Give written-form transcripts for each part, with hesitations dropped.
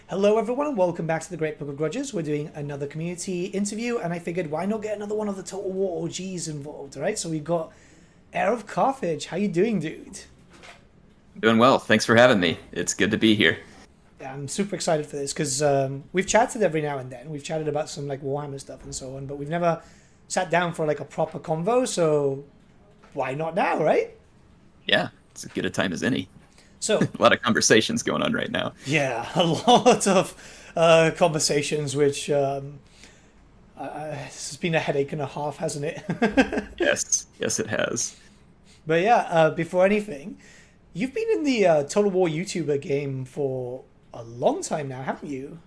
Hello, everyone, and welcome back to the Great Book of Grudges. We're doing another community interview, and I figured why not get another one of the Total War OGs involved, right? So we've got Heir of Carthage. How you doing, dude? Doing well. Thanks for having me. It's good to be here. Yeah, I'm super excited for this because we've chatted every now and then. We've chatted about some like Warhammer stuff and so on, but we've never sat down for like a proper convo. So why not now, right? Yeah, it's as good a time as any. So A lot of conversations going on right now. yeah, a lot of conversations, which this has been a headache and a half, hasn't it? Yes, yes, it has. But yeah, before anything, you've been in the Total War YouTuber game for a long time now, haven't you?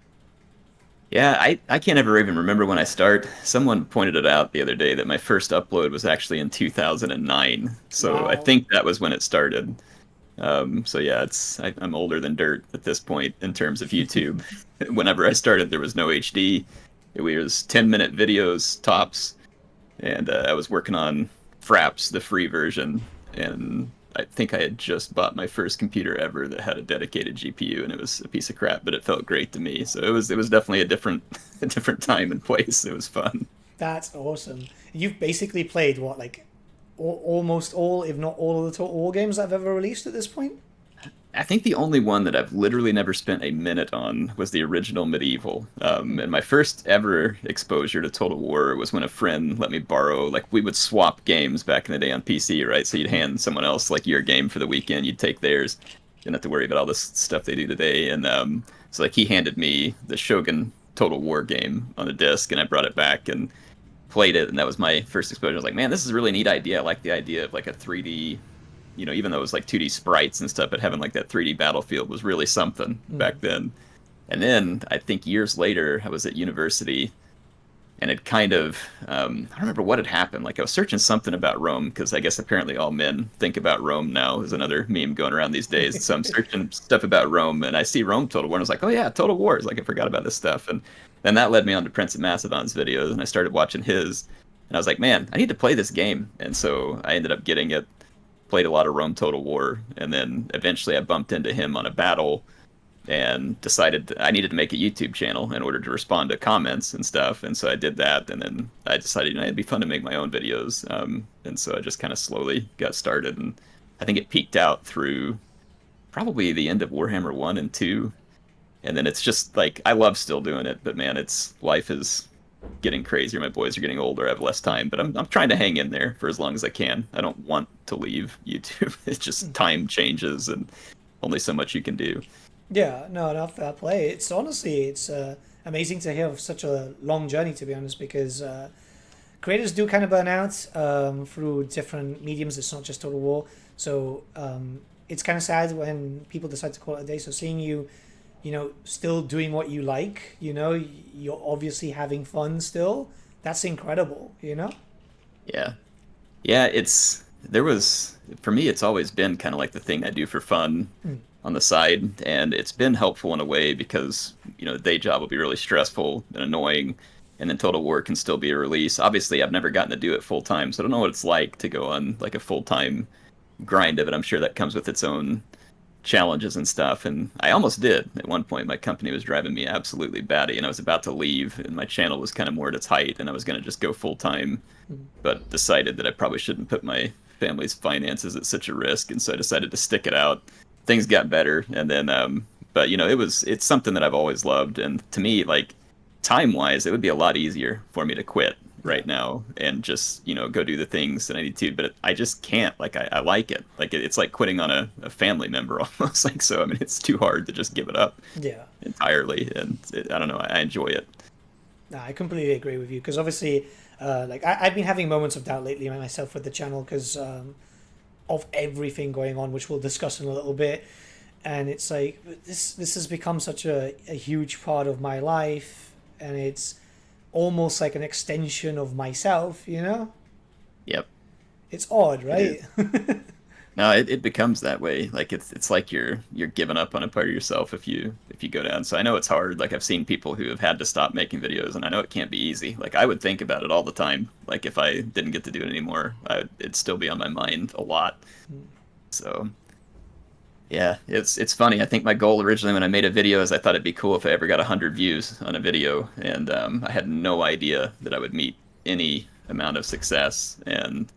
Yeah, I can't ever even remember when I start. Someone pointed it out the other day that my first upload was actually in 2009. So I Wow. think that was when it started. So yeah, I'm older than dirt at this point in terms of YouTube. Whenever I started, there was no HD. It was 10-minute videos tops, and I was working on Fraps, the free version, and I think I had just bought my first computer ever that had a dedicated GPU, and it was a piece of crap, but it felt great to me. So it was definitely a different a different time and place. It was fun. That's awesome. You've basically played what, like almost all, if not all, of the Total War games that I've ever released at this point? I think the only one that I've literally never spent a minute on was the original Medieval. And my first ever exposure to Total War was when a friend let me borrow, like, we would swap games back in the day on PC, right? So you'd hand someone else, like, your game for the weekend, you'd take theirs. You didn't have to worry about all this stuff they do today. And so, like, he handed me the Shogun Total War game on a disc, and I brought it back and played it. And that was my first exposure. I was like, man, this is a really neat idea. I like the idea of, like, a 3D, even though it was like 2D sprites and stuff, but having like that 3D battlefield was really something back then. And then I think years later, I was at university, and it kind of, I don't remember what had happened. Like, I was searching something about Rome, because I guess apparently all men think about Rome now, is another meme going around these days. So I'm searching stuff about Rome, and I see Rome Total War, and I was like, oh yeah, Total War. Like, I forgot about this stuff. And then that led me on to Prince of Macedon's videos, and I started watching his. And I was like, man, I need to play this game. And so I ended up getting it, played a lot of Rome Total War, and then eventually I bumped into him on a battle and decided I needed to make a YouTube channel in order to respond to comments and stuff. And so I did that, and then I decided, it'd be fun to make my own videos. And so I just kind of slowly got started, and I think it peaked out through probably the end of Warhammer 1 and 2. And then it's just like, I love still doing it, but man, it's life is getting crazier. My boys are getting older. I have less time, but I'm trying to hang in there for as long as I can. I don't want to leave YouTube. It's just time changes and only so much you can do. Yeah, no, no, fair play. It's honestly, it's amazing to hear of such a long journey, to be honest, because creators do kind of burn out through different mediums. It's not just Total War. So it's kind of sad when people decide to call it a day. So seeing you, still doing what you like, you're obviously having fun still. That's incredible. Yeah. Yeah, there was, for me, it's always been kind of like the thing I do for fun Mm, on the side. And it's been helpful in a way because, the day job will be really stressful and annoying. And then Total War can still be a release. Obviously, I've never gotten to do it full time, so I don't know what it's like to go on like a full time grind of it. I'm sure that comes with its own challenges and stuff. And I almost did at one point. My company was driving me absolutely batty, and I was about to leave, and my channel was kind of more at its height, and I was going to just go full time, mm. but decided that I probably shouldn't put my family's finances at such a risk, and so I decided to stick it out. Things got better, and then, but it's something that I've always loved, and to me, like, time wise, it would be a lot easier for me to quit Yeah. right now and just go do the things that I need to, but I just can't. Like, I like it. Like, it's like quitting on a family member almost. Like, so I mean, it's too hard to just give it up Yeah. entirely, and I don't know, I enjoy it. No, I completely agree with you because obviously, like I've been having moments of doubt lately myself with the channel because of everything going on, which we'll discuss in a little bit. And it's like this has become such a huge part of my life, and it's almost like an extension of myself. Yep, It's odd, it right? is. No, it becomes that way. Like, it's like you're giving up on a part of yourself if you go down. So I know it's hard. Like, I've seen people who have had to stop making videos, and I know it can't be easy. Like, I would think about it all the time. Like, if I didn't get to do it anymore, it'd still be on my mind a lot. So Yeah, it's funny. I think my goal originally when I made a video is I thought it'd be cool if I ever got 100 views on a video, and I had no idea that I would meet any amount of success, and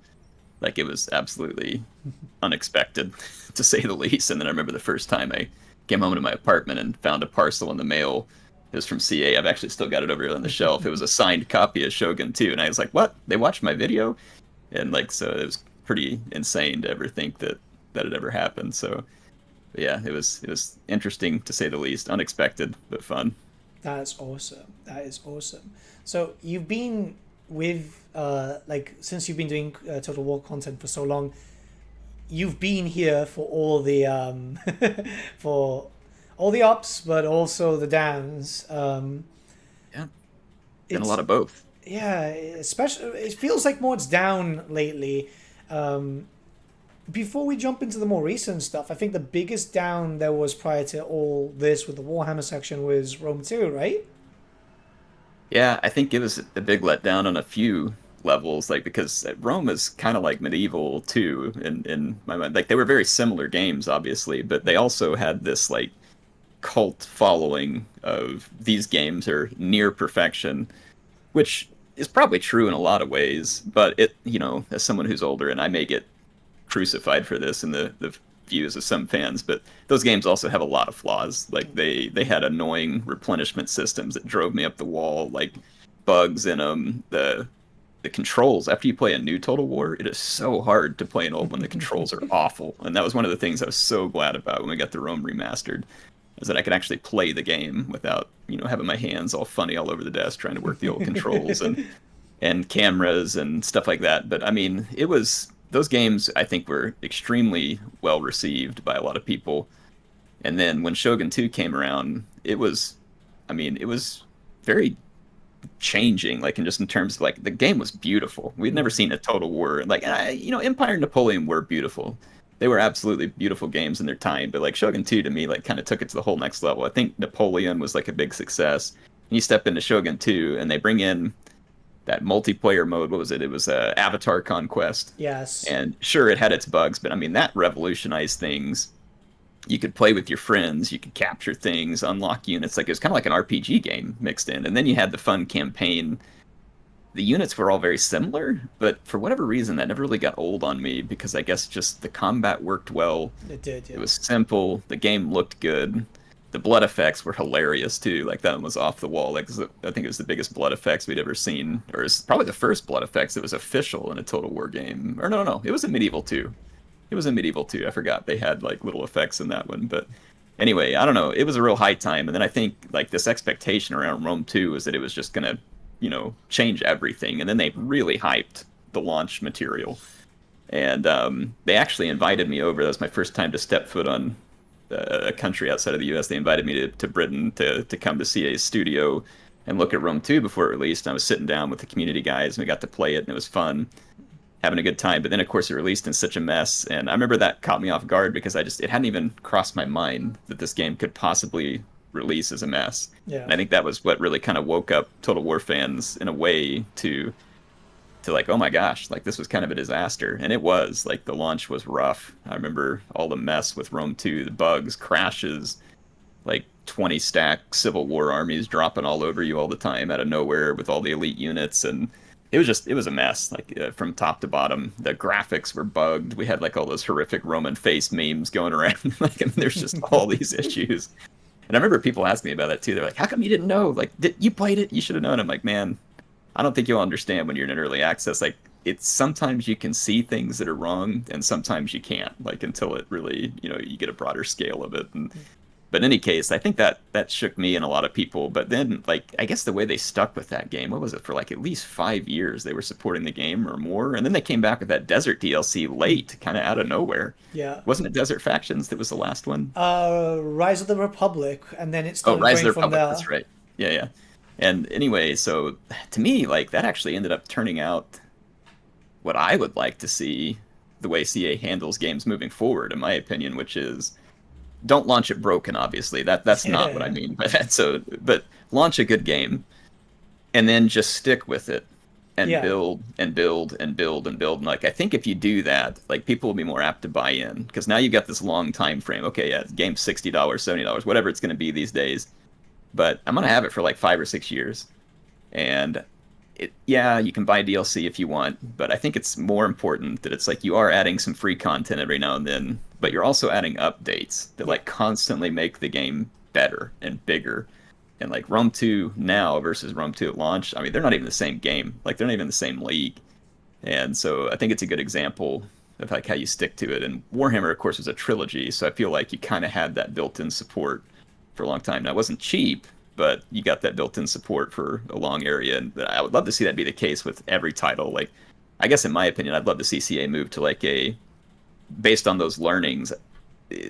like it was absolutely unexpected, to say the least. And then I remember the first time I came home to my apartment and found a parcel in the mail. It was from CA. I've actually still got it over here on the shelf. It was a signed copy of Shogun 2, and I was like, "What? They watched my video?" And like, so it was pretty insane to ever think that that had ever happened. So yeah, it was interesting to say the least, unexpected but fun. That's awesome. That is awesome. So you've been with like since you've been doing Total War content for so long, you've been here for all the for all the ups, but also the downs. Yeah, been a It's lot of both. yeah, especially it feels like more it's down lately. Um, Before we jump into the more recent stuff, I think the biggest down there was prior to all this with the Warhammer section was Rome 2, right? Yeah, I think it was a big letdown on a few levels, like because Rome is kind of like medieval too, in my mind. Like they were very similar games, obviously, but they also had this like cult following of these games are near perfection, which is probably true in a lot of ways. But it, as someone who's older, and I may get crucified for this in the views of some fans, but those games also have a lot of flaws. Like they had annoying replenishment systems that drove me up the wall, like bugs in them. The controls after you play a new Total War, it is so hard to play an old one. The controls are awful, and that was one of the things I was so glad about when we got the Rome remastered, is that I could actually play the game without having my hands all funny all over the desk trying to work the old controls and cameras and stuff like that. But I mean, it was those games I think were extremely well received by a lot of people. And then when Shogun 2 came around, it was, I mean, it was very changing, like in just in terms of like the game was beautiful. We'd never seen a Total War like Empire and Napoleon were beautiful. They were absolutely beautiful games in their time, but like Shogun 2 to me like kind of took it to the whole next level. I think Napoleon was like a big success. And you step into Shogun 2 and they bring in that multiplayer mode. What was it? It was Avatar Conquest. Yes. And sure, it had its bugs, but I mean, that revolutionized things. You could play with your friends, you could capture things, unlock units. Like it was kind of like an RPG game mixed in. And then you had the fun campaign. The units were all very similar, but for whatever reason, that never really got old on me because I guess just the combat worked well. It did, yeah. It was simple. The game looked good. The blood effects were hilarious too. Like that one was off the wall. Like I think it was the biggest blood effects we'd ever seen, or it's probably the first blood effects that was official in a Total War game. Or no, it was in Medieval 2. It was in Medieval 2. I forgot they had like little effects in that one. But anyway, I don't know. It was a real high time. And then I think like this expectation around Rome 2 was that it was just gonna, change everything. And then they really hyped the launch material. And they actually invited me over. That was my first time to step foot on a country outside of the U.S. They invited me to Britain to come to CA's studio and look at Rome 2 before it released. And I was sitting down with the community guys, and we got to play it, and it was fun, having a good time. But then, of course, it released in such a mess. And I remember that caught me off guard because it hadn't even crossed my mind that this game could possibly release as a mess. Yeah. And I think that was what really kind of woke up Total War fans in a way to like, oh my gosh, like this was kind of a disaster. And it was, like the launch was rough. I remember all the mess with Rome 2, the bugs, crashes, like 20 stack Civil War armies dropping all over you all the time out of nowhere with all the elite units. And it was a mess, like from top to bottom. The graphics were bugged. We had like all those horrific Roman face memes going around. Like, I mean, there's just all these issues. And I remember people asking me about that too. They're like, how come you didn't know? Like, you played it? You should have known. I'm like, man, I don't think you'll understand when you're in early access. Like, it's sometimes you can see things that are wrong, and sometimes you can't. Like until it really, you get a broader scale of it. But in any case, I think that shook me and a lot of people. But then, like, I guess the way they stuck with that game, what was it for? Like at least 5 years they were supporting the game or more, and then they came back with that Desert DLC late, kind of out of nowhere. Yeah. Wasn't it Desert Factions that was the last one? Rise of the Republic, and then it Oh, started Rise of going the from Republic. there. That's right. Yeah, yeah. And anyway, so to me, like that actually ended up turning out what I would like to see the way CA handles games moving forward, in my opinion, which is don't launch it broken. Obviously, that's not what I mean. But launch a good game, and then just stick with it. and Yeah, build and build and build and build. And like I think if you do that, like people will be more apt to buy in because now you've got this long time frame. Okay, yeah, game's $60, $70, whatever it's going to be these days. But I'm gonna have it for like 5 or 6 years, and yeah, you can buy DLC if you want, but I think it's more important that it's like you are adding some free content every now and then, but you're also adding updates that yeah, like constantly make the game better and bigger. And like Rome 2 now versus Rome 2 at launch, I mean, they're not even the same game. Like they're not even the same league. And so I think it's a good example of like how you stick to it. And Warhammer, of course, was a trilogy, so I feel like you kind of had that built-in support for a long time. Now, it wasn't cheap, but you got that built-in support for a long area, and I would love to see that be the case with every title. Like, I guess in my opinion, I'd love to see CA move to like a based on those learnings.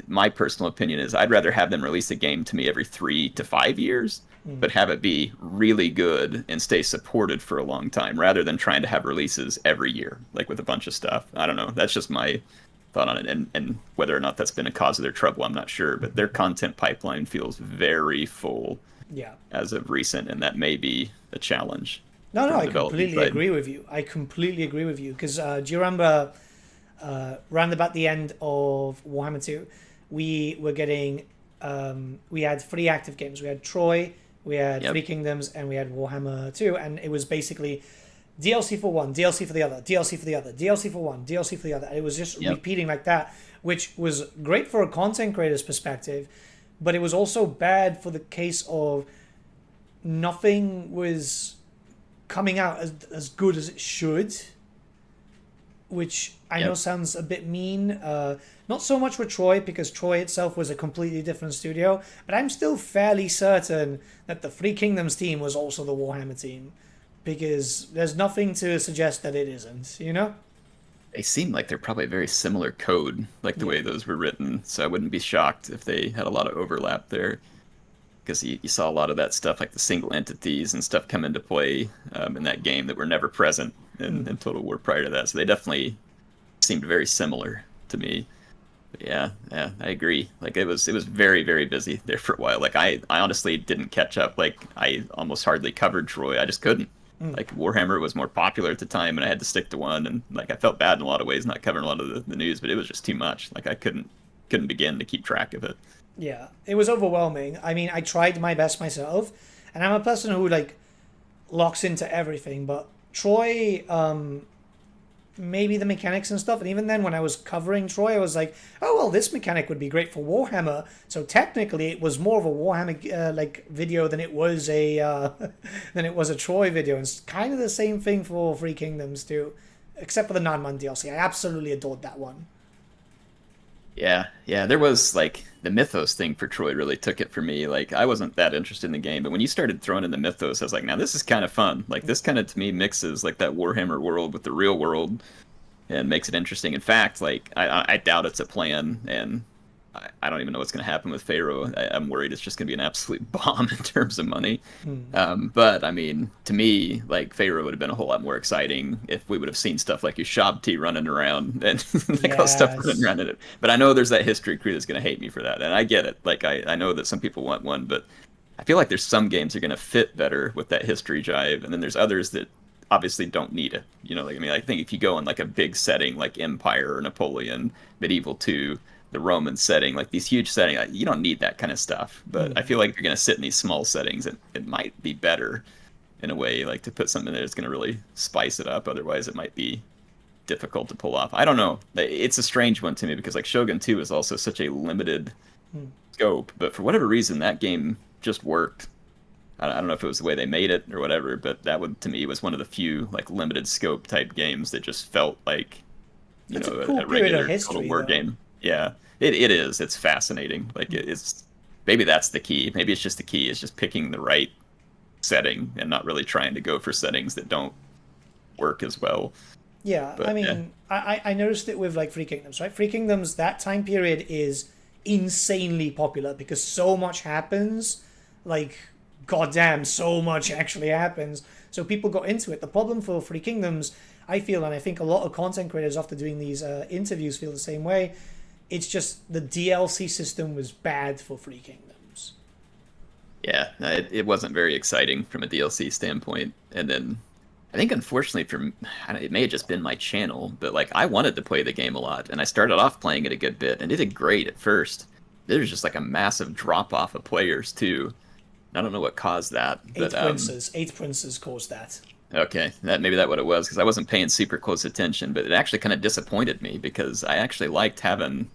My personal opinion is I'd rather have them release a game to me every 3 to 5 years, mm, but have it be really good and stay supported for a long time rather than trying to have releases every year, like with a bunch of stuff. I don't know. That's just my thought on it. And whether or not that's been a cause of their trouble, I'm not sure. But their content pipeline feels very full yeah. as of recent, and that may be a challenge No, no, from I the development completely side. agree with you. I completely agree with you because do you remember round about the end of Warhammer 2, we were getting we had three active games. We had Troy, we had Yep. Three Kingdoms, and we had Warhammer 2, and it was basically DLC for one, DLC for the other, DLC for the other, DLC for one, DLC for the other. And it was just Yep. repeating like that, which was great for a content creator's perspective, but it was also bad for the case of nothing was coming out as good as it should, which I know Yep. sounds a bit mean. Not so much with Troy, because Troy itself was a completely different studio, but I'm still fairly certain that the Three Kingdoms team was also the Warhammer team, because there's nothing to suggest that it isn't, you know? They seem like they're probably very similar code, like the Yeah. way those were written. So I wouldn't be shocked if they had a lot of overlap there. Because you saw a lot of that stuff, like the single entities and stuff, come into play in that game that were never present in Total War prior to that. So they definitely seemed very similar to me. But yeah, yeah, I agree. Like it was very very busy there for a while. Like I honestly didn't catch up. Like I almost hardly covered Troy. I just couldn't. Like Warhammer was more popular at the time, and I had to stick to one. And like I felt bad in a lot of ways not covering a lot of the news, but it was just too much. Like I couldn't begin to keep track of it. Yeah, it was overwhelming. I mean, I tried my best myself, and I'm a person who like locks into everything, but Troy, maybe the mechanics and stuff. And even then, when I was covering Troy, I was like, oh, well, this mechanic would be great for Warhammer. So technically, it was more of a Warhammer like video than it was a than it was a Troy video. And it's kind of the same thing for Three Kingdoms too, except for the non-mon DLC. I absolutely adored that one. Yeah, yeah, there was like the mythos thing for Troy really took it for me. Like I wasn't that interested in the game, but when you started throwing in the mythos, I was like, now this is kind of fun. Like this kind of to me mixes like that Warhammer world with the real world and makes it interesting. In fact, like I doubt it's a plan, and I don't even know what's going to happen with Pharaoh. I'm worried it's just going to be an absolute bomb in terms of money. But I mean, to me, like Pharaoh would have been a whole lot more exciting if we would have seen stuff like your Shabti running around and like all stuff running Yes. around in it. But I know there's that history crew that's going to hate me for that, and I get it. Like I know that some people want one, but I feel like there's some games that are going to fit better with that history jive, and then there's others that obviously don't need it. You know, like I mean, I think if you go in like a big setting like Empire or Napoleon, Medieval 2, the Roman setting, like these huge settings, like, you don't need that kind of stuff. But I feel like if you're going to sit in these small settings, it might be better in a way, like to put something there that's going to really spice it up. Otherwise, it might be difficult to pull off. I don't know. It's a strange one to me because like Shogun 2 is also such a limited scope, but for whatever reason, that game just worked. I don't know if it was the way they made it or whatever, but that would to me was one of the few like limited scope type games that just felt like It's a a cool period of regular Total history, War though. game. Yeah, it is. It's fascinating. Like it's maybe that's the key. Maybe it's just the key is just picking the right setting and not really trying to go for settings that don't work as well. Yeah, I But yeah, mean, I noticed it with like Free Kingdoms, right? Free Kingdoms, that time period is insanely popular because so much happens. Like, goddamn, so much actually happens. So people got into it. The problem for Free Kingdoms, I feel, and I think a lot of content creators after doing these interviews feel the same way, it's just the DLC system was bad for Free Kingdoms. yeah, no, it wasn't very exciting from a DLC standpoint. And then I think unfortunately it may have just been my channel, but like I wanted to play the game a lot, and I started off playing it a good bit, and it did great at first. There's just like a massive drop off of players too. I don't know what caused that, but Eight princes caused that. okay, maybe that what it was because I wasn't paying super close attention, but it actually kind of disappointed me because I actually liked having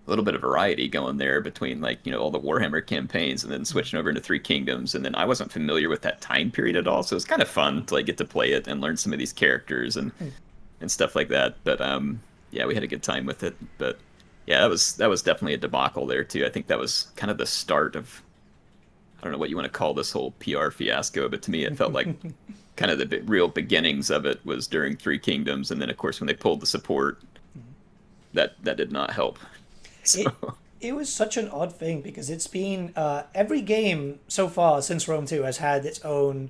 a little bit of variety going there between like all the Warhammer campaigns and then switching over into Three Kingdoms, and then I wasn't familiar with that time period at all, so it's kind of fun to like get to play it and learn some of these characters and stuff like that. But yeah, we had a good time with it. But yeah, that was definitely a debacle there too. I think that was kind of the start of, I don't know what you want to call this whole PR fiasco, but to me it felt like kind of the real beginnings of it was during Three Kingdoms, and then of course when they pulled the support, that did not help. So. It was such an odd thing because it's been every game so far since Rome 2 has had its own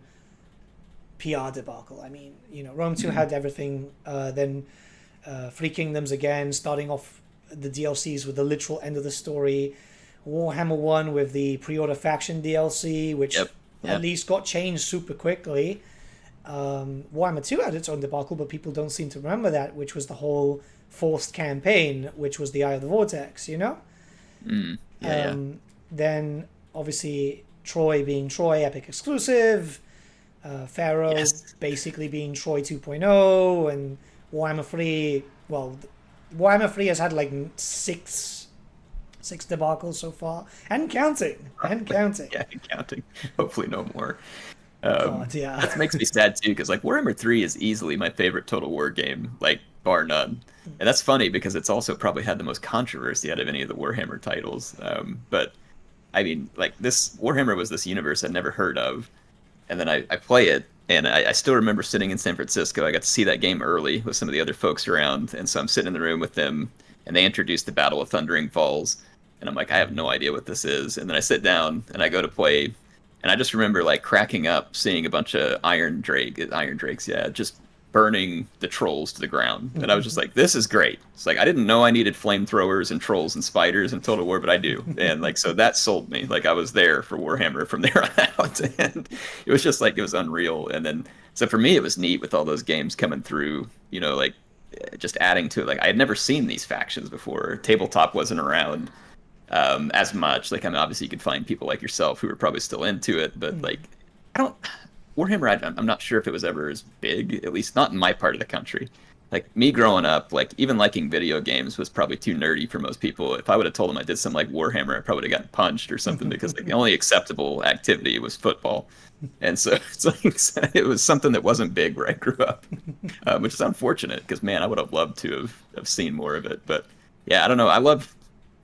PR debacle. I mean, Rome 2 had everything, then Three Kingdoms again, starting off the DLCs with the literal end of the story. Warhammer 1 with the pre-order faction DLC, which at least got changed super quickly. Warhammer 2 had its own debacle, but people don't seem to remember that, which was the whole forced campaign, which was the Eye of the Vortex, Then obviously Troy being Troy Epic exclusive, Pharaoh basically being Troy 2.0, and Warhammer 3, well, Warhammer 3 has had like six debacles so far, and counting. Yeah, and counting. Hopefully no more. God, yeah. That makes me sad too, because like Warhammer 3 is easily my favorite Total War game, like bar none. And that's funny because it's also probably had the most controversy out of any of the Warhammer titles. But I mean, like this Warhammer was this universe I'd never heard of, and then I play it, and I still remember sitting in San Francisco. I got to see that game early with some of the other folks around, and so I'm sitting in the room with them, and they introduced the Battle of Thundering Falls, and I'm like, I have no idea what this is. And then I sit down and I go to play. And I just remember like cracking up, seeing a bunch of iron drakes, just burning the trolls to the ground. And I was just like, this is great. It's like, I didn't know I needed flamethrowers and trolls and spiders in Total War, but I do. And like, so that sold me. Like I was there for Warhammer from there on out. And it was just like, it was unreal. And then, so for me, it was neat with all those games coming through, like just adding to it. Like I had never seen these factions before. Tabletop wasn't around as much. Like, I mean, obviously you could find people like yourself who are probably still into it, but like, Warhammer, I'm not sure if it was ever as big, at least not in my part of the country. Like me growing up, like even liking video games was probably too nerdy for most people. If I would have told them I did something like Warhammer, I probably would have gotten punched or something because like the only acceptable activity was football. And so it's like, it was something that wasn't big where I grew up, which is unfortunate because man, I would have loved to have seen more of it. But yeah, I don't know. I love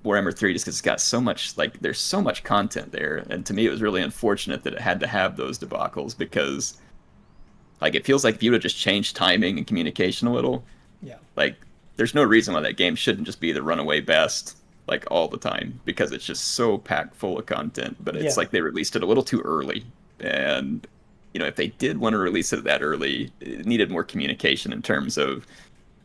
Warhammer 3 just because it's got so much, like, there's so much content there. And to me, it was really unfortunate that it had to have those debacles because, like, it feels like if you would have just changed timing and communication a little, like, there's no reason why that game shouldn't just be the runaway best, like, all the time because it's just so packed full of content. But it's like they released it a little too early. And, if they did want to release it that early, it needed more communication in terms of,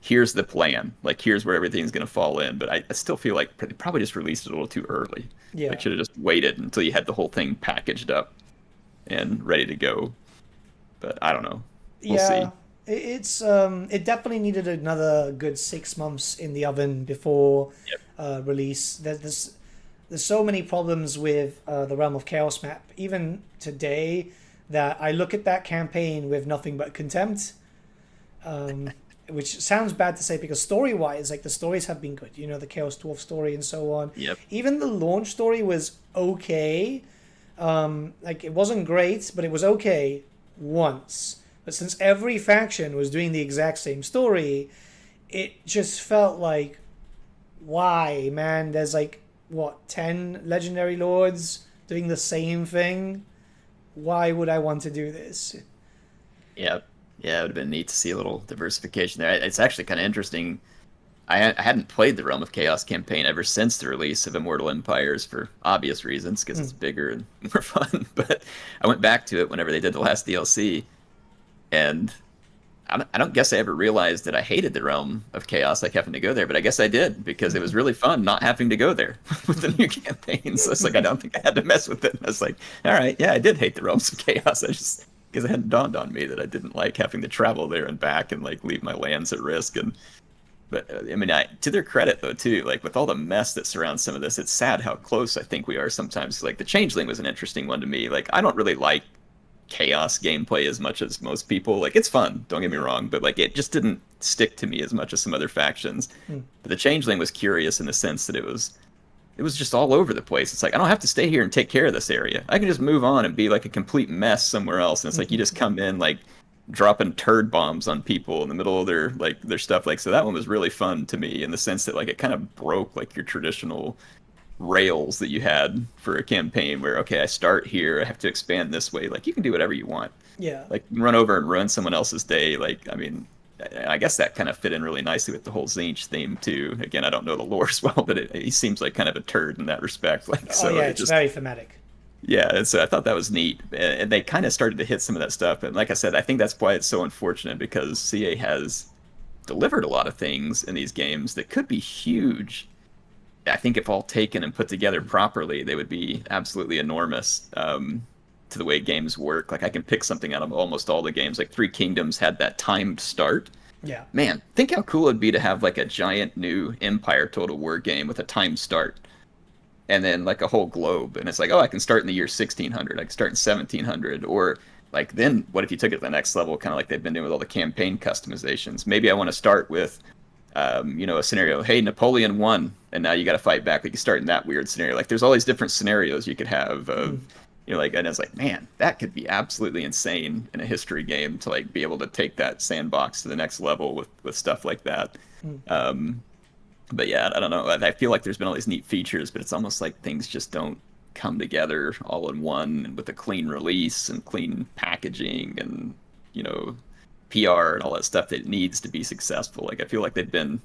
here's the plan, like here's where everything's going to fall in. But I still feel like they probably just released it a little too early. Like should have just waited until you had the whole thing packaged up and ready to go. But I don't know. We'll see. It's it definitely needed another good 6 months in the oven before release. There's so many problems with the Realm of Chaos map even today that I look at that campaign with nothing but contempt. Which sounds bad to say because story-wise, like the stories have been good. The Chaos Dwarf story and so on. Even the launch story was okay. Like it wasn't great, but it was okay once. But since every faction was doing the exact same story, it just felt like, why, man? There's like, 10 legendary lords doing the same thing? Why would I want to do this? Yep. Yeah, it would have been neat to see a little diversification there. It's actually kind of interesting. I hadn't played the Realm of Chaos campaign ever since the release of Immortal Empires for obvious reasons, because it's bigger and more fun. But I went back to it whenever they did the last DLC, and I don't guess I ever realized that I hated the Realm of Chaos, like having to go there, but I guess I did, because it was really fun not having to go there with the new campaign. So it's like, I don't think I had to mess with it. And I was like, all right, yeah, I did hate the Realms of Chaos. because it hadn't dawned on me that I didn't like having to travel there and back and like leave my lands at risk. And but I mean, to their credit though too, like with all the mess that surrounds some of this, it's sad how close I think we are sometimes. Like the Changeling was an interesting one to me. Like I don't really like chaos gameplay as much as most people. Like it's fun, don't get me wrong, but like it just didn't stick to me as much as some other factions. But the Changeling was curious in the sense that it was just all over the place. It's like I don't have to stay here and take care of this area. I can just move on and be like a complete mess somewhere else. And it's like you just come in like dropping turd bombs on people in the middle of their stuff. Like so that one was really fun to me in the sense that like it kind of broke like your traditional rails that you had for a campaign where okay, I start here, I have to expand this way. Like you can do whatever you want. Yeah. Like run over and ruin someone else's day. Like I mean, I guess that kind of fit in really nicely with the whole Tzeentch theme too. Again, I don't know the lore as well, but he seems like kind of a turd in that respect. Like so, yeah, it's very thematic. Yeah, and so I thought that was neat, and they kind of started to hit some of that stuff. And like I said, I think that's why it's so unfortunate because CA has delivered a lot of things in these games that could be huge. I think if all taken and put together properly, they would be absolutely enormous to the way games work. Like I can pick something out of almost all the games. Like Three Kingdoms had that timed start. Yeah. Man, think how cool it'd be to have like a giant new Empire Total War game with a timed start. And then like a whole globe. And it's like, oh, I can start in the year 1600. I can start in 1700. Or like then what if you took it to the next level, kind of like they've been doing with all the campaign customizations. Maybe I want to start with a scenario, hey, Napoleon won, and now you got to fight back. Like you start in that weird scenario. Like there's all these different scenarios you could have. Like, and it's like, man, that could be absolutely insane in a history game to like be able to take that sandbox to the next level with stuff like that. But yeah, I don't know. I feel like there's been all these neat features, but it's almost like things just don't come together all in one and with a clean release and clean packaging and, PR and all that stuff that needs to be successful. Like I feel like they've been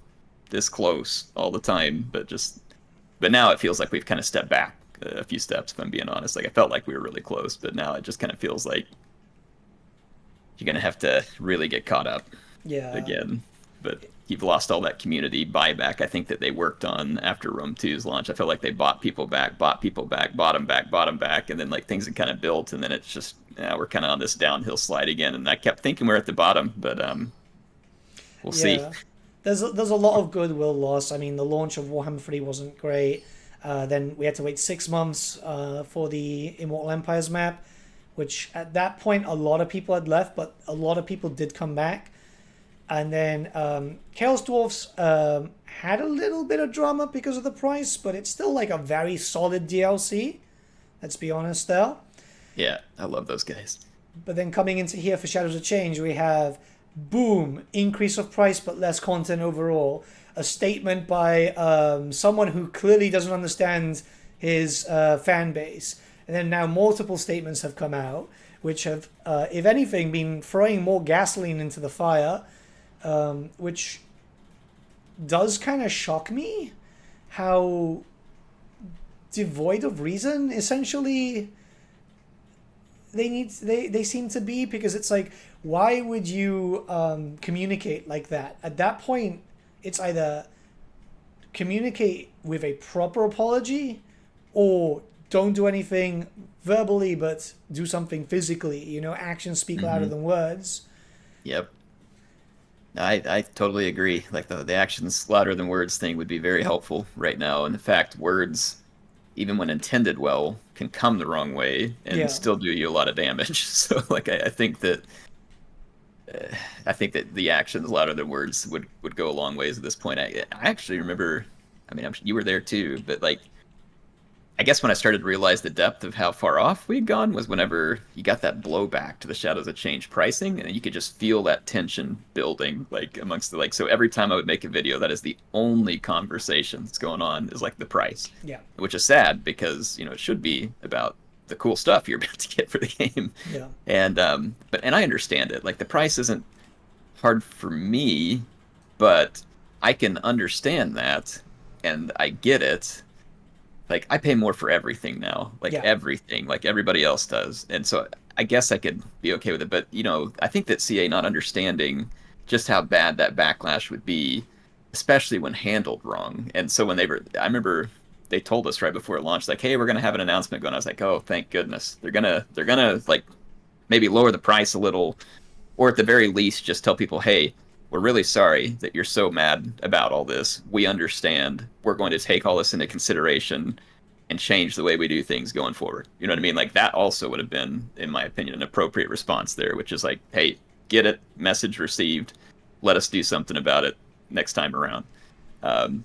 this close all the time, but now it feels like we've kind of stepped back a few steps, if I'm being honest. Like I felt like we were really close, but now it just kind of feels like you're going to have to really get caught up again. But you've lost all that community buyback I think that they worked on after Rome 2's launch. I felt like they bought people back, bought them back, and then like things had kind of built, and then it's just we're kind of on this downhill slide again. And I kept thinking we're at the bottom, but we'll see. There's a lot of goodwill lost. I mean, the launch of Warhammer 3 wasn't great. Then we had to wait 6 months for the Immortal Empires map, which at that point a lot of people had left, but a lot of people did come back. And then Chaos Dwarfs had a little bit of drama because of the price, but it's still like a very solid DLC. Let's be honest there. Yeah, I love those guys. But then coming into here for Shadows of Change, we have, boom, increase of price but less content overall. A statement by someone who clearly doesn't understand his fan base. And then now multiple statements have come out, which have, if anything, been throwing more gasoline into the fire. Which does kind of shock me how devoid of reason essentially they seem to be, because it's like, why would you communicate like that? At that point, it's either communicate with a proper apology or don't do anything verbally but do something physically. Actions speak louder than words. Yep. I totally agree. Like the actions louder than words thing would be very helpful right now. And in fact, words, even when intended well, can come the wrong way and still do you a lot of damage. So like I think that the actions louder than words would go a long ways at this point. I actually remember, I mean, you were there too, but like I guess when I started to realize the depth of how far off we'd gone was whenever you got that blowback to the Shadows of Change pricing, and you could just feel that tension building, like amongst so every time I would make a video, that is the only conversation that's going on is like the price. Yeah. Which is sad because, it should be about the cool stuff you're about to get for the game. Yeah. And I understand it. Like the price isn't hard for me, but I can understand that and I get it. Like, I pay more for everything now. Like, everything. Like, everybody else does. And so, I guess I could be okay with it. But, I think that CA not understanding just how bad that backlash would be, especially when handled wrong. And so, I remember they told us right before it launched, like, hey, we're going to have an announcement going. I was like, oh, thank goodness. They're gonna like, maybe lower the price a little, or at the very least, just tell people, hey, we're really sorry that you're so mad about all this. We understand. We're going to take all this into consideration and change the way we do things going forward. You know what I mean? Like, that also would have been, in my opinion, an appropriate response there, which is like, hey, get it, message received, let us do something about it next time around.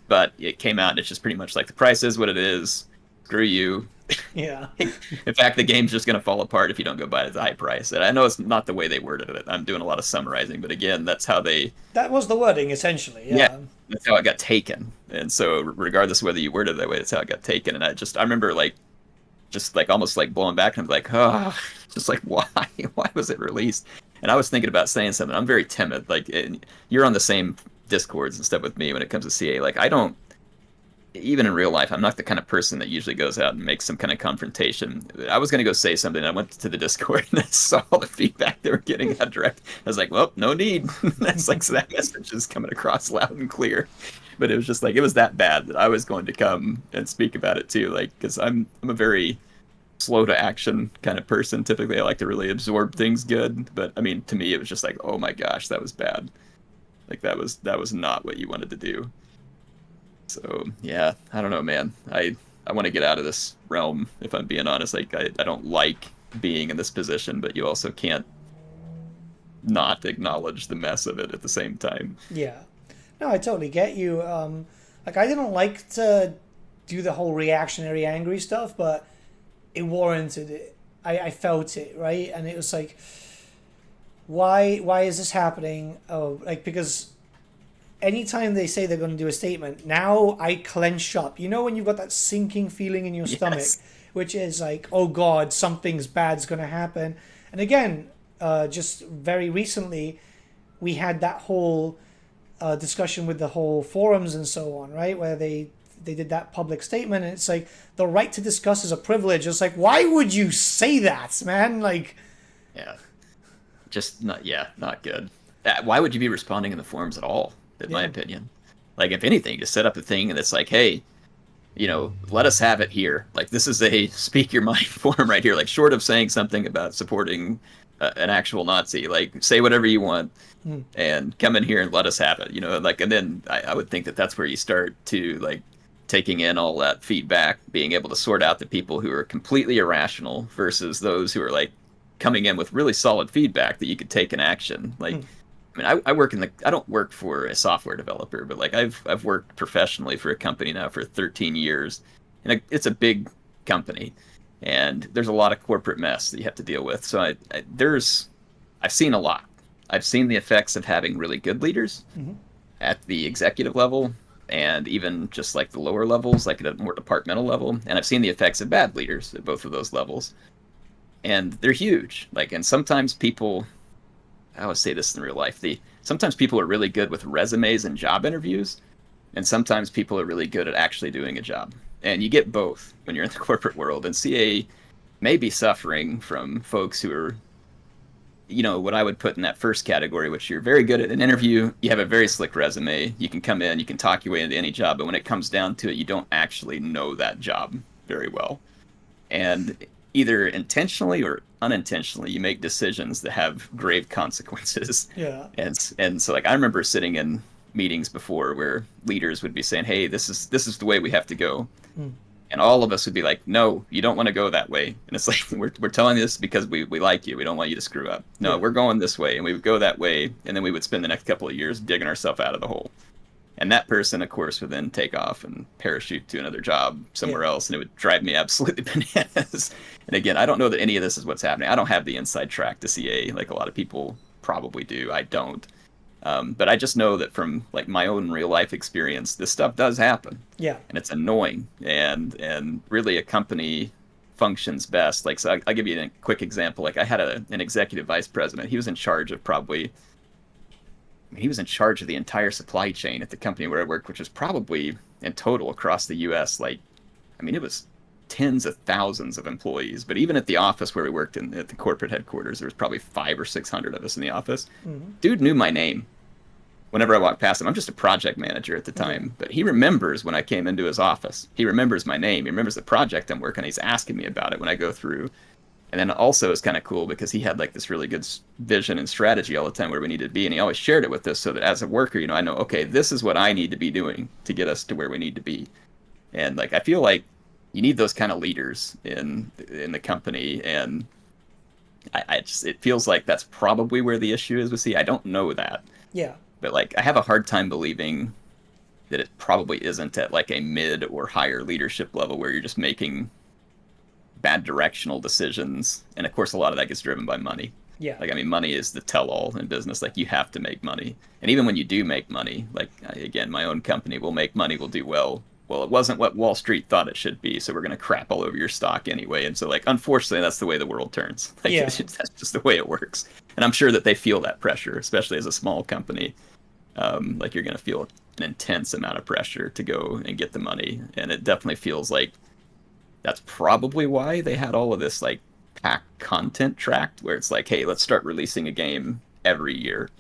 But it came out and it's just pretty much like, the price is what it is. Screw you. Yeah. In fact, the game's just going to fall apart if you don't go buy it at the high price. And I know it's not the way they worded it. I'm doing a lot of summarizing, but again, that's how they... That was the wording, essentially. Yeah. That's how it got taken. And so regardless of whether you worded it that way, that's how it got taken. And I remember just almost like blowing back and I'm like, oh, just like, why? Why was it released? And I was thinking about saying something. I'm very timid. Like, you're on the same Discords and stuff with me when it comes to CA. Like, I don't, even in real life, I'm not the kind of person that usually goes out and makes some kind of confrontation. I was going to go say something. I went to the Discord and I saw all the feedback they were getting out direct. I was like, well, no need. That's like, so that message is coming across loud and clear. But it was just like, it was that bad that I was going to come and speak about it too. Like, because I'm a very slow to action kind of person. Typically, I like to really absorb things good. But I mean, to me, it was just like, oh my gosh, that was bad. Like, that was not what you wanted to do. So yeah, I don't know, man. I want to get out of this realm, if I'm being honest. Like, I don't like being in this position, but you also can't not acknowledge the mess of it at the same time. Yeah. No, I totally get you. Like, I didn't like to do the whole reactionary angry stuff, but it warranted it. I felt it, right? And it was like, why is this happening? Oh, like, because anytime they say they're going to do a statement, now I clench up. You know when you've got that sinking feeling in your stomach, which is like, oh God, something's bad's going to happen. And again, just very recently, we had that whole discussion with the whole forums and so on, right? Where they did that public statement, and it's like, the right to discuss is a privilege. It's like, why would you say that, man? Like, yeah, just not good. Why would you be responding in the forums at all? In my opinion, like, if anything, just set up a thing and it's like, hey, you know, let us have it here. Like, this is a speak your mind forum right here. Like, short of saying something about supporting an actual Nazi, like, say whatever you want and come in here and let us have it. You know, like, and then I would think that that's where you start to, like, taking in all that feedback, being able to sort out the people who are completely irrational versus those who are like coming in with really solid feedback that you could take in action. Like, I mean, I don't work for a software developer, but like, I've worked professionally for a company now for 13 years, and it's a big company, and there's a lot of corporate mess that you have to deal with. So I've seen a lot. I've seen the effects of having really good leaders at the executive level, and even just like the lower levels, like at a more departmental level. And I've seen the effects of bad leaders at both of those levels. And they're huge. Like, and sometimes people, I always say this in real life, sometimes people are really good with resumes and job interviews, and sometimes people are really good at actually doing a job. And you get both when you're in the corporate world. And CA may be suffering from folks who are, you know, what I would put in that first category, which you're very good at an interview, you have a very slick resume, you can come in, you can talk your way into any job, but when it comes down to it, you don't actually know that job very well. And either intentionally or unintentionally, you make decisions that have grave consequences. Yeah. And so, like, I remember sitting in meetings before where leaders would be saying, hey, this is the way we have to go. And all of us would be like, no, you don't want to go that way. And it's like, we're telling you this because we like you. We don't want you to screw up. No, we're going this way. And we would go that way. And then we would spend the next couple of years digging ourselves out of the hole. And that person, of course, would then take off and parachute to another job somewhere else. And it would drive me absolutely bananas. And again, I don't know that any of this is what's happening. I don't have the inside track to CA like a lot of people probably do. I don't. But I just know that from like my own real life experience, this stuff does happen. Yeah. And it's annoying. And really a company functions best. Like, so I'll give you a quick example. Like, I had an executive vice president. He was in charge of he was in charge of the entire supply chain at the company where I worked, which was probably in total across the US, like, I mean, it was tens of thousands of employees. But even at the office where we worked at the corporate headquarters, there was probably 500 or 600 of us in the office. Dude knew my name. Whenever I walk past him, I'm just a project manager at the time, but he remembers when I came into his office. He remembers my name. He remembers the project I'm working on. He's asking me about it when I go through And then also it's kind of cool because he had like this really good vision and strategy all the time where we needed to be, and he always shared it with us so that as a worker, I know, okay, this is what I need to be doing to get us to where we need to be. And like I feel like you need those kind of leaders in the company, and I just, it feels like that's probably where the issue is with C. I don't know that. Yeah. But like I have a hard time believing that it probably isn't at like a mid or higher leadership level where you're just making bad directional decisions, and of course a lot of that gets driven by money. Yeah. Like I mean, money is the tell-all in business. Like you have to make money, and even when you do make money, like again, my own company will make money, will do well. Well, it wasn't what Wall Street thought it should be, so we're gonna crap all over your stock anyway. And so, like, unfortunately, that's the way the world turns. Like, Yeah. that's just the way it works. And I'm sure that they feel that pressure, especially as a small company. Like you're gonna feel an intense amount of pressure to go and get the money, and it definitely feels like that's probably why they had all of this like pack content tracked, where it's like, hey, let's start releasing a game every year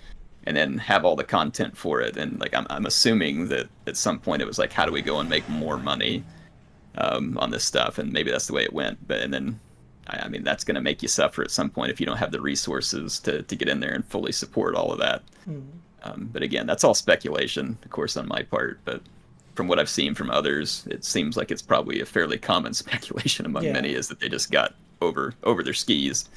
and then have all the content for it. And like I'm assuming that at some point it was like, how do we go and make more money on this stuff? And maybe that's the way it went. But and then I mean that's going to make you suffer at some point if you don't have the resources to get in there and fully support all of that. But again, that's all speculation, of course, on my part. But from what I've seen from others, it seems like it's probably a fairly common speculation among many is that they just got over their skis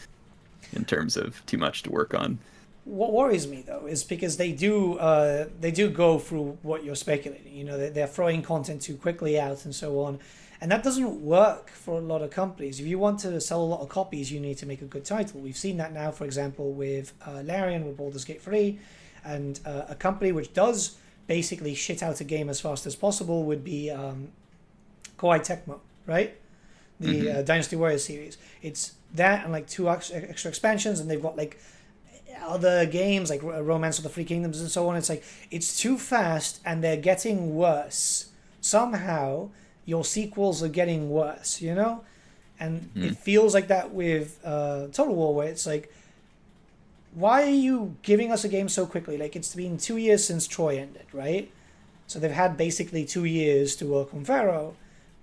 in terms of too much to work on. What worries me though is because they do go through what you're speculating. You know, they're throwing content too quickly out and so on, and that doesn't work for a lot of companies. If you want to sell a lot of copies, you need to make a good title. We've seen that now, for example, with Larian with Baldur's Gate 3, and a company which does basically shit out a game as fast as possible would be Koei Tecmo, right? The Dynasty Warriors series. It's that and like 2 extra expansions, and they've got like other games like Romance of the Three Kingdoms and so on. It's like it's too fast, and they're getting worse. Somehow, your sequels are getting worse, you know? And it feels like that with Total War, where it's like, why are you giving us a game so quickly? Like, it's been 2 years since Troy ended, right? So they've had basically 2 years to work on Pharaoh,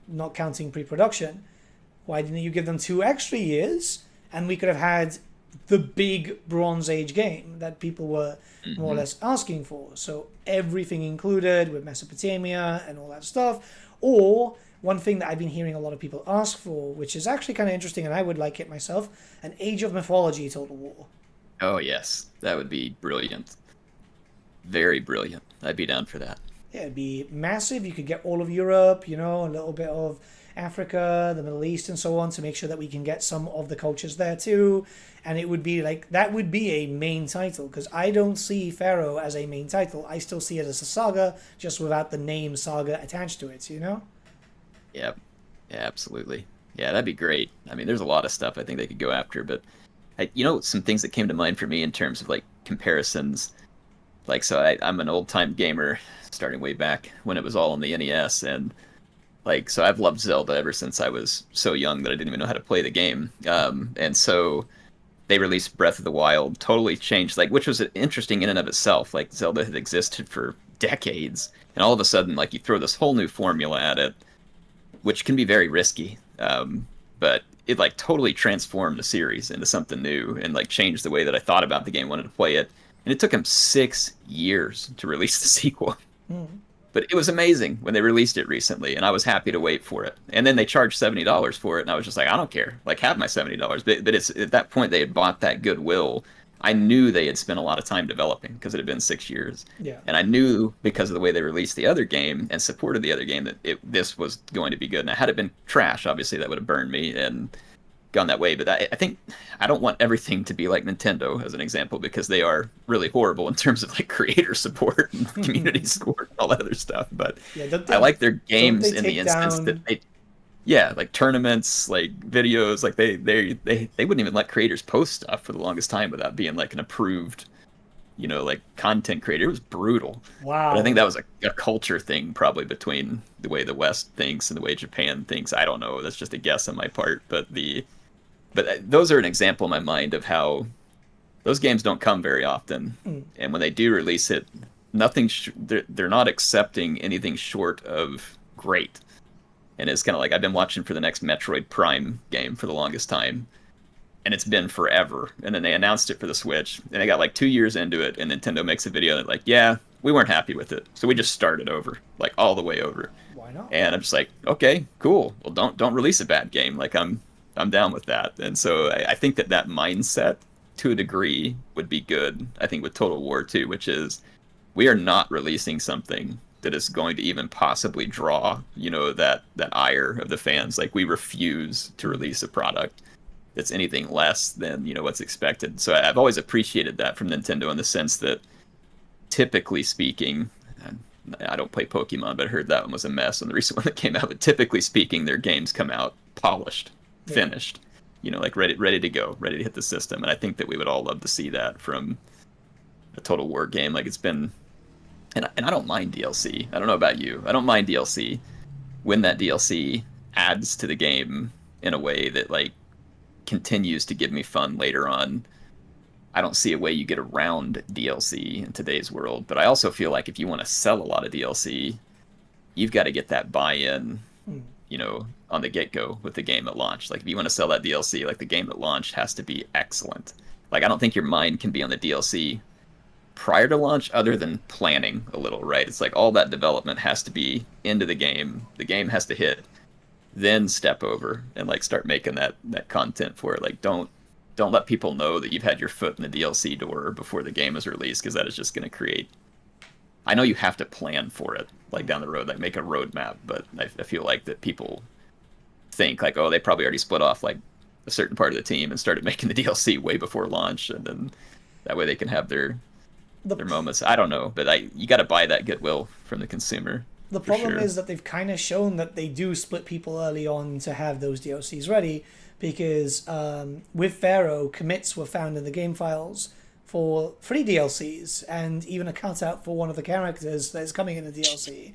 not counting pre-production. Why didn't you give them 2 extra years? And we could have had the big Bronze Age game that people were more or less asking for. So everything included with Mesopotamia and all that stuff. Or one thing that I've been hearing a lot of people ask for, which is actually kind of interesting, and I would like it myself, an Age of Mythology Total War. Oh, yes. That would be brilliant. Very brilliant. I'd be down for that. Yeah, it'd be massive. You could get all of Europe, you know, a little bit of Africa, the Middle East, and so on, to make sure that we can get some of the cultures there too. And it would be like, that would be a main title, because I don't see Pharaoh as a main title. I still see it as a saga, just without the name saga attached to it, you know? Yep. Yeah, absolutely. Yeah, that'd be great. I mean, there's a lot of stuff I think they could go after, but some things that came to mind for me in terms of like comparisons, like, so I'm an old time gamer starting way back when it was all on the NES, and like, so I've loved Zelda ever since I was so young that I didn't even know how to play the game. And so they released Breath of the Wild, totally changed, like, which was interesting in and of itself. Like, Zelda had existed for decades, and all of a sudden, like, you throw this whole new formula at it, which can be very risky. But it like totally transformed the series into something new and like changed the way that I thought about the game, wanted to play it. And it took them 6 years to release the sequel. But it was amazing when they released it recently, and I was happy to wait for it. And then they charged $70 for it, and I was just like, I don't care. Like, have my $70. But it's at that point they had bought that goodwill. I knew they had spent a lot of time developing because it had been 6 years. Yeah. And I knew because of the way they released the other game and supported the other game that this was going to be good. Now, had it been trash, obviously that would have burned me and gone that way. But I think I don't want everything to be like Nintendo, as an example, because they are really horrible in terms of like creator support and community support and all that other stuff. But Yeah, I like their games in the take instance down- that like tournaments, like videos, like they wouldn't even let creators post stuff for the longest time without being like an approved, like content creator. It was brutal. Wow. But I think that was a culture thing, probably between the way the West thinks and the way Japan thinks. I don't know. That's just a guess on my part. But those are an example in my mind of how those games don't come very often, and when they do release it, they're not accepting anything short of great. And it's kind of like I've been watching for the next Metroid Prime game for the longest time. and it's been forever. And then they announced it for the Switch, and they got like 2 years into it, and Nintendo makes a video and like, yeah, we weren't happy with it, so we just started over, like all the way over. Why not? And I'm just like, okay, cool. Well, don't release a bad game. Like I'm down with that. And so I think that mindset to a degree would be good. I think with Total War too, which is we are not releasing something that is going to even possibly draw, that ire of the fans. Like we refuse to release a product that's anything less than, what's expected. So I've always appreciated that from Nintendo in the sense that typically speaking, I don't play Pokemon, but I heard that one was a mess on the recent one that came out. But typically speaking, their games come out polished, finished, like ready to go, ready to hit the system. And I think that we would all love to see that from a Total War game. Like it's been, and I don't mind DLC. I don't know about you. I don't mind DLC when that DLC adds to the game in a way that like continues to give me fun later on. I don't see a way you get around DLC in today's world, but I also feel like if you want to sell a lot of DLC, you've got to get that buy-in, on the get-go with the game at launch. Like if you want to sell that DLC, like the game at launch has to be excellent. Like I don't think your mind can be on the DLC prior to launch other than planning a little, right? It's like all that development has to be into the game. The game has to hit, then step over and like start making that content for it. Like don't let people know that you've had your foot in the DLC door before the game is released, because that is just going to create... I know you have to plan for it, like down the road, like make a roadmap, but I feel like that people think like, oh, they probably already split off like a certain part of the team and started making the DLC way before launch, and then that way they can have their moments. I don't know, but you got to buy that goodwill from the consumer. The problem is that they've kind of shown that they do split people early on to have those DLCs ready, because with Pharaoh, commits were found in the game files for free DLCs, and even a cutout for one of the characters that's coming in the DLC.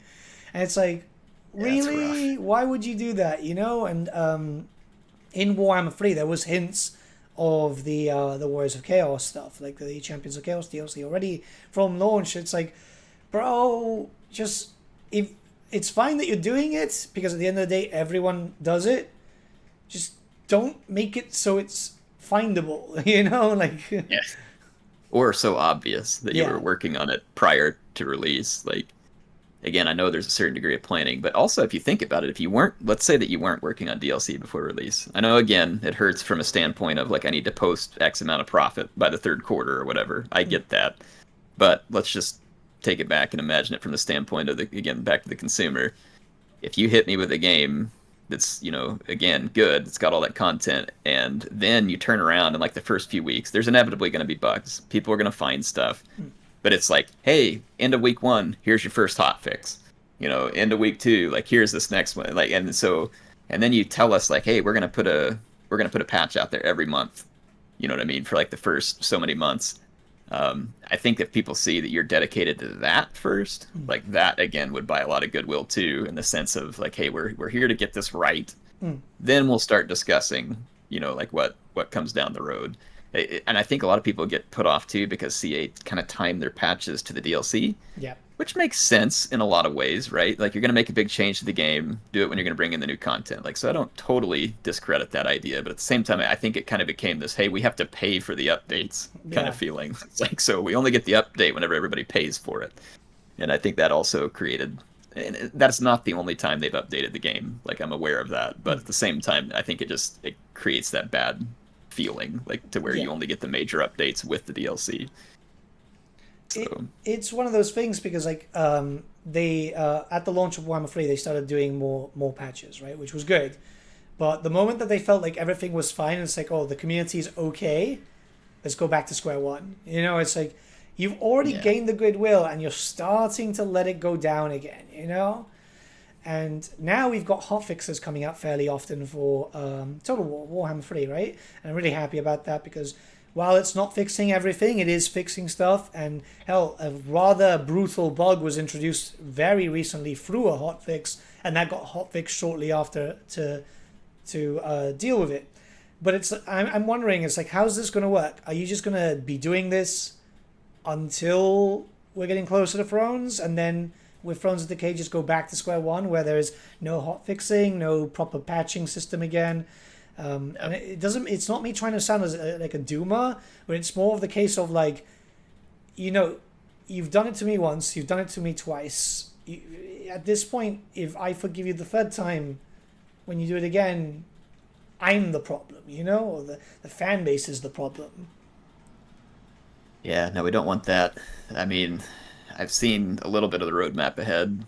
And it's like, really? Why would you do that? And in Warhammer 3, there was hints of the Warriors of Chaos stuff, like the Champions of Chaos DLC already from launch. It's like, bro, just... if it's fine that you're doing it, because at the end of the day, everyone does it, just don't make it so it's findable, like... Yeah. Or so obvious that you were working on it prior to release. Like, again, I know there's a certain degree of planning, but also if you think about it, if you weren't, let's say that you weren't working on DLC before release. I know, again, it hurts from a standpoint of like, I need to post X amount of profit by the third quarter or whatever. I get that. But let's just take it back and imagine it from the standpoint of again, back to the consumer. If you hit me with a game that's, again, good, it's got all that content, and then you turn around and like the first few weeks, there's inevitably going to be bugs. People are going to find stuff. But it's like, hey, end of week 1, here's your first hot fix. End of week 2, like here's this next one. Like, and then you tell us like, hey, we're gonna put a patch out there every month. You know what I mean? For like the first so many months. I think if people see that you're dedicated to that first, like that again would buy a lot of goodwill too, in the sense of like, hey, we're here to get this right. Then we'll start discussing, like what comes down the road. And I think a lot of people get put off too because CA kind of timed their patches to the DLC. Yeah. Which makes sense in a lot of ways, right? Like you're going to make a big change to the game, do it when you're going to bring in the new content. Like, so I don't totally discredit that idea, but at the same time, I think it kind of became this, hey, we have to pay for the updates kind of feeling. It's like, so we only get the update whenever everybody pays for it. And I think that also created, and that's not the only time they've updated the game. Like I'm aware of that, but at the same time, I think it creates that bad feeling, like to where you only get the major updates with the DLC. So. It's one of those things because like they at the launch of Warhammer 3 they started doing more patches, right, which was good, but the moment that they felt like everything was fine, it's like, oh, the community's okay, let's go back to square one. It's like you've already gained the goodwill and you're starting to let it go down again, and now we've got hotfixes coming out fairly often for Total War, Warhammer 3, right? And I'm really happy about that because while it's not fixing everything, it is fixing stuff. And hell, a rather brutal bug was introduced very recently through a hotfix, and that got hotfixed shortly after to deal with it. But I'm wondering, it's like, how's this going to work? Are you just going to be doing this until we're getting closer to Thrones, and then with Thrones of Decay just go back to square one, where there is no hotfixing, no proper patching system again? And it doesn't. It's not me trying to sound as like a doomer, but it's more of the case of like, you know, you've done it to me once, you've done it to me twice. At this point, if I forgive you the third time, when you do it again, I'm the problem, you know, or the fan base is the problem. Yeah, no, we don't want that. I mean, I've seen a little bit of the roadmap ahead.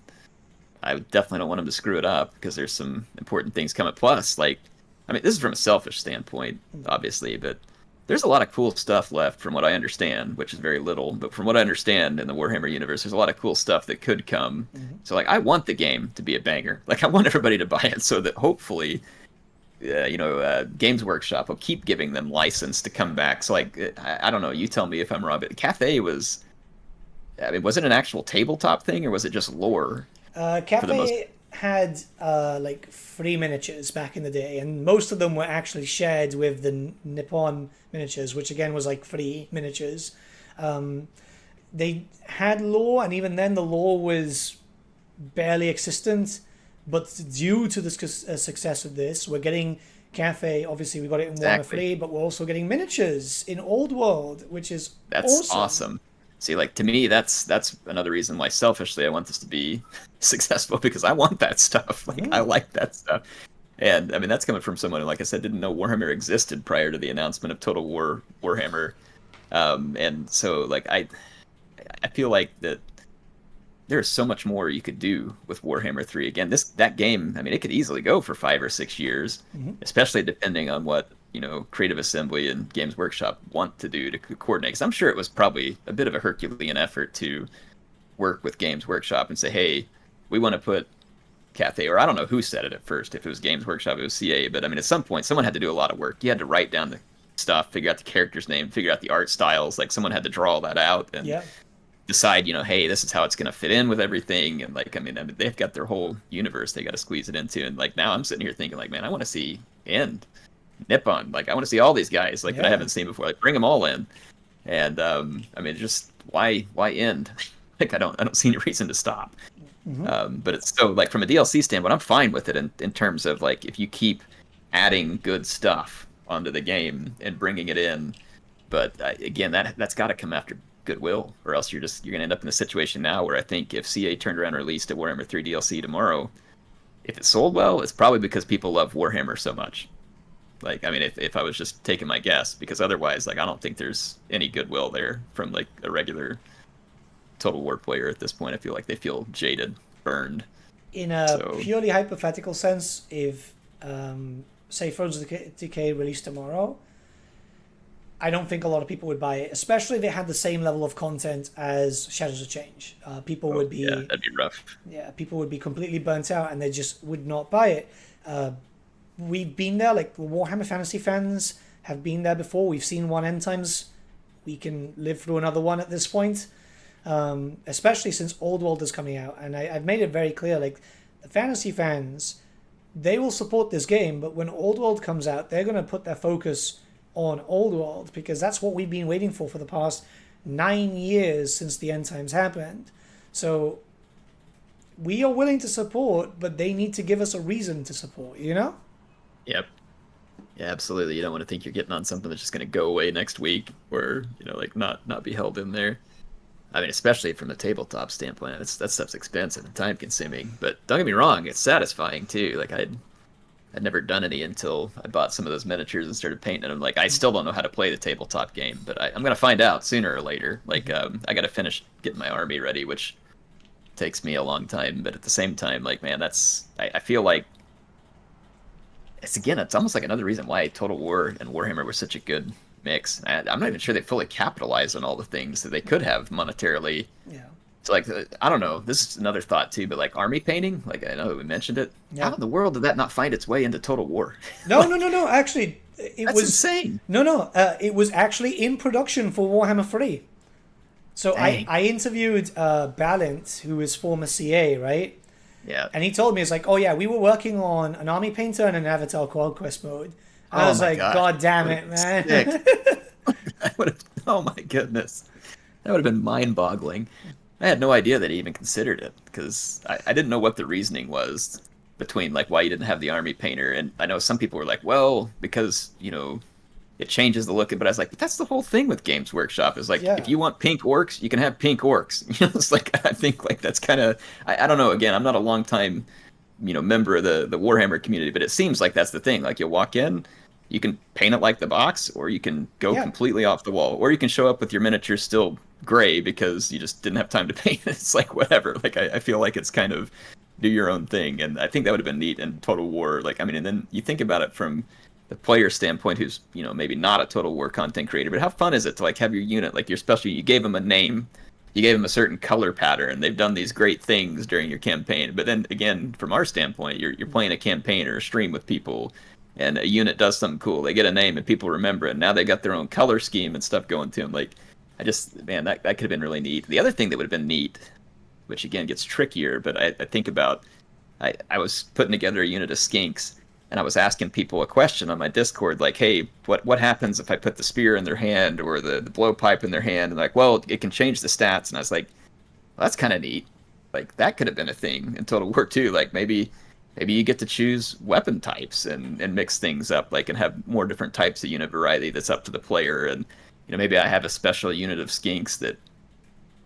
I definitely don't want them to screw it up because there's some important things coming. Plus, like, I mean, this is from a selfish standpoint, obviously, but there's a lot of cool stuff left from what I understand, which is very little. But from what I understand in the Warhammer universe, there's a lot of cool stuff that could come. So, like, I want the game to be a banger. Like, I want everybody to buy it so that hopefully, Games Workshop will keep giving them license to come back. So, like, I don't know. You tell me if I'm wrong, but Cathay was, I mean, was it an actual tabletop thing or was it just lore? Cafe had like 3 miniatures back in the day, and most of them were actually shared with the Nippon miniatures, which again was like 3 miniatures. They had lore, and even then the lore was barely existent. But due to the success of this, we're getting Cafe. Obviously, we got it in Warhammer 3, but we're also getting miniatures in Old World, which is awesome. See, like, to me, that's another reason why selfishly I want this to be successful, because I want that stuff. Like, I like that stuff. And, I mean, that's coming from someone who, like I said, didn't know Warhammer existed prior to the announcement of Total War Warhammer. And so, like, I feel like that there's so much more you could do with Warhammer 3. Again, that game, I mean, it could easily go for 5 or 6 years, especially depending on what, Creative Assembly and Games Workshop want to do to coordinate. Because I'm sure it was probably a bit of a Herculean effort to work with Games Workshop and say, hey, we want to put Cathay, or I don't know who said it at first, if it was Games Workshop, it was CA, but I mean, at some point, someone had to do a lot of work. You had to write down the stuff, figure out the character's name, figure out the art styles, like someone had to draw all that out and decide, hey, this is how it's going to fit in with everything. And like, I mean, they've got their whole universe they got to squeeze it into. And like, now I'm sitting here thinking like, man, I want to see Nippon. Like, I want to see all these guys like that I haven't seen before. Like, bring them all in. And I mean, just why end? Like, I don't see any reason to stop. But it's so, like, from a DLC standpoint, I'm fine with it in terms of like, if you keep adding good stuff onto the game and bringing it in. But again, that's got to come after goodwill, or else you're gonna end up in a situation now where I think if CA turned around and released a Warhammer 3 DLC tomorrow, if it sold well, it's probably because people love Warhammer so much. Like, I mean, if I was just taking my guess, because otherwise, like, I don't think there's any goodwill there from like a regular Total War player at this point. I feel like they feel jaded, burned. In a purely hypothetical sense, if say Thrones of Decay released tomorrow, I don't think a lot of people would buy it, especially if it had the same level of content as Shadows of Change. People would be... Yeah, that'd be rough. Yeah, people would be completely burnt out and they just would not buy it. We've been there, like Warhammer Fantasy fans have been there before. We've seen one end times. We can live through another one at this point, especially since Old World is coming out. And I've made it very clear, like, the Fantasy fans, they will support this game, but when Old World comes out, they're going to put their focus on Old World, because that's what we've been waiting for the past 9 years since the end times happened. So we are willing to support, but they need to give us a reason to support, Yep. Yeah, absolutely. You don't want to think you're getting on something that's just going to go away next week, or like not be held in there. I mean, especially from a tabletop standpoint, that stuff's expensive and time consuming. But don't get me wrong, it's satisfying too. Like, I'd never done any until I bought some of those miniatures and started painting them. Like, I still don't know how to play the tabletop game, but I'm going to find out sooner or later. Like, I got to finish getting my army ready, which takes me a long time. But at the same time, like, man, I feel like it's almost like another reason why Total War and Warhammer were such a good mix. I'm not even sure they fully capitalized on all the things that they could have monetarily. Yeah. So, like, I don't know. This is another thought too, but like army painting, like, I know that we mentioned it. Yeah. How in the world did that not find its way into Total War? No. Actually, that's insane. No. It was actually in production for Warhammer 3. So I interviewed Balint, who is former CA, right? Yeah. And he told me, it's like, oh yeah, we were working on an army painter and an Avatar Conquest mode. I was like, God damn it, man. Oh my goodness. That would have been mind-boggling. I had no idea that he even considered it, because I didn't know what the reasoning was between like why you didn't have the army painter. And I know some people were like, well, because it changes the look. But I was like, but that's the whole thing with Games Workshop is like, if Yeah. you want pink orcs, you can have pink orcs. It's like I think like that's kind of I don't know. Again, I'm not a long time member of the Warhammer community, but it seems like that's the thing. Like you walk in, you can paint it like the box, or you can go Yeah. completely off the wall, or you can show up with your miniatures still gray because you just didn't have time to paint. It's like whatever. Like I feel like it's kind of do your own thing, and I think that would have been neat in Total War. Like I mean, and then you think about it from the player standpoint, who's maybe not a Total War content creator, but how fun is it to like have your unit like your special? You gave them a name, you gave them a certain color pattern. They've done these great things during your campaign. But then again, from our standpoint, you're playing a campaign or a stream with people, and a unit does something cool. They get a name, and people remember it. And now they got their own color scheme and stuff going to them. Like, man, that could have been really neat. The other thing that would have been neat, which again gets trickier, but I think about, I was putting together a unit of skinks, and I was asking people a question on my Discord, like, hey, what happens if I put the spear in their hand or the blowpipe in their hand? And like, well, it can change the stats. And I was like, well, that's kind of neat. Like, that could have been a thing in Total War 2. Like, maybe you get to choose weapon types and mix things up, like, and have more different types of unit variety that's up to the player. And, maybe I have a special unit of skinks that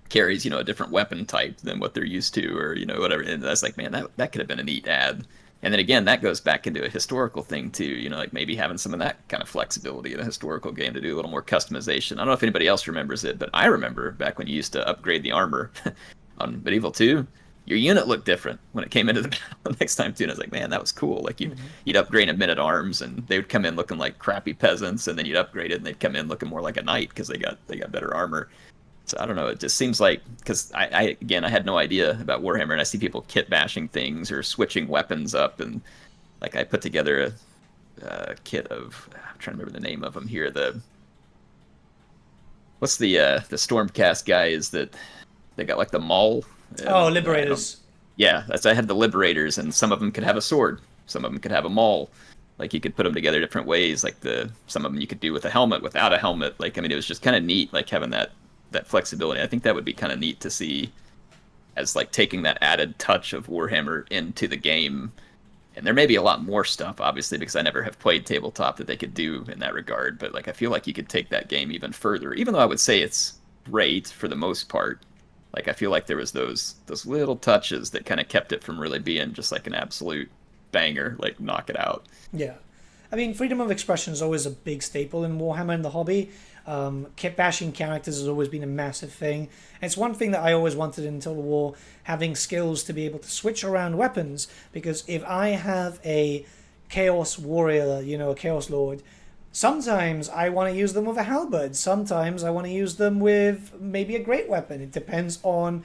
carries, a different weapon type than what they're used to, or, whatever. And I was like, man, that could have been a neat ad. And then again, that goes back into a historical thing too, like maybe having some of that kind of flexibility in a historical game to do a little more customization. I don't know if anybody else remembers it, but I remember back when you used to upgrade the armor on Medieval 2, your unit looked different when it came into the battle next time too. And I was like, man, that was cool. Like you'd upgrade a men-at-arms, and they would come in looking like crappy peasants, and then you'd upgrade it and they'd come in looking more like a knight because they got better armor. So I don't know. It just seems like, because I had no idea about Warhammer, and I see people kit bashing things or switching weapons up, and like I put together a kit of, I'm trying to remember the name of them here. What's the Stormcast guy is that they got like the Maul? Oh, Liberators. Yeah, I had the Liberators, and some of them could have a sword, some of them could have a Maul. Like you could put them together different ways. Like some of them you could do with a helmet, without a helmet. Like I mean, it was just kind of neat, like having that flexibility. I think that would be kind of neat to see as like taking that added touch of Warhammer into the game. And there may be a lot more stuff, obviously, because I never have played tabletop, that they could do in that regard. But like I feel like you could take that game even further, even though I would say it's great for the most part. Like I feel like there was those little touches that kind of kept it from really being just like an absolute banger, like knock it out. Yeah. I mean, freedom of expression is always a big staple in Warhammer and the hobby. Kit bashing characters has always been a massive thing. And it's one thing that I always wanted in Total War, having skills to be able to switch around weapons. Because if I have a Chaos Warrior, a Chaos Lord, sometimes I want to use them with a halberd. Sometimes I want to use them with maybe a great weapon. It depends on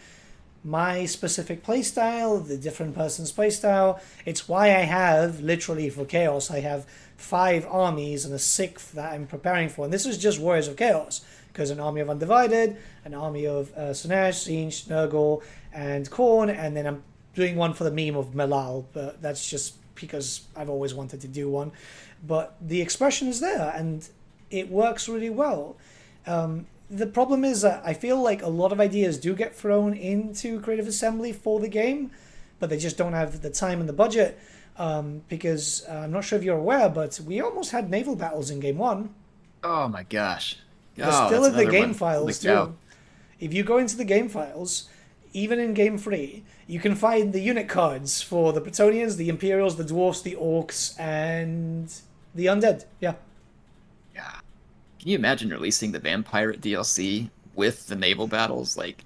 my specific playstyle, the different person's playstyle. It's why I have, literally for Chaos, I have 5 armies and a 6th that I'm preparing for. And this is just Warriors of Chaos, because an army of Undivided, an army of Sinesh, Tzeentch, Nurgle, and Khorne, and then I'm doing one for the meme of Malal, but that's just because I've always wanted to do one. But the expression is there, and it works really well. The problem is that I feel like a lot of ideas do get thrown into Creative Assembly for the game, but they just don't have the time and the budget, because I'm not sure if you're aware, but we almost had naval battles in Game 1. Oh my gosh. They're Oh, still that's in the another game one. files Holy cow. too. If you go into the game files, even in Game 3, you can find the unit cards for the Bretonnians, the Imperials, the Dwarfs, the Orcs, and the Undead. Yeah. Yeah. Can you imagine releasing the Vampire DLC with the naval battles? Like,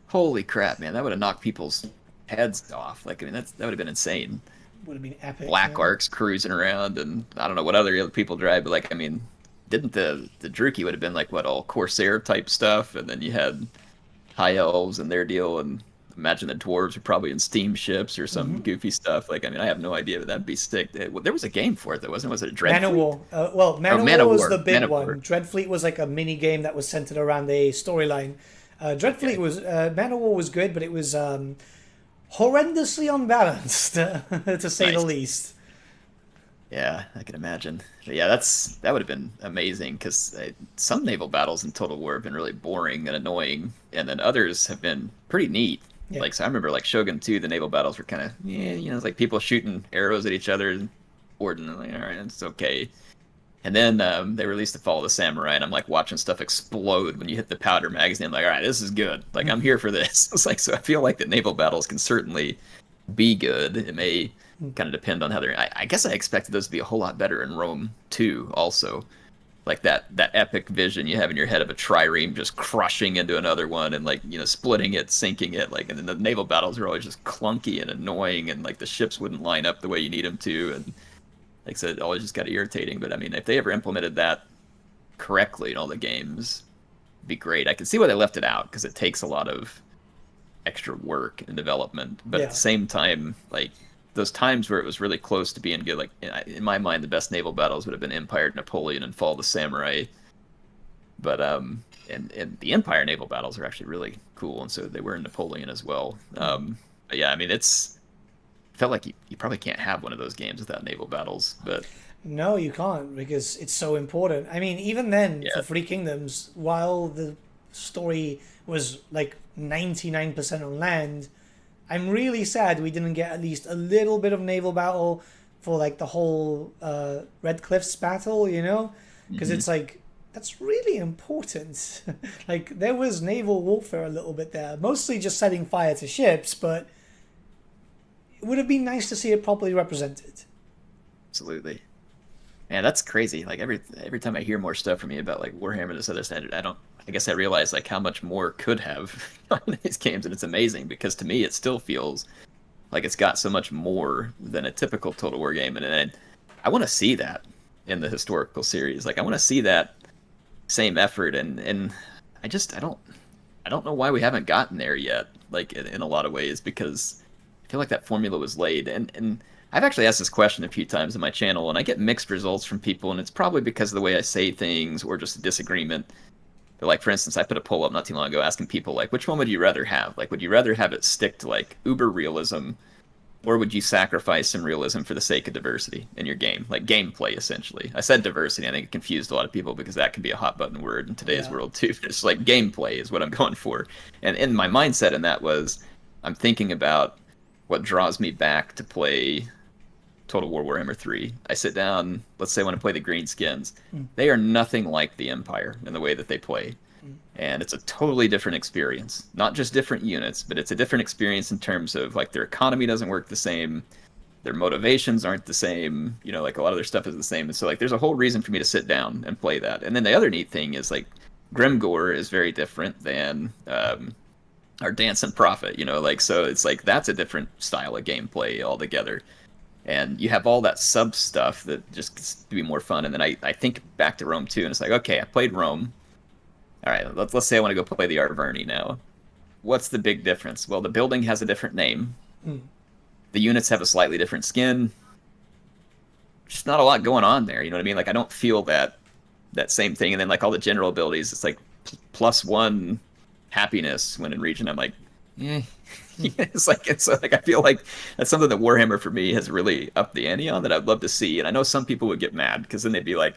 holy crap, man! That would have knocked people's heads off. Like, I mean, that would have been insane. Would have been epic. Black yeah. Arcs cruising around, and I don't know what other people drive, but like, I mean, didn't the Druchii would have been like what, all Corsair type stuff, and then you had High Elves and their deal, and imagine the dwarves are probably in steamships or some goofy stuff. Like, I mean, I have no idea, but that'd be sick. There was a game for it, though, wasn't it? Was it Dreadfleet? Man of War. Man of War was the big one. Dreadfleet was like a mini game that was centered around a storyline. Dreadfleet was Man of War was good, but it was horrendously unbalanced, to say the least. Yeah, I can imagine. But yeah, that would have been amazing, because some naval battles in Total War have been really boring and annoying, and then others have been pretty neat. Yeah. Like, so I remember like Shogun 2, the naval battles were kind of, yeah, it's like people shooting arrows at each other, ordinarily, all right, it's okay. And then they released the Fall of the Samurai, and I'm like watching stuff explode when you hit the powder magazine. I'm like, all right, this is good. Like, I'm here for this. It's like, so I feel like the naval battles can certainly be good. It may kind of depend on how they're. I guess I expected those to be a whole lot better in Rome too. Also, like that epic vision you have in your head of a trireme just crushing into another one and like splitting it, sinking it. Like, and then the naval battles are always just clunky and annoying, and like the ships wouldn't line up the way you need them to, and like I said, it always just got irritating. But I mean, if they ever implemented that correctly in all the games, it'd be great. I can see why they left it out because it takes a lot of extra work and development. But at the same time, like those times where it was really close to being good, like in my mind, the best naval battles would have been Empire, Napoleon, and Fall of the Samurai. But and the Empire naval battles are actually really cool, and so they were in Napoleon as well. But yeah, I mean, felt like you probably can't have one of those games without naval battles, but No, you can't because it's so important. I mean, even then, for Three Kingdoms, while the story was like 99% on land, I'm really sad we didn't get at least a little bit of naval battle for like the whole Red Cliffs battle, Because it's like, that's really important. Like, there was naval warfare a little bit there, mostly just setting fire to ships, but it would have been nice to see it properly represented. absolutely. Man, that's crazy. Like every time I hear more stuff from you about like Warhammer this other standard, I guess I realize like how much more could have on these games, and it's amazing because to me it still feels like it's got so much more than a typical Total War game, and I want to see that in the historical series. Like I want to see that same effort, and I don't know why we haven't gotten there yet. Like in a lot of ways, because I feel like that formula was laid, and I've actually asked this question a few times on my channel, and I get mixed results from people, and it's probably because of the way I say things or just a disagreement. But like, for instance, I put a poll up not too long ago asking people, like, which one would you rather have? Like, would you rather have it stick to, like, uber realism, or would you sacrifice some realism for the sake of diversity in your game? Like, gameplay, essentially. I said diversity. I think it confused a lot of people because that can be a hot button word in today's world, too. It's like gameplay is what I'm going for. And in my mindset in that was, I'm thinking about what draws me back to play Total War Warhammer 3. I sit down, let's say I want to play the Greenskins. They are nothing like the Empire in the way that they play. And it's a totally different experience. Not just different units, but it's a different experience in terms of like their economy doesn't work the same, their motivations aren't the same, like a lot of their stuff is the same. And so like there's a whole reason for me to sit down and play that. And then the other neat thing is like Grimgore is very different than our Dance and Prophet, like so it's like that's a different style of gameplay altogether. And you have all that sub stuff that just gets to be more fun. And then I think back to Rome too, and it's like, okay, I played Rome. All right, let's say I want to go play the Arverni now. What's the big difference? Well, the building has a different name. The units have a slightly different skin. Just not a lot going on there. You know what I mean? Like I don't feel that same thing. And then like all the general abilities, it's like +1 happiness when in region. I'm like, it's like I feel like that's something that Warhammer for me has really upped the ante on that I'd love to see. And I know some people would get mad because then they'd be like,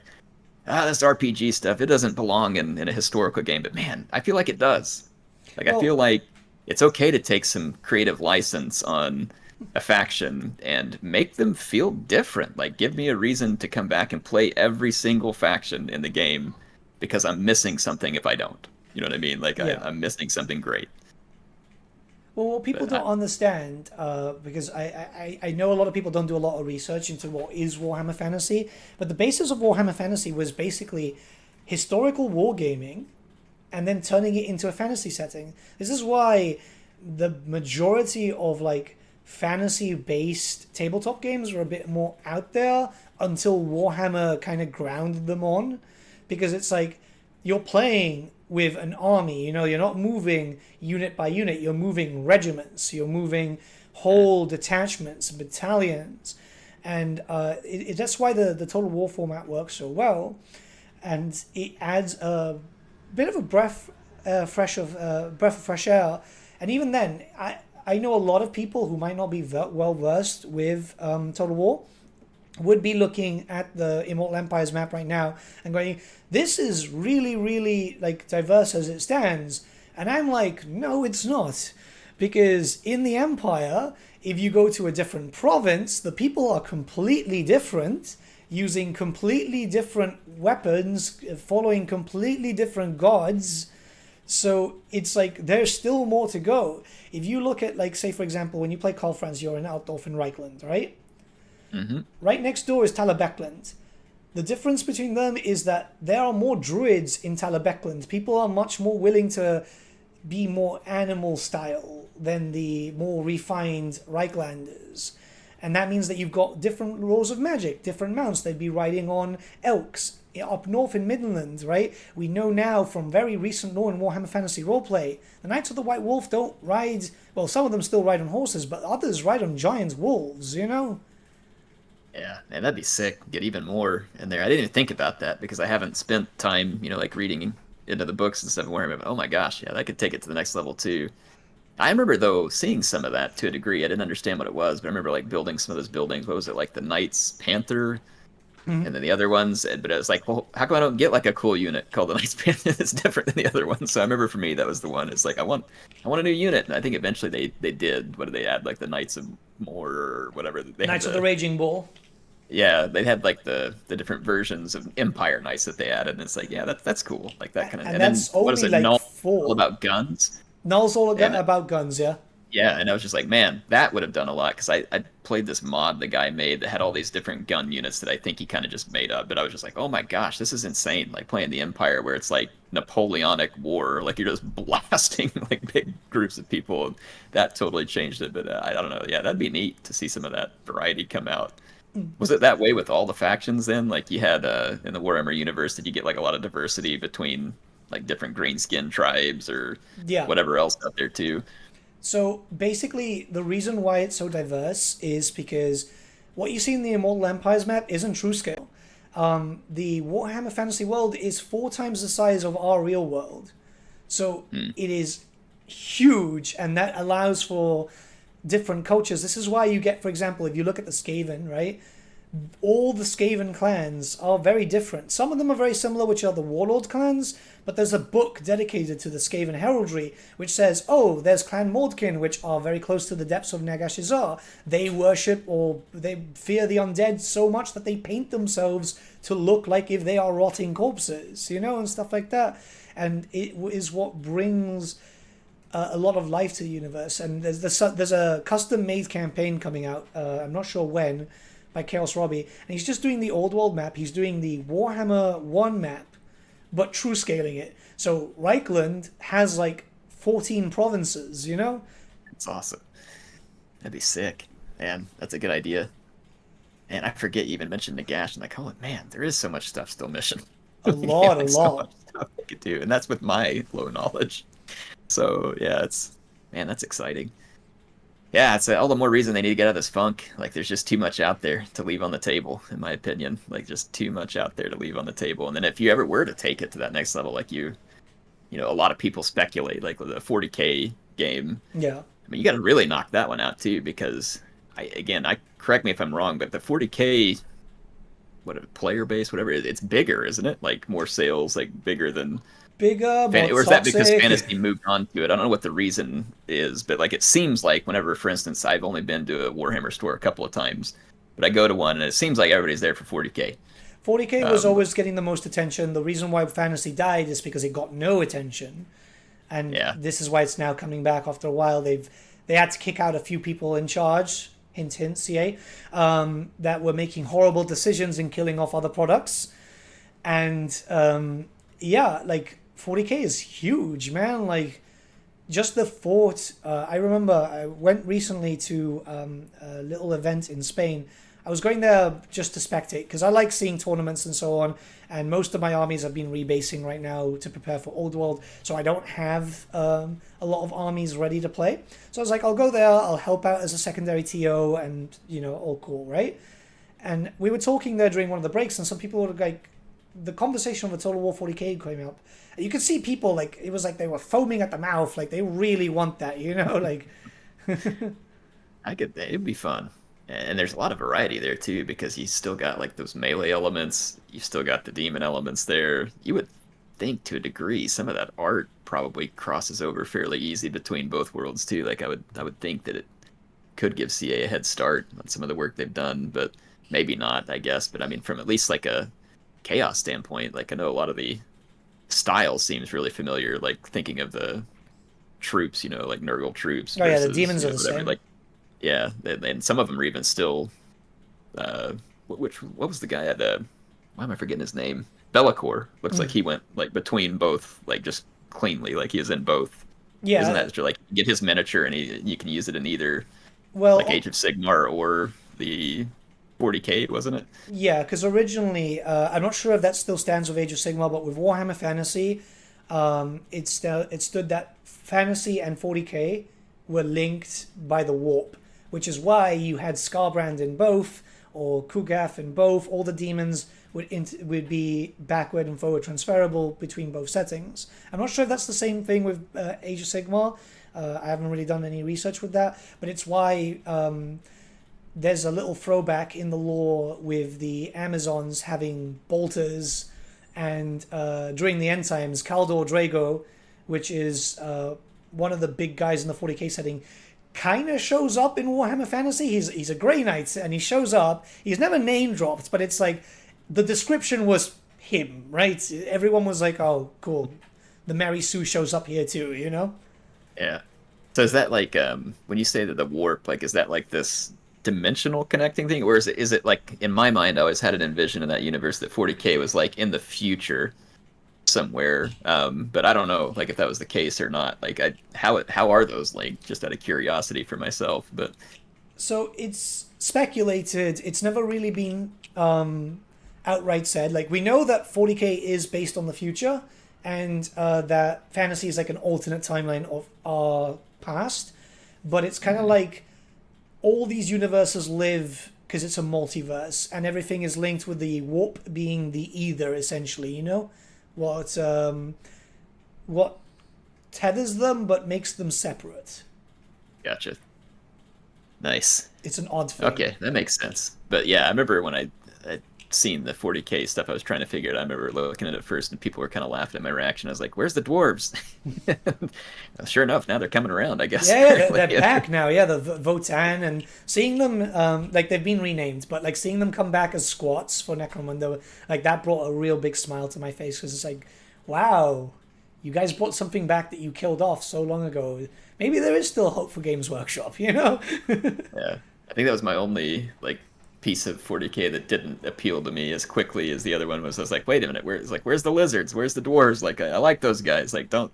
this RPG stuff, it doesn't belong in a historical game. But man, I feel like it does. Like I feel like it's okay to take some creative license on a faction and make them feel different. Like give me a reason to come back and play every single faction in the game because I'm missing something if I don't. You know what I mean? Like I'm missing something great. Well, what people don't understand, because I know a lot of people don't do a lot of research into what is Warhammer Fantasy, but the basis of Warhammer Fantasy was basically historical wargaming and then turning it into a fantasy setting. This is why the majority of like fantasy-based tabletop games were a bit more out there until Warhammer kind of grounded them on, because it's like you're playing with an army, you're not moving unit by unit, you're moving regiments, you're moving whole detachments, battalions, and that's why the Total War format works so well, and it adds a bit of a breath of fresh air. And even then, I know a lot of people who might not be well versed with Total War would be looking at the Immortal Empires map right now and going, this is really, really like diverse as it stands. And I'm like, no, it's not. Because in the Empire, if you go to a different province, the people are completely different, using completely different weapons, following completely different gods. So it's like there's still more to go. If you look at, like, say, for example, when you play Karl Franz, you're in Altdorf in Reichland, right? Mm-hmm. Right next door is Talabecland. The difference between them is that there are more druids in Talabecland. People are much more willing to be more animal style than the more refined Reichlanders. And that means that you've got different rules of magic, different mounts. They'd be riding on elks. Up north in Midland, right? We know now from very recent lore in Warhammer Fantasy Roleplay, the Knights of the White Wolf don't ride, well, some of them still ride on horses, but others ride on giant wolves, you know? Yeah, and that'd be sick. Get even more in there. I didn't even think about that because I haven't spent time, like reading into the books and stuff and Warhammer. But oh my gosh, yeah, that could take it to the next level too. I remember though seeing some of that to a degree. I didn't understand what it was, but I remember like building some of those buildings. What was it, like the Knights Panther? And then the other ones, but it was like, well, how come I don't get like a cool unit called the Knights Panther that's different than the other ones? So I remember for me that was the one. It's like I want a new unit, and I think eventually they did. What did they add? Like the Knights of More or whatever. They Knights had of the Raging Bull. Yeah, they had like the different versions of Empire Knights that they added, and it's like, yeah, that's cool, like that kind of. And that's then what is only it? like Null, 4. all about guns. Null's all And- about guns, yeah. Yeah, and I was just like, man, that would have done a lot because I played this mod the guy made that had all these different gun units that I think he kind of just made up. But I was just like, oh my gosh, this is insane! Like playing the Empire where it's like Napoleonic War, like you're just blasting like big groups of people. That totally changed it. But I don't know. Yeah, that'd be neat to see some of that variety come out. Was it that way with all the factions then? Like you had in the Warhammer universe, did you get like a lot of diversity between like different green skin tribes or Yeah. whatever else out there too? So basically, the reason why it's so diverse is because what you see in the Immortal Empires map isn't true scale. The Warhammer Fantasy World is 4 times the size of our real world. So it is huge, and that allows for different cultures. This is why you get, for example, if you look at the Skaven, right? All the Skaven clans are very different. Some of them are very similar, which are the Warlord clans, but there's a book dedicated to the Skaven heraldry, which says, oh, there's Clan Mordkin, which are very close to the depths of Nagashizar. They worship or they fear the undead so much that they paint themselves to look like if they are rotting corpses, and stuff like that. And it is what brings a lot of life to the universe. And there's a custom-made campaign coming out, I'm not sure when, by Chaos Robbie, and he's just doing the Old World map. He's doing the Warhammer 1 map, but true scaling it. So Reichland has like 14 provinces, That's awesome. That'd be sick. Man, that's a good idea. And I forget you even mentioned Nagash, and like, oh man, there is so much stuff still missing. A lot, Like, a so lot. much stuff I could do, and that's with my low knowledge. So yeah, that's exciting. Yeah, it's all the more reason they need to get out of this funk. Like, there's just too much out there to leave on the table, in my opinion. Like, just too much out there to leave on the table. And then if you ever were to take it to that next level, like a lot of people speculate, like with a 40K game. Yeah. I mean, you got to really knock that one out too, because I correct me if I'm wrong, but the 40K, player base, whatever, it's bigger, isn't it? Like more sales, like bigger than. Bigger, more Or is that because toxic. fantasy moved on to it? I don't know what the reason is, but like it seems like whenever, for instance, I've only been to a Warhammer store a couple of times, but I go to one and it seems like everybody's there for 40K. 40K was always getting the most attention. The reason why fantasy died is because it got no attention, and this is why it's now coming back after a while. They had to kick out a few people in charge, hint hint, CA, that were making horrible decisions and killing off other products, and like 40K is huge, man. Like just the fort. I remember I went recently to a little event in Spain. I was going there just to spectate because I like seeing tournaments and so on. And most of my armies have been rebasing right now to prepare for Old World, so I don't have a lot of armies ready to play. So I was like, I'll go there. I'll help out as a secondary TO, and all cool, right? And we were talking there during one of the breaks, and some people were like, the conversation of the Total War 40K came up. And you could see people like it was like they were foaming at the mouth, like they really want that, like. It'd be fun. And there's a lot of variety there too, because you still got like those melee elements, you still got the demon elements there. You would think to a degree some of that art probably crosses over fairly easy between both worlds too. Like I would think that it could give CA a head start on some of the work they've done, but maybe not, I guess. But I mean, from at least like a chaos standpoint, like I know a lot of the style seems really familiar. Like thinking of the troops, like Nurgle troops Oh yeah, the versus demons are the whatever. same. Like yeah, and some of them are even still. What was the guy at why am I forgetting his name? Bellicor. Looks like Mm. he went like between both, like just cleanly, like he is in both. Isn't Yeah, that true? Like you get his miniature and you can use it in either like well, Age of Sigmar or the 40K, wasn't it? yeah, because originally, I'm not sure if that still stands with Age of Sigmar, but with Warhammer Fantasy, it stood that Fantasy and 40k were linked by the warp, which is why you had Scarbrand in both, or Kugath in both. All the demons would be backward and forward transferable between both settings. I'm not sure if that's the same thing with Age of Sigmar. I haven't really done any research with that, but it's why there's a little throwback in the lore with the Amazons having bolters, and during the end times, Kaldor Drago, which is one of the big guys in the 40k setting, kind of shows up in Warhammer Fantasy. He's a Grey Knight, and he shows up. He's never name dropped, but it's like the description was him, right? Everyone was like, "Oh, cool, the Mary Sue shows up here too," you know? Yeah. So is that like when you say that the warp, like is that like this dimensional connecting thing, or is it like in my mind I always had it envisioned in that universe that 40K was like in the future somewhere, but I don't know like if that was the case or not. Like how are those linked? Just out of curiosity for myself, but So it's speculated. It's never really been outright said. Like we know that 40k is based on the future, and that fantasy is like an alternate timeline of our past. But it's kind of like all these universes live because it's a multiverse, and everything is linked with the warp being the ether, essentially. You know, what tethers them but makes them separate. gotcha. Nice. It's an odd thing. Okay, that makes sense. But yeah, I remember when I'd seen the 40K stuff, I was trying to figure it out. I remember looking at it first, and people were kind of laughing at my reaction. I was like, "Where's the dwarves?" Sure enough, now they're coming around. I guess. Yeah, they're back now. Yeah, the Votan, and seeing them, like they've been renamed, but like seeing them come back as squats for Necromunda, like that brought a real big smile to my face, because it's like, wow, you guys brought something back that you killed off so long ago. Maybe there is still hope for Games Workshop, you know? Yeah, I think that was my only like piece of 40K that didn't appeal to me as quickly as the other one was. I was like, wait a minute, where's the lizards? Where's the dwarves? Like I like those guys. Like don't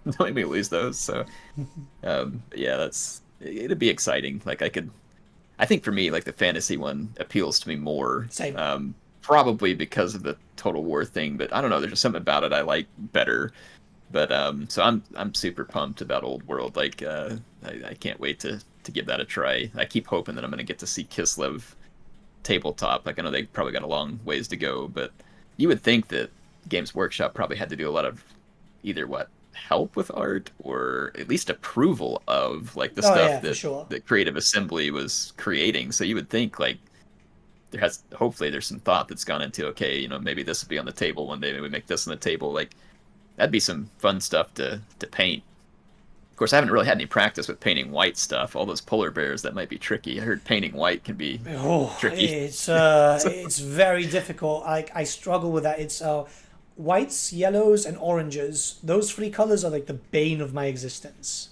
don't make me lose those. So yeah, it'd be exciting. Like I think for me, like the fantasy one appeals to me more. Same. Probably because of the Total War thing, but I don't know. There's just something about it I like better. But so I'm super pumped about Old World. Like I can't wait to give that a try. I keep hoping that I'm gonna get to see Kislev tabletop. Like I know they probably got a long ways to go, but you would think that Games Workshop probably had to do a lot of either help with art or at least approval of like the Oh stuff yeah, for sure. that Creative Assembly was creating. So you would think like hopefully there's some thought that's gone into, okay, maybe this will be on the table one day, maybe we make this on the table. Like that'd be some fun stuff to paint. Of course, I haven't really had any practice with painting white stuff. All those polar bears, that might be tricky. I heard painting white can be tricky. It's very difficult. I struggle with that. It's whites, yellows, and oranges. Those three colors are like the bane of my existence.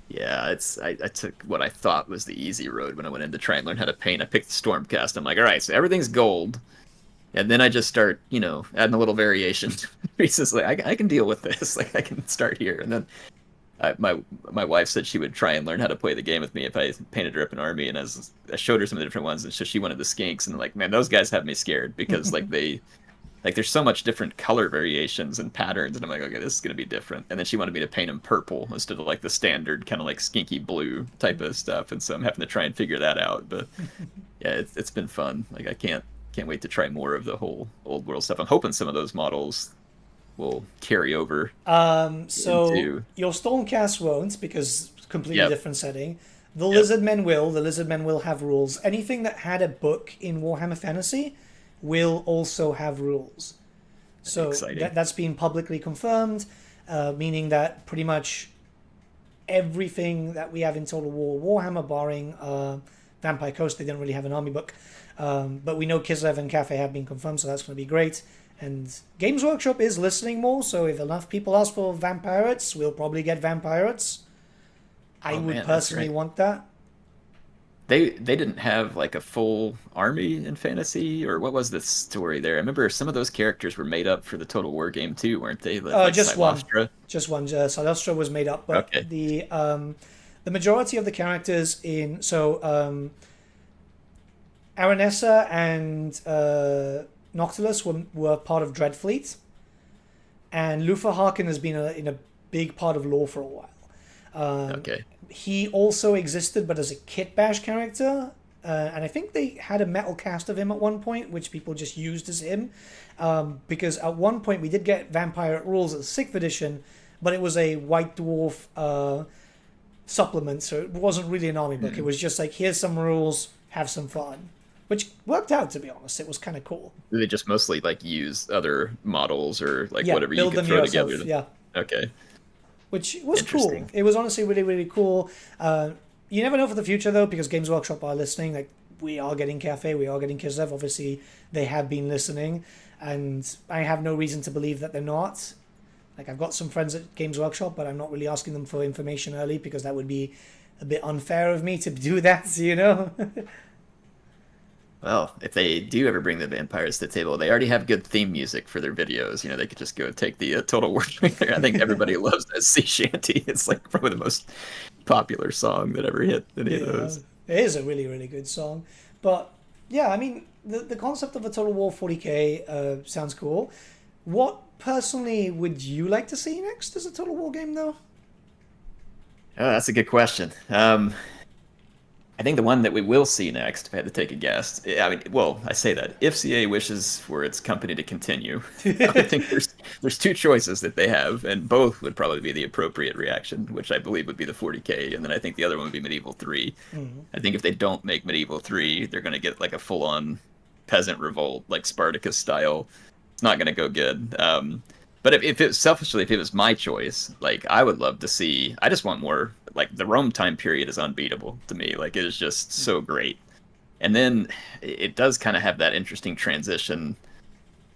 Yeah, I took what I thought was the easy road when I went in to try and learn how to paint. I picked the Stormcast. I'm like, all right, so everything's gold. And then I just start, adding a little variation. It's like, I can deal with this. Like, I can start here. And then my wife said she would try and learn how to play the game with me if I painted her up an army. And I showed her some of the different ones, and so she wanted the skinks. And like, man, those guys have me scared because like there's so much different color variations and patterns. And I'm like, okay, this is gonna be different. And then she wanted me to paint them purple instead of like the standard kind of like skinky blue type of stuff. And so I'm having to try and figure that out. But yeah, it's been fun. Like I can't wait to try more of the whole Old World stuff. I'm hoping some of those models will carry over. So into... your Stormcast won't, because completely Yep. different setting. The Lizardmen will. The Lizardmen will have rules. Anything that had a book in Warhammer Fantasy will also have rules. So Exciting. that's been publicly confirmed, meaning that pretty much everything that we have in Total War Warhammer, barring Vampire Coast, they didn't really have an army book. But we know Kislev and Cafe have been confirmed, so that's going to be great. And Games Workshop is listening more, so if enough people ask for Vampirates, we'll probably get Vampirates. I would personally want that. They didn't have like a full army in fantasy, or what was the story there? I remember some of those characters were made up for the Total War game too, weren't they? Like Just Silostra? one. Just one. Silostra was made up, but Okay. the majority of the characters in Aranessa and Noctilus were part of Dreadfleet, and Luther Harkin has been in a big part of lore for a while. Okay. He also existed, but as a kit bash character, and I think they had a metal cast of him at one point, which people just used as him, because at one point we did get Vampire Rules as 6th edition, but it was a White Dwarf supplement, so it wasn't really an army book. It was just like, here's some rules, have some fun. Which worked out, to be honest. It was kind of cool. Do they just mostly like use other models or like Yeah, whatever you build could them throw yourself, together? yeah. Okay. Which was cool. Interesting. It was honestly really, really cool. You never know for the future, though, because Games Workshop are listening. Like, we are getting Cafe, we are getting Kislev. Obviously, they have been listening, and I have no reason to believe that they're not. Like, I've got some friends at Games Workshop, but I'm not really asking them for information early, because that would be a bit unfair of me to do that, you know? Well, if they do ever bring the vampires to the table, they already have good theme music for their videos. You know, they could just go take the Total War trailer. I think everybody loves that sea shanty. It's like probably the most popular song that ever hit any of those. It is a really, really good song. But, yeah, I mean, the concept of a Total War 40k sounds cool. What, personally, would you like to see next as a Total War game, though? Oh, that's a good question. I think the one that we will see next, if I had to take a guess, I mean, well, I say that if CA wishes for its company to continue, I think there's two choices that they have, and both would probably be the appropriate reaction, which I believe would be the 40k, and then I think the other one would be Medieval 3. Mm-hmm. I think if they don't make Medieval 3, they're going to get like a full-on peasant revolt, like Spartacus style. It's not going to go good. But if it selfishly, if it was my choice, like I would love to see. I just want more. Like the Rome time period is unbeatable to me. Like it is just so great. And then it does kind of have that interesting transition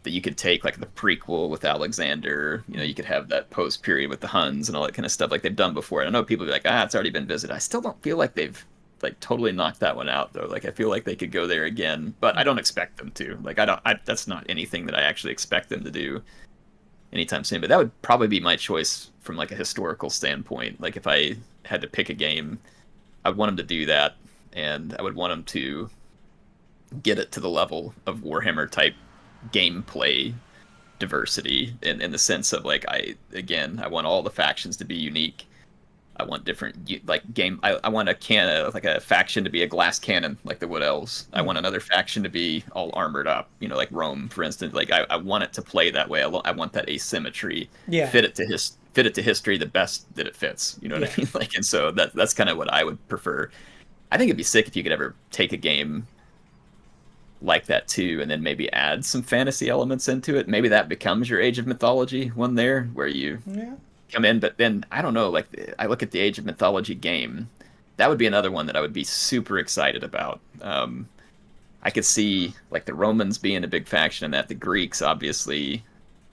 that you could take, like the prequel with Alexander. You know, you could have that post period with the Huns and all that kind of stuff, like they've done before. And I know people be like, it's already been visited. I still don't feel like they've like totally knocked that one out though. Like I feel like they could go there again, but I don't expect them to. Like that's not anything that I actually expect them to do anytime soon. But that would probably be my choice from like a historical standpoint. Like if I had to pick a game, I'd want them to do that, and I would want them to get it to the level of Warhammer type gameplay diversity in the sense of like I want all the factions to be unique. I want different like game. I want a faction to be a glass cannon like the Wood Elves. I want another faction to be all armored up. You know, like Rome, for instance. Like I want it to play that way. I want that asymmetry. Yeah. Fit it to history the best that it fits. You know what I mean? Like, and so that's kind of what I would prefer. I think it'd be sick if you could ever take a game like that too, and then maybe add some fantasy elements into it. Maybe that becomes your Age of Mythology one there, where you come in. But then I don't know. Like I look at the Age of Mythology game, that would be another one that I would be super excited about. I could see like the Romans being a big faction in that, the Greeks, obviously,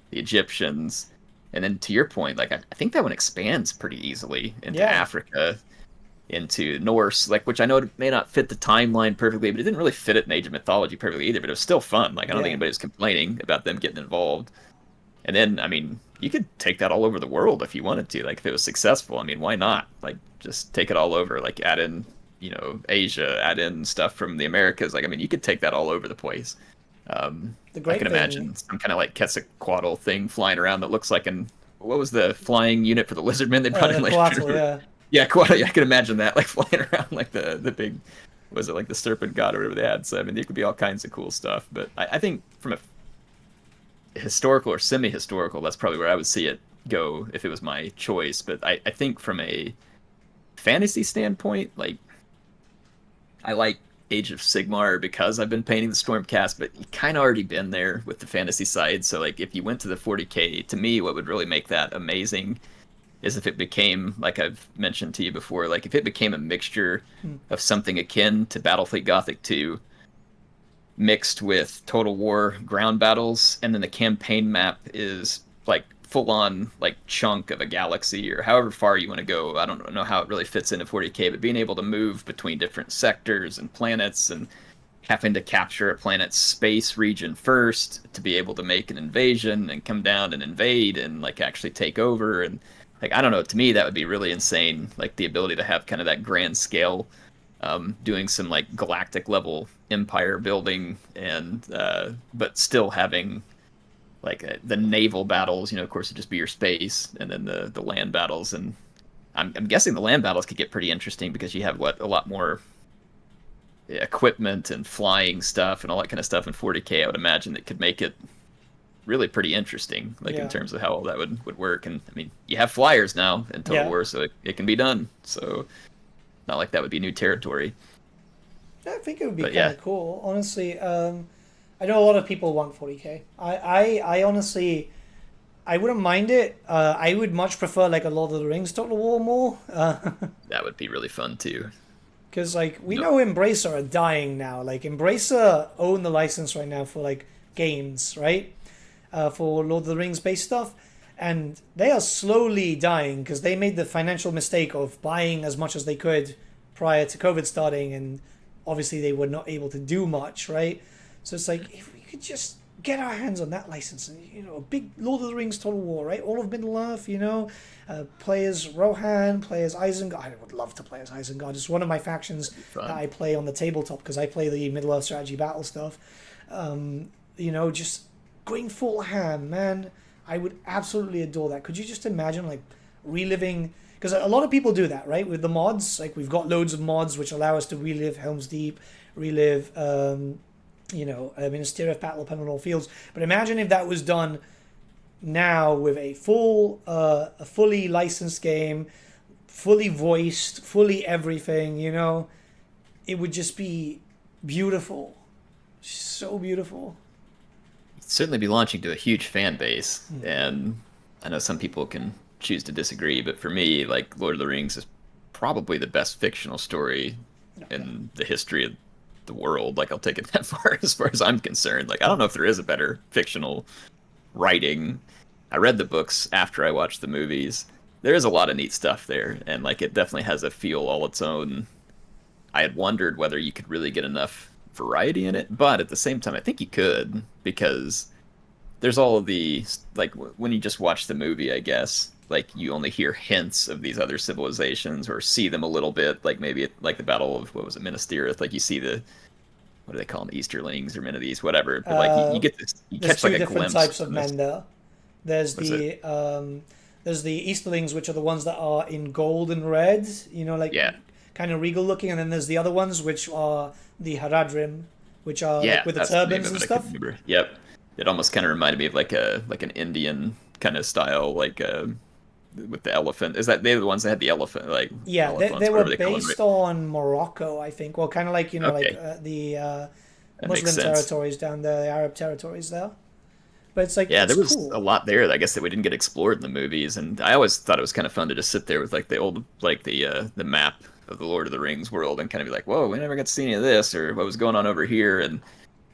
the Egyptians, and then to your point, like I think that one expands pretty easily into Africa, into Norse, like which I know may not fit the timeline perfectly, but it didn't really fit it in Age of Mythology perfectly either. But it was still fun. Like I don't think anybody was complaining about them getting involved. And then I mean, you could take that all over the world if you wanted to. Like if it was successful, I mean, why not? Like just take it all over. Like add in, you know, Asia, add in stuff from the Americas. Like I mean, you could take that all over the place. I can imagine some kind of like Quetzalcoatl thing flying around that looks like what was the flying unit for the Lizardmen they brought in later? Yeah, Quetzalcoatl. I can imagine that like flying around like the big, was it like the serpent god or whatever they had? So I mean, there could be all kinds of cool stuff. But I think from a historical or semi-historical, that's probably where I would see it go if it was my choice. But I think from a fantasy standpoint, like I like Age of Sigmar because I've been painting the Stormcast, but you kind of already been there with the fantasy side. So like if you went to the 40K, to me, what would really make that amazing is if it became, like I've mentioned to you before, like if it became a mixture of something akin to Battlefleet Gothic 2 mixed with Total War ground battles, and then the campaign map is like full on like chunk of a galaxy or however far you want to go. I don't know how it really fits into 40K, but being able to move between different sectors and planets and having to capture a planet's space region first to be able to make an invasion and come down and invade and like actually take over. And like I don't know, to me that would be really insane, like the ability to have kind of that grand scale, doing some like galactic level empire building, and but still having like the naval battles, of course, it'd just be your space, and then the land battles. And I'm guessing the land battles could get pretty interesting because you have a lot more equipment and flying stuff and all that kind of stuff in 40K. I would imagine that could make it really pretty interesting, like in terms of how all that would work. And I mean, you have flyers now in Total War, so it can be done. So not like that would be new territory. I think it would be kind of cool, honestly. I know a lot of people want 40K. I honestly, I wouldn't mind it. I would much prefer like a Lord of the Rings Total War more. That would be really fun too. Because like we know Embracer are dying now. Like Embracer own the license right now for like games, right? For Lord of the Rings based stuff, and they are slowly dying because they made the financial mistake of buying as much as they could prior to COVID starting, and obviously they were not able to do much, right? So it's like, if we could just get our hands on that license, and a big Lord of the Rings Total War, right? All of Middle-earth, play as Rohan, play as Isengard. I would love to play as Isengard. It's one of my factions that I play on the tabletop because I play the Middle-earth strategy battle stuff. Just going full ham, man. I would absolutely adore that. Could you just imagine, like, reliving... Because a lot of people do that, right? With the mods. Like, we've got loads of mods which allow us to relive Helm's Deep, relive... Ministry of Battle upon all fields. But imagine if that was done now with a fully licensed game, fully voiced, fully everything, it would just be beautiful. So beautiful. It'd certainly be launching to a huge fan base, and I know some people can choose to disagree, but for me, like, Lord of the Rings is probably the best fictional story in the history of the world. Like, I'll take it that far as I'm concerned. Like, I don't know if there is a better fictional writing. I read the books after I watched the movies. There is a lot of neat stuff there, and like it definitely has a feel all its own. I had wondered whether you could really get enough variety in it, but at the same time I think you could, because there's all of the, like, when you just watch the movie, I guess, like, you only hear hints of these other civilizations or see them a little bit, like maybe like the Battle of, what was it, Minas Tirith, like you see the, what do they call them, Easterlings or Minides, whatever, but like you get this, you catch like a glimpse. There's two different types of men there. There's the Easterlings, which are the ones that are in gold and red, kind of regal looking, and then there's the other ones which are the Haradrim, which are like, with the turbans and stuff. Yep, it almost kind of reminded me of like an Indian kind of style, like with the elephant. Is that they're the ones that had the elephant? Like, yeah, they were based on Morocco, I think. Well, kind of like the Muslim territories down there, the Arab territories there. But it's like, there was a lot there that I guess that we didn't get explored in the movies, and I always thought it was kind of fun to just sit there with like the old, like the map of the Lord of the Rings world and kind of be like, whoa, we never got to see any of this, or what was going on over here. And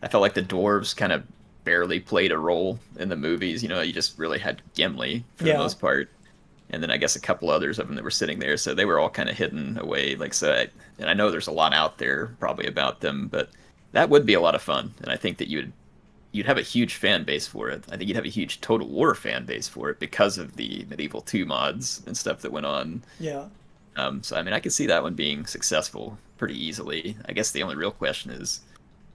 I felt like the dwarves kind of barely played a role in the movies. You just really had Gimli for the most part, and then I guess a couple others of them that were sitting there, so they were all kind of hidden away. Like, so, and I know there's a lot out there probably about them, but that would be a lot of fun, and I think that you'd have a huge fan base for it. I think you'd have a huge Total War fan base for it because of the Medieval 2 mods and stuff that went on. Yeah. So, I mean, I could see that one being successful pretty easily. I guess the only real question is,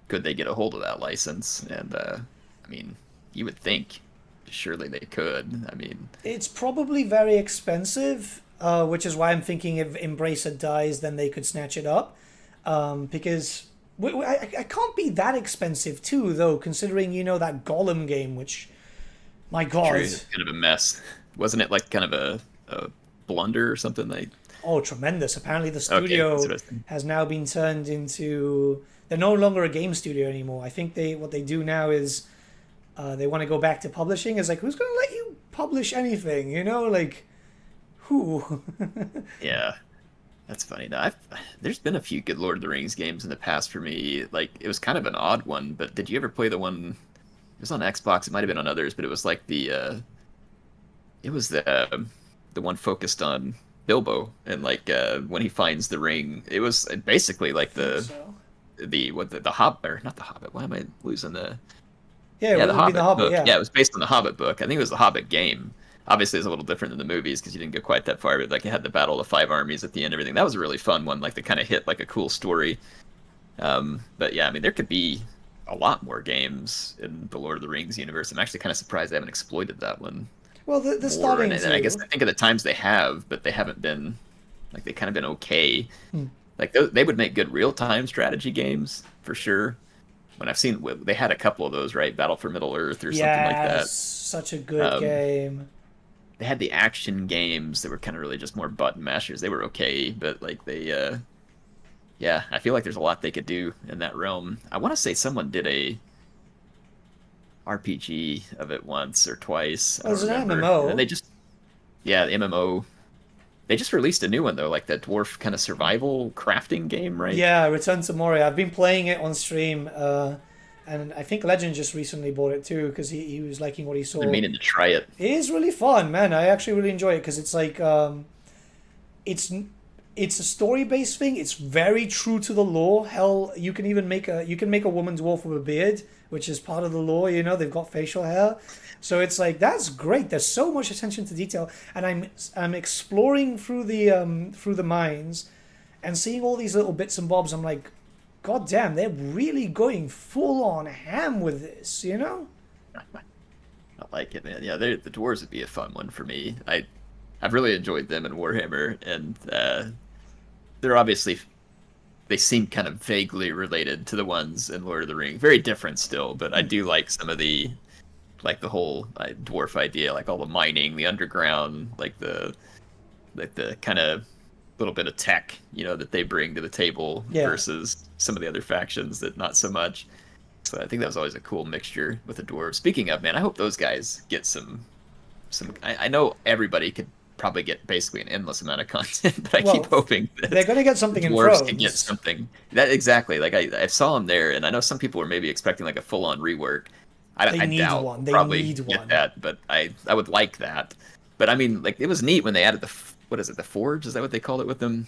could they get a hold of that license? And, I mean, you would think surely they could. I mean... It's probably very expensive, which is why I'm thinking if Embracer dies, then they could snatch it up. Because... I can't be that expensive too, though, considering that Gollum game, which, my God, it's kind of a mess. Wasn't it like kind of a blunder or something? Oh, tremendous. Apparently the Okay, that's studio interesting. has now been turned into... They're no longer a game studio anymore. I think what they do now is they want to go back to publishing. It's like, who's going to let you publish anything? You know, like, who? Yeah, that's funny. No, there's been a few good Lord of the Rings games in the past for me. Like, it was kind of an odd one, but did you ever play the one? It was on Xbox. It might have been on others, but it was like it was the one focused on Bilbo and like when he finds the ring. It was basically like So, the Hobbit, or not the Hobbit. Why am I losing the? yeah, it Yeah, the would be the Hobbit Hobbit, book. yeah. Yeah, it was based on the Hobbit book. I think it was the Hobbit game. Obviously, it's a little different than the movies because you didn't go quite that far. But like, it had the Battle of the Five Armies at the end, and everything. That was a really fun one. Like, they kind of hit like a cool story. But yeah, I mean, there could be a lot more games in the Lord of the Rings universe. I'm actually kind of surprised they haven't exploited that one Well, they're more. starting And I guess to. I think at the times they have, but they haven't been like they kind of been okay. Hmm. Like they would make good real time strategy games for sure. When I've seen they had a couple of those, right? Battle for Middle Earth or something like Yes, that. such a good Um, game. they had the action games that were kind of really just more button mashers. They were okay, but like yeah, I feel like there's a lot they could do in that realm. I want to say someone did a RPG of it once or twice. I Well, don't it's an remember. And then MMO. they just, yeah, the MMO. They just released a new one though, like that dwarf kind of survival crafting game, right? Yeah, Return to Moria. I've been playing it on stream, and I think Legend just recently bought it too because he was liking what he I've been saw. meaning to try it. It is really fun, man. I actually really enjoy it because it's like it's it's a story based thing. It's very true to the lore. Hell, you can make a woman dwarf with a beard, which is part of the lore. You know, they've got facial hair, so it's like that's great. There's so much attention to detail, and I'm exploring through the mines, and seeing all these little bits and bobs. I'm like, God damn, they're really going full on ham with this. You know? I like it, man. Yeah, the dwarves would be a fun one for me. I've really enjoyed them in Warhammer, and they're obviously they seem kind of vaguely related to the ones in Lord of the Rings. Very different still, but I do like some of the like the whole dwarf idea, like all the mining, the underground, like the kind of little bit of tech, you know, that they bring to the table Yeah. versus some of the other factions that not so much. So I think that was always a cool mixture with the dwarves. Speaking of, man, I hope those guys get some. I know everybody could probably get basically an endless amount of content, but I Well, keep hoping they're that gonna get the something in dwarves can get Thrones. something. That exactly. Like I saw them there, and I know some people were maybe expecting like a full-on rework. They I need doubt one. we'll They probably need get one. that, but I would like that. But I mean, like it was neat when they added what is it, the forge? Is that what they called it with them?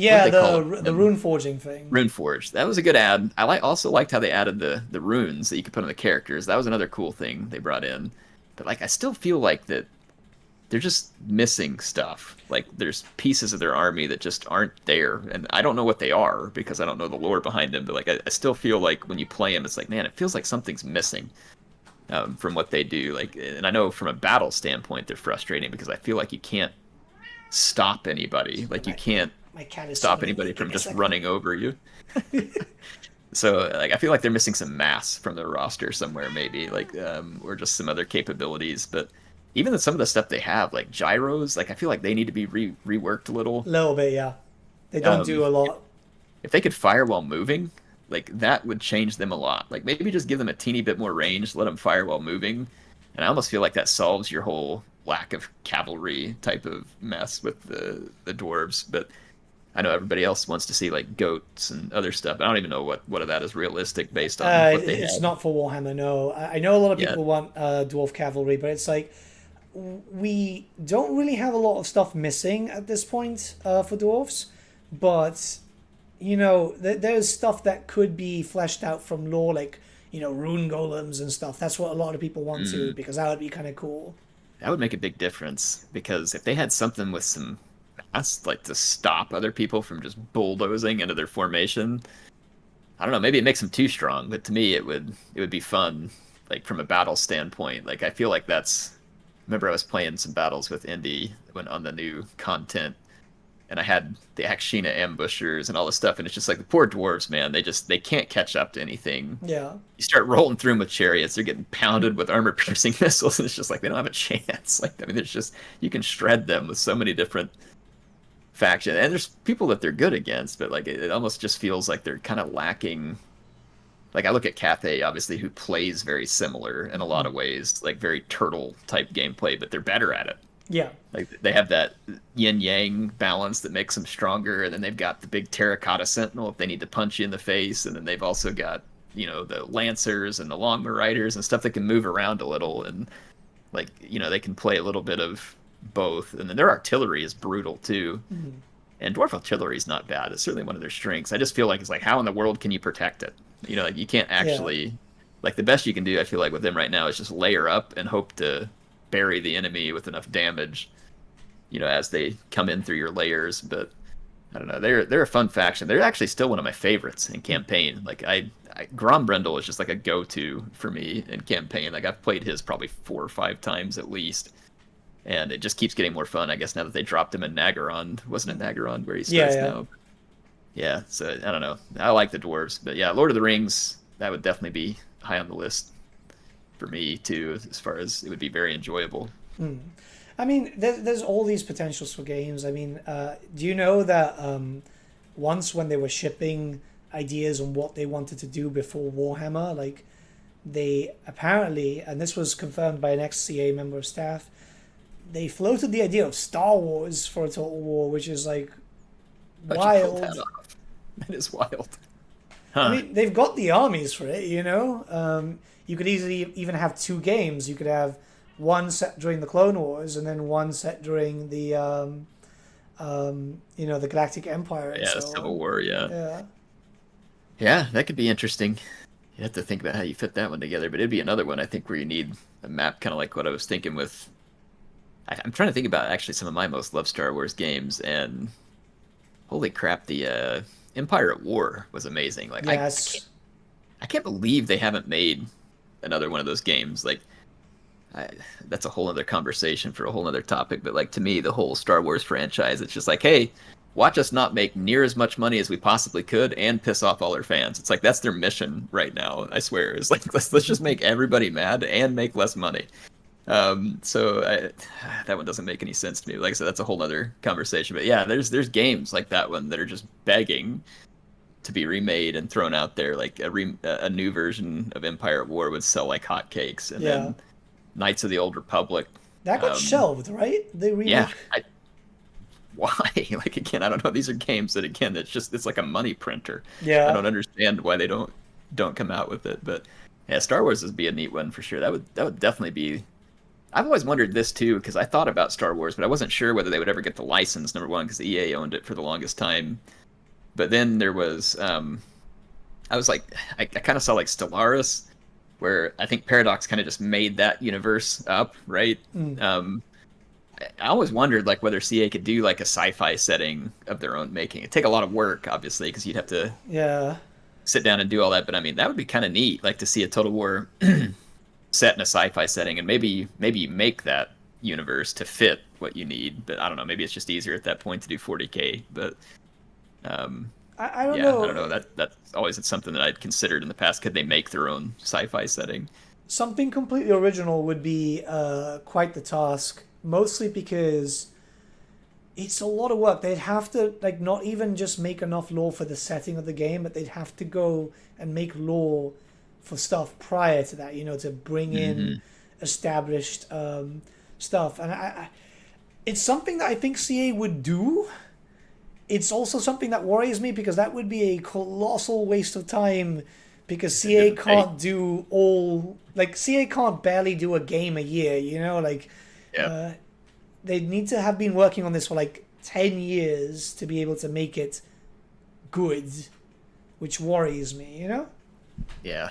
What did Yeah, they call it? the rune forging thing. Rune Forge. That was a good add. Also liked how they added the runes that you could put on the characters. That was another cool thing they brought in. But like I still feel like that they're just missing stuff. Like there's pieces of their army that just aren't there, and I don't know what they are because I don't know the lore behind them. But like I still feel like when you play them, it's like man, it feels like something's missing from what they do. Like, and I know from a battle standpoint, they're frustrating because I feel like you can't stop anybody. Like you My, can't my cat is stop summoning anybody me. Give from me a just second. running over you. So like I feel like they're missing some mass from their roster somewhere, maybe like or just some other capabilities. But even some of the stuff they have, like gyros, like I feel like they need to be reworked a little. A little bit, yeah. They don't Um, do a lot. if they could fire while moving, like that would change them a lot. Like maybe just give them a teeny bit more range, let them fire while moving, and I almost feel like that solves your whole lack of cavalry type of mess with the dwarves. But I know everybody else wants to see like goats and other stuff. I don't even know what of that is realistic based on what they It's have. not for Warhammer, no. I know a lot of Yeah, people want dwarf cavalry, but it's like we don't really have a lot of stuff missing at this point for dwarves. But you know, there's stuff that could be fleshed out from lore, like you know, rune golems and stuff. That's what a lot of people want to, mm, because that would be kind of cool. that would make a big difference because if they had something with some mass, like to stop other people from just bulldozing into their formation, I don't know, maybe it makes them too strong, but to me it would be fun, like from a battle standpoint. Like I feel like that's remember I was playing some battles with Indy when on the new content and I had the Akshina ambushers and all this stuff, and it's just like the poor dwarves, man, they can't catch up to anything. Yeah. You start rolling through them with chariots, they're getting pounded with armor piercing missiles, and it's just like they don't have a chance. Like I mean there's just you can shred them with so many different faction, and there's people that they're good against, but like it almost just feels like they're kind of lacking. Like I look at Cathay, obviously, who plays very similar in a lot of ways, like very turtle type gameplay, but they're better at it. Yeah. Like they have that yin yang balance that makes them stronger, and then they've got the big terracotta sentinel if they need to punch you in the face, and then they've also got the lancers and the longbow riders and stuff that can move around a little, and like they can play a little bit of both, and then their artillery is brutal too. And dwarf artillery is not bad. It's certainly one of their strengths. I just feel like it's like, how in the world can you protect it? Like you can't actually, like the best you can do, I feel like with them right now is just layer up and hope to bury the enemy with enough damage, as they come in through your layers. But I don't know, they're a fun faction. They're actually still one of my favorites in campaign. Like Grombrindle is just like a go-to for me in campaign. Like I've played his probably 4 or 5 times at least. And it just keeps getting more fun, I guess, now that they dropped him in Nagaron. Wasn't it Nagaron where he starts now? Yeah, so I don't know. I like the dwarves. But yeah, Lord of the Rings, that would definitely be high on the list for me, too, as far as it would be very enjoyable. I mean, there's all these potentials for games. I mean, do you know that once when they were shipping ideas on what they wanted to do before Warhammer, like they apparently, and this was confirmed by an ex-CA member of staff, they floated the idea of Star Wars for a Total War, which is like wild. That is wild. Huh. I mean, they've got the armies for it, You could easily even have 2 games. You could have one set during the Clone Wars and then one set during the, the Galactic Empire. Yeah, so Civil War, yeah. Yeah, that could be interesting. You have to think about how you fit that one together, but it'd be another one, I think, where you need a map kind of like what I was thinking with... I'm trying to think about actually some of my most loved Star Wars games, and holy crap, the Empire at War was amazing. Like yes. I can't believe they haven't made another one of those games. Like that's a whole other conversation for a whole other topic, but like to me, the whole Star Wars franchise, it's just like, hey, watch us not make near as much money as we possibly could and piss off all our fans. It's like that's their mission right now, I swear. It's like let's just make everybody mad and make less money. So that one doesn't make any sense to me. Like I said, that's a whole other conversation. But yeah, there's games like that one that are just begging to be remade and thrown out there. Like a new version of Empire at War would sell like hotcakes. And then Knights of the Old Republic. That got shelved, right? They remake. Yeah. Why? Like again, I don't know. These are games that again, it's like a money printer. Yeah. I don't understand why they don't come out with it. But yeah, Star Wars would be a neat one for sure. That would definitely be. I've always wondered this too, because I thought about Star Wars, but I wasn't sure whether they would ever get the license, number one, because EA owned it for the longest time. But then there was, I was like, I kind of saw like Stellaris, where I think Paradox kind of just made that universe up, right? I always wondered like whether CA could do like a sci-fi setting of their own making. It'd take a lot of work, obviously, because you'd have to sit down and do all that. But I mean, that would be kind of neat, like to see a Total War set in a sci-fi setting, and maybe you make that universe to fit what you need. But I don't know, maybe it's just easier at that point to do 40K. But I don't know. I don't know. That's always something that I'd considered in the past. Could they make their own sci-fi setting? Something completely original would be quite the task, mostly because it's a lot of work. They'd have to like not even just make enough lore for the setting of the game, but they'd have to go and make lore for stuff prior to that, to bring in established stuff. And it's something that I think CA would do. It's also something that worries me because that would be a colossal waste of time, because CA can't do all... Like, CA can't barely do a game a year, they need to have been working on this for like 10 years to be able to make it good, which worries me, Yeah.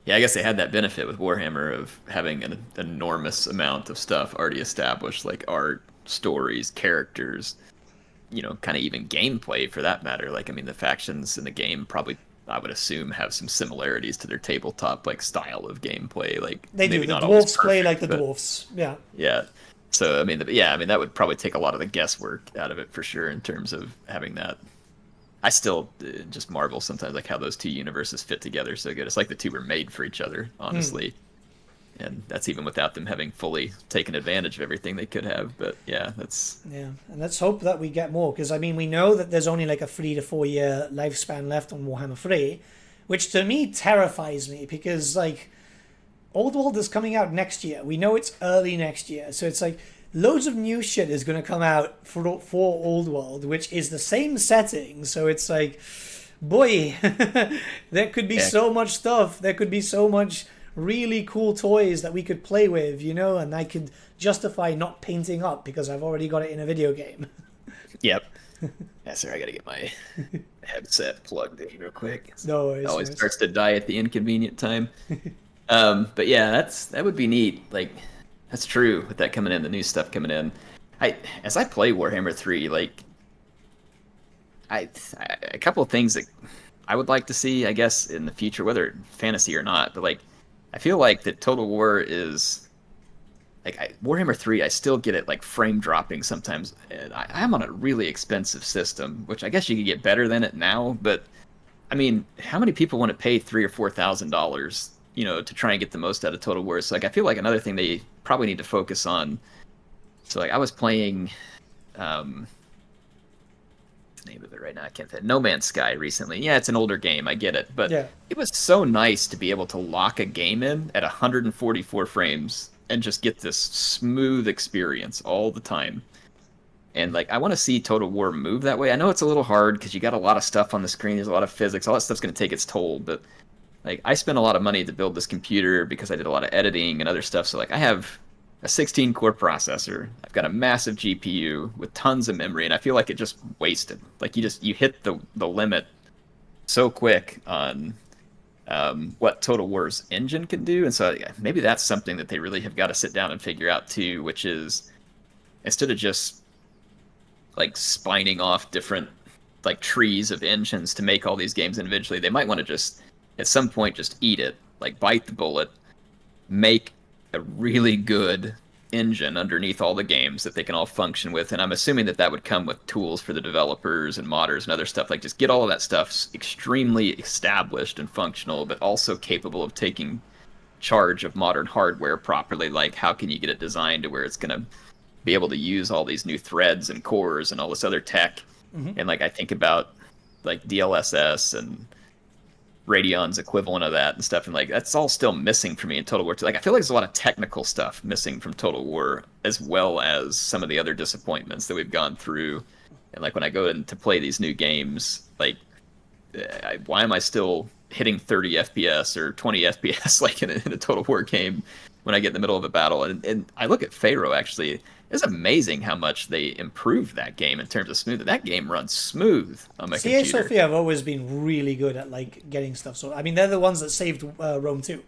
Yeah, I guess they had that benefit with Warhammer of having an enormous amount of stuff already established, like art, stories, characters, kind of even gameplay for that matter. Like, I mean, the factions in the game probably, I would assume, have some similarities to their tabletop, like, style of gameplay. Like, they do. The not dwarves perfect, play like the dwarves. Yeah. Yeah. So, I mean, that would probably take a lot of the guesswork out of it for sure in terms of having that. I still just marvel sometimes like how those two universes fit together so good. It's like the two were made for each other, honestly. And that's even without them having fully taken advantage of everything they could have. But yeah, that's... Yeah, and let's hope that we get more, because I mean, we know that there's only like a 3 to 4 year lifespan left on Warhammer 3, which to me terrifies me, because like Old World is coming out next year. We know it's early next year, so it's like loads of new shit is going to come out for Old World, which is the same setting. So it's like, boy, there could be so much stuff. There could be so much really cool toys that we could play with, you know, and I could justify not painting up because I've already got it in a video game. Yep. Yeah, sorry, I gotta get my headset plugged in real quick. No worries. It always starts to die at the inconvenient time. But yeah, that would be neat. Like, that's true with that coming in, the new stuff coming in. As I play Warhammer 3, like, a couple of things that I would like to see, I guess, in the future, whether fantasy or not, but like, I feel like that Total War is like Warhammer 3. I still get it like frame dropping sometimes. And I'm on a really expensive system, which I guess you could get better than it now. But I mean, how many people want to pay $3,000 or $4,000, you know, to try and get the most out of Total War? So like, I feel like another thing they probably need to focus on. So like, I was playing, the name of it right now, I can't think. No Man's Sky recently. Yeah, it's an older game, I get it, but it was so nice to be able to lock a game in at 144 frames and just get this smooth experience all the time. And like, I want to see Total War move that way. I know it's a little hard because you got a lot of stuff on the screen, there's a lot of physics, all that stuff's going to take its toll, but like, I spent a lot of money to build this computer because I did a lot of editing and other stuff. So like, I have a 16-core processor. I've got a massive GPU with tons of memory, and I feel like it just wasted. Like, you hit the limit so quick on what Total War's engine can do. And so maybe that's something that they really have got to sit down and figure out too, which is, instead of just like spining off different like trees of engines to make all these games individually, they might want to just at some point just eat it, like bite the bullet, make a really good engine underneath all the games that they can all function with. And I'm assuming that would come with tools for the developers and modders and other stuff. Like, just get all of that stuff extremely established and functional, but also capable of taking charge of modern hardware properly. Like, how can you get it designed to where it's going to be able to use all these new threads and cores and all this other tech? And like, I think about like DLSS and Radeon's equivalent of that and stuff, and like, that's all still missing for me in Total War 2. Like, I feel like there's a lot of technical stuff missing from Total War, as well as some of the other disappointments that we've gone through. And like, when I go in to play these new games, like, why am I still hitting 30 FPS or 20 FPS like in a Total War game when I get in the middle of a battle? And I look at Pharaoh, actually. It's amazing how much they improved that game in terms of smooth. That game runs smooth on my computer. Sophia have always been really good at like getting stuff. So I mean, they're the ones that saved Rome 2.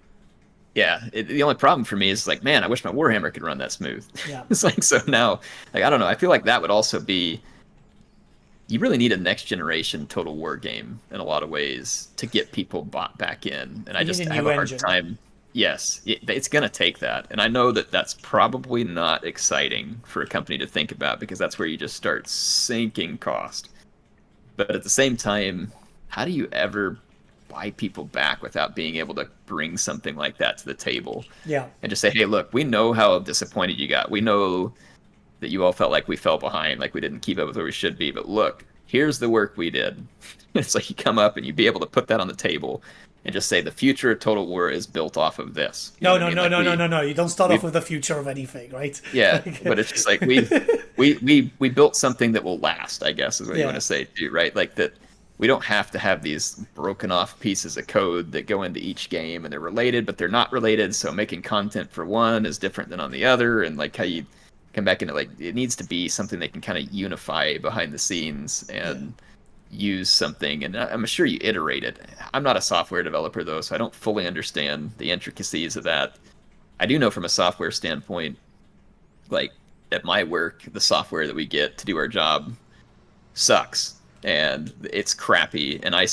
Yeah, the only problem for me is like, man, I wish my Warhammer could run that smooth. Yeah. It's like, so now, like, I don't know. I feel like that would also be, you really need a next generation Total War game in a lot of ways to get people bought back in. And I just have a hard time. Yes, it's going to take that. And I know that that's probably not exciting for a company to think about, because that's where you just start sinking cost. But at the same time, how do you ever buy people back without being able to bring something like that to the table? Yeah. And just say, hey, look, we know how disappointed you got. We know that you all felt like we fell behind, like we didn't keep up with where we should be. But look, here's the work we did. It's like, you come up and you be able to put that on the table and just say the future of Total War is built off of this. No. You don't start off with the future of anything, right? Yeah, but it's just like, we built something that will last, I guess, is what you want to say too, right? Like, that we don't have to have these broken off pieces of code that go into each game and they're related, but they're not related. So making content for one is different than on the other, and like how you come back into, like, it needs to be something they can kind of unify behind the scenes and use something. And I'm sure you iterate it. I'm not a software developer though, so I don't fully understand the intricacies of that. I do know from a software standpoint, like at my work, the software that we get to do our job sucks and it's crappy. And I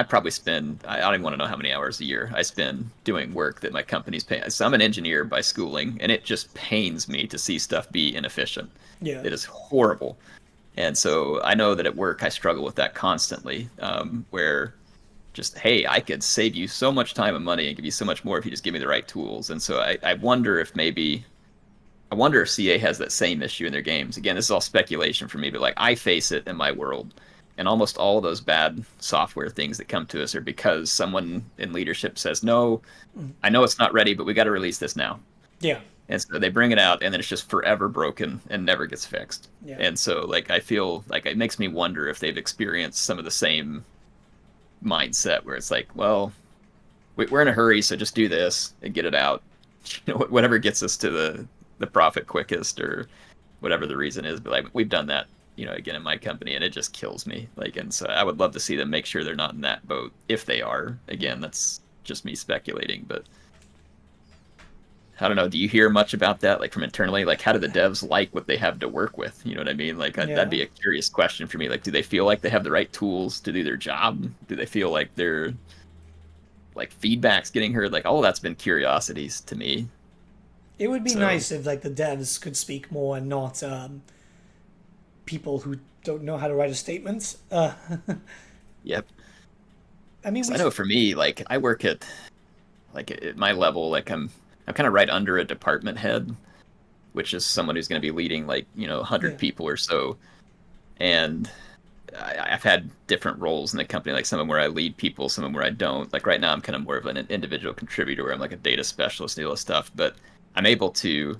probably spend, I don't even want to know how many hours a year I spend doing work that my company's paying. So I'm an engineer by schooling, and it just pains me to see stuff be inefficient. Yeah. It is horrible. And so I know that at work I struggle with that constantly, where just, hey, I could save you so much time and money and give you so much more if you just give me the right tools. And so I wonder if maybe I wonder if CA has that same issue in their games. Again, this is all speculation for me, but like I face it in my world. And almost all of those bad software things that come to us are because someone in leadership says, no, I know it's not ready, but we got to release this now. Yeah. And so they bring it out, and then it's just forever broken and never gets fixed. Yeah. And so, like, I feel like it makes me wonder if they've experienced some of the same mindset where it's like, well, we're in a hurry, so just do this and get it out. You know, whatever gets us to the profit quickest, or whatever the reason is. But like, we've done that, you know, again in my company, and it just kills me. Like, and so I would love to see them make sure they're not in that boat. If they are, again, that's just me speculating, but. I don't know. Do you hear much about that, like from internally? Like, how do the devs like what they have to work with? You know what I mean? Like, that'd be a curious question for me. Like, do they feel like they have the right tools to do their job? Do they feel like their like feedback's getting heard? Like, all that's been curiosities to me. It would be nice if like the devs could speak more and not people who don't know how to write a statement. Yep. I mean, I know for me, like I work at my level, like I'm kind of right under a department head, which is someone who's going to be leading like, you know, 100 people or so. And I've had different roles in the company, like some of them where I lead people, some of them where I don't. Like right now, I'm kind of more of an individual contributor where I'm like a data specialist and all this stuff. But I'm able to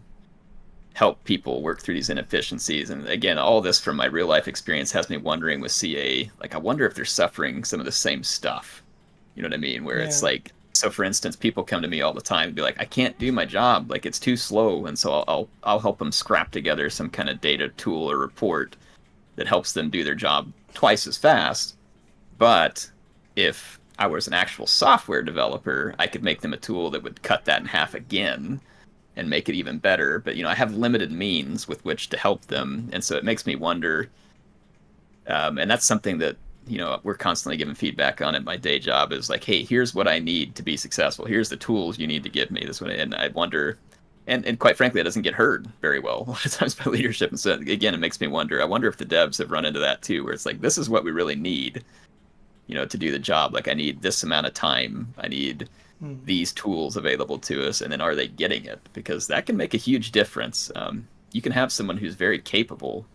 help people work through these inefficiencies. And again, all this from my real life experience has me wondering with CA, like I wonder if they're suffering some of the same stuff. You know what I mean? Where it's like, so for instance, people come to me all the time and be like, I can't do my job. Like it's too slow. And so I'll help them scrap together some kind of data tool or report that helps them do their job twice as fast. But if I was an actual software developer, I could make them a tool that would cut that in half again and make it even better. But, you know, I have limited means with which to help them. And so it makes me wonder, and that's something that, you know, we're constantly giving feedback on at my day job is like, hey, here's what I need to be successful. Here's the tools you need to give me this way. And I wonder, and quite frankly, it doesn't get heard very well a lot of times by leadership. And so again, it makes me wonder, I wonder if the devs have run into that too, where it's like, this is what we really need, you know, to do the job. Like I need this amount of time. I need these tools available to us. And then are they getting it? Because that can make a huge difference. You can have someone who's very capable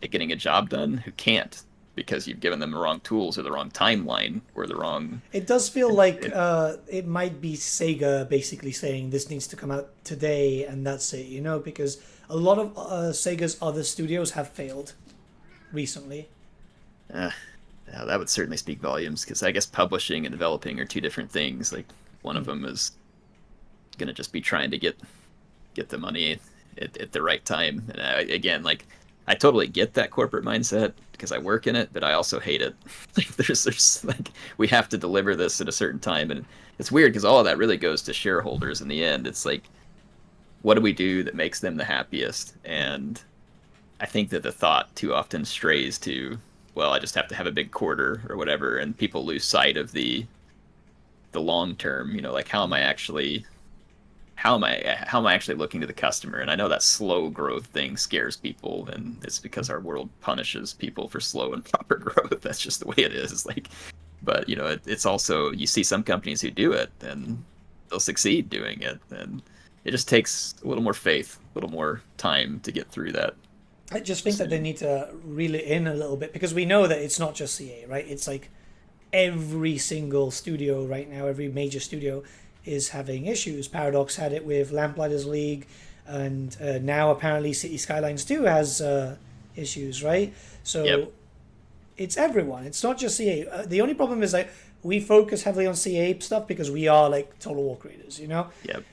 at getting a job done who can't, because you've given them the wrong tools or the wrong timeline or the wrong... It does feel like it might be Sega basically saying this needs to come out today and that's it, you know, because a lot of Sega's other studios have failed recently. Yeah, that would certainly speak volumes, because I guess publishing and developing are two different things. Like one of them is going to just be trying to get the money at the right time. And again, like I totally get that corporate mindset because I work in it, but I also hate it. Like there's like we have to deliver this at a certain time, and it's weird because all of that really goes to shareholders in the end. It's like, what do we do that makes them the happiest? And I think that the thought too often strays to, well, I just have to have a big quarter or whatever, and people lose sight of the long term. You know, like how am I actually looking to the customer? And I know that slow growth thing scares people, and it's because our world punishes people for slow and proper growth. That's just the way it is. Like, but you know, it's also, you see some companies who do it and they'll succeed doing it, and it just takes a little more faith, a little more time to get through that. I just think that they need to reel it in a little bit, because we know that it's not just CA, right? It's like every single studio right now, every major studio is having issues. Paradox had it with Lamplighters League, and now apparently City Skylines 2 has issues, right? So it's everyone. It's not just CA. The only problem is like we focus heavily on CA stuff because we are like Total War creators, you know? Yep.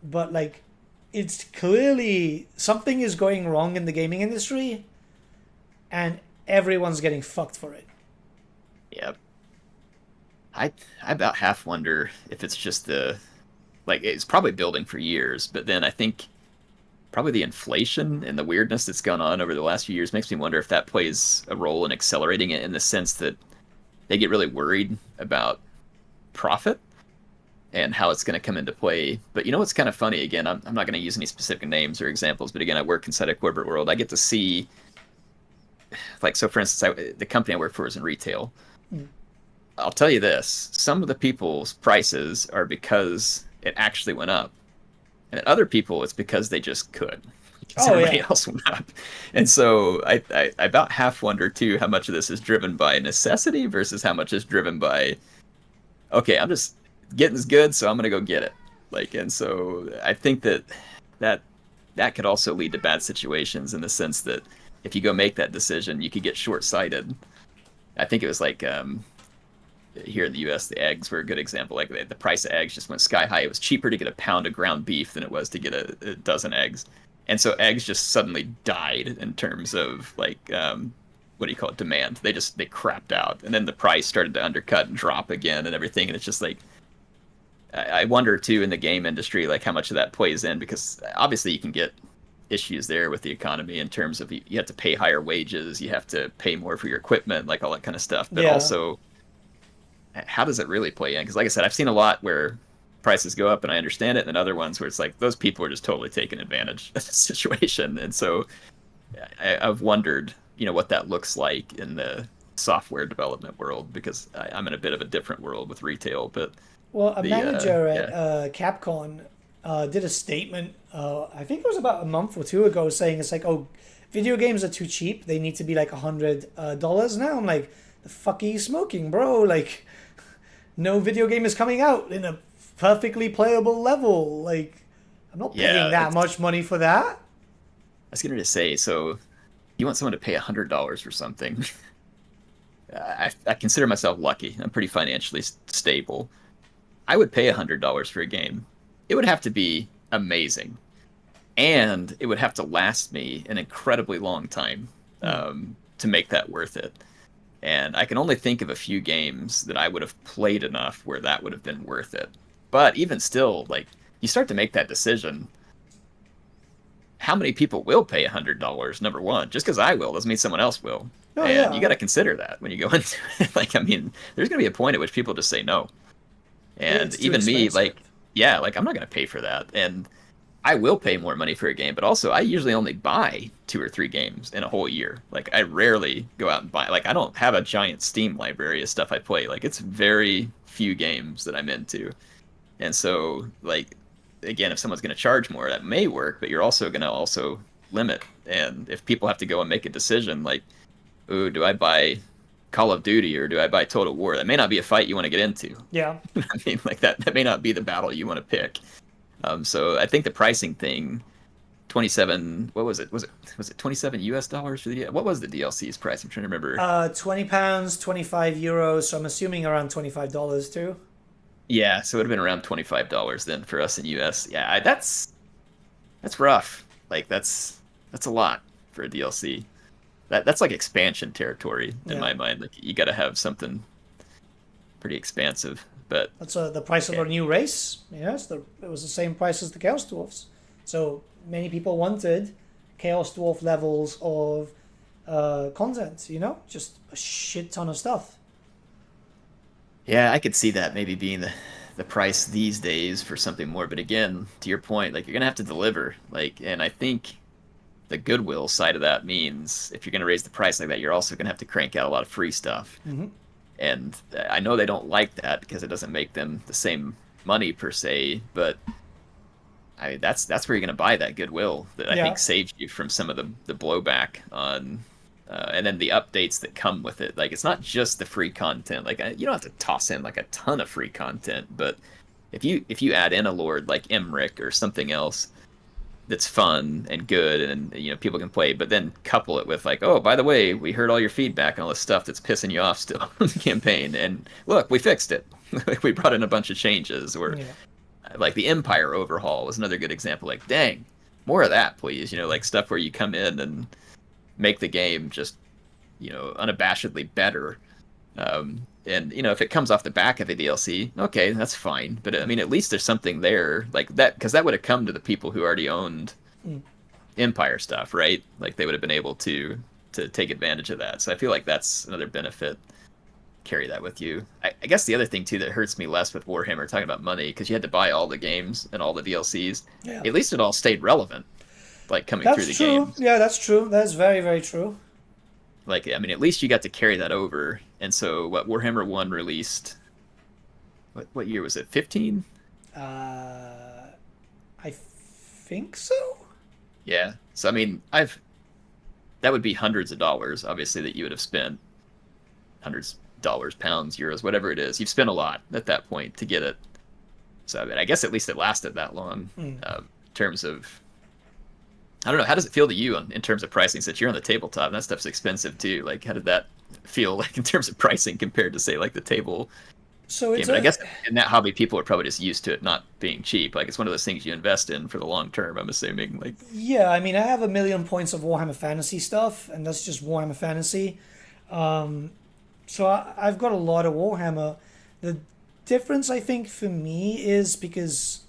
But like it's clearly something is going wrong in the gaming industry, and everyone's getting fucked for it. Yep. I about half wonder if it's just it's probably building for years, but then I think probably the inflation and the weirdness that's gone on over the last few years makes me wonder if that plays a role in accelerating it, in the sense that they get really worried about profit and how it's going to come into play. But you know what's kind of funny? Again, I'm not going to use any specific names or examples, but again, I work inside a corporate world. I get to see, like, so for instance, the company I work for is in retail. I'll tell you this: some of the people's prices are because it actually went up, and other people it's because they just could, because Oh everybody yeah. else went up. And so I about half wonder too how much of this is driven by necessity versus how much is driven by, okay, I'm just getting this good, so I'm gonna go get it. Like, and so I think that that could also lead to bad situations in the sense that if you go make that decision, you could get short-sighted. I think it was like here in the U.S., the eggs were a good example. Like the price of eggs just went sky high. It was cheaper to get a pound of ground beef than it was to get a dozen eggs, and so eggs just suddenly died in terms of like what do you call it, demand. They crapped out, and then the price started to undercut and drop again and everything. And it's just like I wonder too in the game industry like how much of that plays in, because obviously you can get issues there with the economy in terms of you have to pay higher wages, you have to pay more for your equipment, like all that kind of stuff. But Yeah. also, how does it really play in? Because like I said, I've seen a lot where prices go up and I understand it, and other ones where it's like those people are just totally taking advantage of the situation. And so I've wondered, what that looks like in the software development world, because I'm in a bit of a different world with retail. But Well, a the manager at yeah, Capcom did a statement. I think it was about a month or two ago, saying it's like, oh, video games are too cheap. They need to be like $100 now. I'm like, the fuck are you smoking, bro? Like, no video game is coming out in a perfectly playable level. Like, I'm not paying yeah, that it's, much money for that. I was going to say, so you want someone to pay $100 for something. I consider myself lucky. I'm pretty financially stable. I would pay $100 for a game. It would have to be amazing, and it would have to last me an incredibly long time Hmm. to make that worth it. And I can only think of a few games that I would have played enough where that would have been worth it. But even still, like, you start to make that decision. How many people will pay $100? Number one, just because I will doesn't mean someone else will. Oh And you got yeah, to consider that when you go into it. Like, I mean, there's going to be a point at which people just say no. And it's too even me, expensive. like, yeah, like I'm not going to pay for that. And I will pay more money for a game, but also I usually only buy 2 or 3 games in a whole year. Like I rarely go out and buy. Like I don't have a giant Steam library of stuff I play. Like it's very few games that I'm into. And so like again, if someone's going to charge more, that may work, but you're also going to also limit. And if people have to go and make a decision like, "Ooh, do I buy Call of Duty or do I buy Total War?" That may not be a fight you want to get into. Yeah. I mean, like that may not be the battle you want to pick. So I think the pricing thing, 27, what was it? Was it 27 US dollars for the what was the DLC's price? I'm trying to remember. £20, €25. So I'm assuming around $25 too. Yeah, so it would have been around $25 then for us in US. Yeah, that's rough. Like that's a lot for a DLC. That's like expansion territory in Yeah. my mind. Like you got to have something pretty expansive. But That's the price of yeah, a new race. Yeah, it was the same price as the Chaos Dwarfs. So many people wanted Chaos Dwarf levels of content. Just a shit ton of stuff. yeah, I could see that maybe being the price these days for something more. But again, to your point, like you're gonna have to deliver. Like, and I think the goodwill side of that means if you're gonna raise the price like that, you're also gonna have to crank out a lot of free stuff. Hmm. And I know they don't like that because it doesn't make them the same money per se, but that's where you're gonna buy that goodwill that I think Yeah, saves you from some of the blowback on. And then the updates that come with it, like it's not just the free content. Like you don't have to toss in like a ton of free content, but if you add in a lord like Emmerich or something else that's fun and good and people can play, but then couple it with like, oh, by the way, we heard all your feedback and all this stuff that's pissing you off still in the campaign, and look, we fixed it. Like we brought in a bunch of changes. Or yeah, like the Empire overhaul was another good example. Like, dang, more of that, please. Like stuff where you come in and make the game just unabashedly better. And if it comes off the back of a DLC, okay, that's fine. But I mean, at least there's something there like that, because that would have come to the people who already owned mm, Empire stuff, right? Like they would have been able to take advantage of that. So I feel like that's another benefit. Carry that with you. I guess the other thing too that hurts me less with Warhammer, talking about money, because you had to buy all the games and all the DLCs. yeah. At least it all stayed relevant, like coming through That's the true. games. Yeah, that's true. That's very, very true. Like I mean, at least you got to carry that over And so what Warhammer 1 released, what year was it? 15? I think so. Yeah. So I mean, that would be hundreds of dollars, obviously, that you would have spent. Hundreds of dollars, pounds, euros, whatever it is. You've spent a lot at that point to get it. So I mean, I guess at least it lasted that long. In terms of, I don't know, how does it feel to you in terms of pricing? Since you're on the tabletop, and that stuff's expensive too. Like, how did that feel like in terms of pricing compared to say like the table? So it's game? But I guess in that hobby, people are probably just used to it not being cheap. Like, it's one of those things you invest in for the long term, I'm assuming. Like, yeah, I mean, I have 1,000,000 points of Warhammer Fantasy stuff, and that's just Warhammer Fantasy. So I've got a lot of Warhammer. The difference, I think, for me is because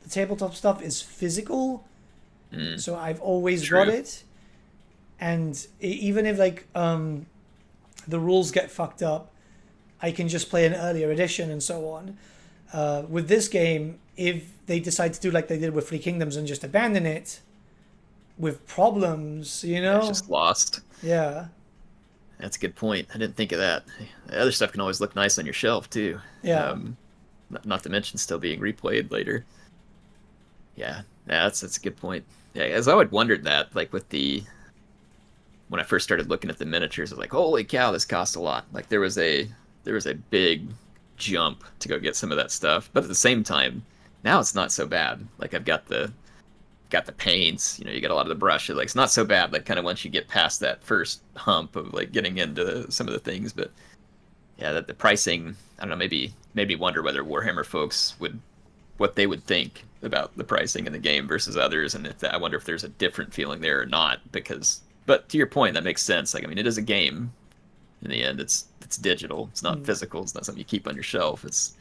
the tabletop stuff is physical, so I've always got it. And even if like the rules get fucked up, I can just play an earlier edition and so on. With this game, if they decide to do like they did with Three Kingdoms and just abandon it with problems, you know, it's just lost. Yeah. That's a good point. I didn't think of that. The other stuff can always look nice on your shelf too. Yeah. Not to mention still being replayed later. Yeah, that's a good point. Yeah, as I would wondered that, like when I first started looking at the miniatures, I was like, holy cow, this costs a lot. Like there was a big jump to go get some of that stuff, but at the same time, now it's not so bad. Like I've got the paints, you know, you got a lot of the brush. Like it's not so bad. Like kind of once you get past that first hump of like getting into some of the things, but yeah, that the pricing, I don't know, maybe wonder whether Warhammer folks what they would think about the pricing in the game versus others, and I wonder if there's a different feeling there or not. But to your point, that makes sense. Like I mean, it is a game. In the end, it's digital. It's not physical. It's not something you keep on your shelf. It's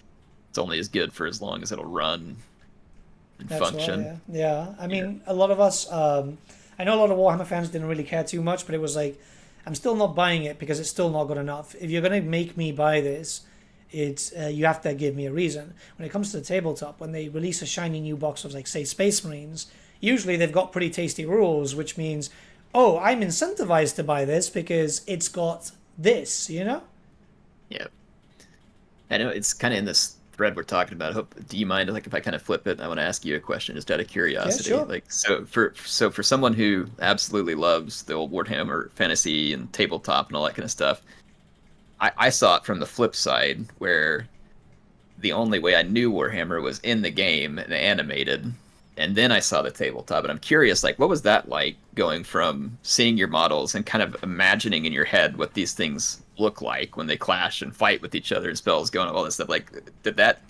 only as good for as long as it'll run. That's function. right, yeah. I mean, a lot of us, I know a lot of Warhammer fans didn't really care too much, but it was like, I'm still not buying it because it's still not good enough. If you're going to make me buy this, it's you have to give me a reason. When it comes to the tabletop, when they release a shiny new box of, like, say, Space Marines, usually they've got pretty tasty rules, which means, oh, I'm incentivized to buy this because it's got this, you know? Yeah. I know it's kind of in this thread we're talking about. Do you mind, like, if I kind of flip it? I want to ask you a question just out of curiosity. Yeah, sure. Like, so for someone who absolutely loves the old Warhammer fantasy and tabletop and all that kind of stuff, I saw it from the flip side, where the only way I knew Warhammer was in the game and animated, and then I saw the tabletop. And I'm curious, like, what was that like, going from seeing your models and kind of imagining in your head what these things look like when they clash and fight with each other and spells going and all this stuff? Like, did that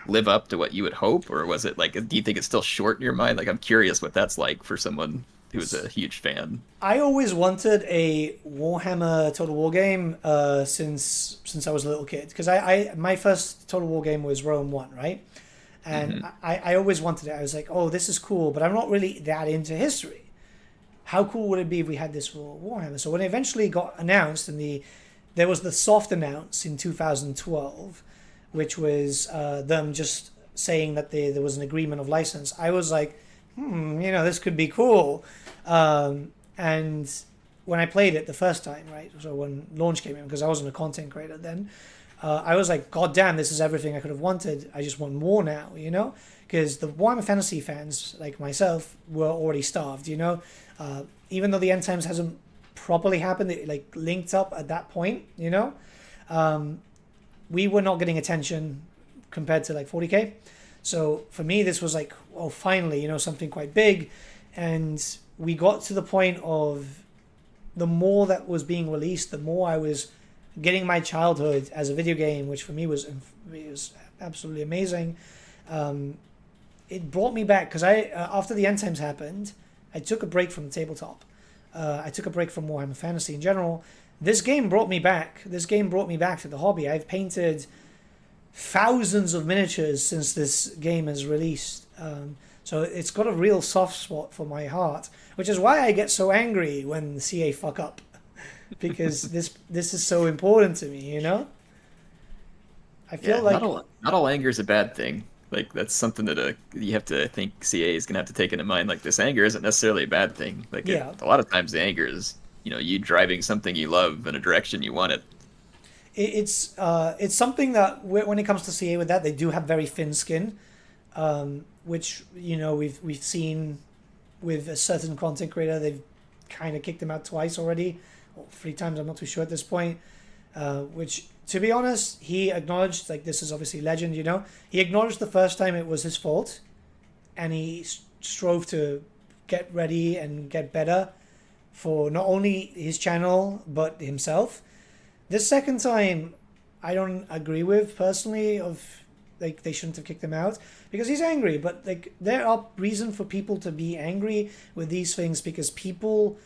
live up to what you would hope, or was it like, do you think it's still short in your mind? Like, I'm curious what that's like for someone who was a huge fan. I always wanted a Warhammer Total War game since I was a little kid, because my first Total War game was Rome 1, right? And I always wanted it. I was like, oh, this is cool, but I'm not really that into history. How cool would it be if we had this for Warhammer? So when it eventually got announced, and there was the soft announce in 2012, which was them just saying that there was an agreement of license, I was like, this could be cool. And when I played it the first time, right, so when launch came in, because I wasn't a content creator then, I was like, God damn, this is everything I could have wanted. I just want more now, you know? Because the Warhammer Fantasy fans, like myself, were already starved, you know? Even though the end times hasn't properly happened, it like linked up at that point, you know? We were not getting attention compared to like 40k. So for me, this was like, oh, finally, you know, something quite big. And we got to the point of the more that was being released, the more I was getting my childhood as a video game, which for me was absolutely amazing. It brought me back, because after the end times happened, I took a break from the tabletop. I took a break from Warhammer Fantasy in general. This game brought me back. This game brought me back to the hobby. I've painted thousands of miniatures since this game is released. So it's got a real soft spot for my heart, which is why I get so angry when the CA fuck up, because this is so important to me, you know? I feel like... Not all anger is a bad thing. Like, that's something that you have to, I think CA is going to have to take into mind. Like, this anger isn't necessarily a bad thing. Like, a lot of times the anger is, you know, you driving something you love in a direction you want it. it's something that when it comes to CA with that, they do have very thin skin, which we've seen with a certain content creator. They've kind of kicked him out twice already, or 3 times. I'm not too sure at this point. Which, to be honest, he acknowledged, like, this is obviously legend. He acknowledged the first time it was his fault, and he strove to get ready and get better for not only his channel but himself. This second time, I don't agree with personally. Of like, they shouldn't have kicked him out because he's angry. But like, there are reasons for people to be angry with these things because people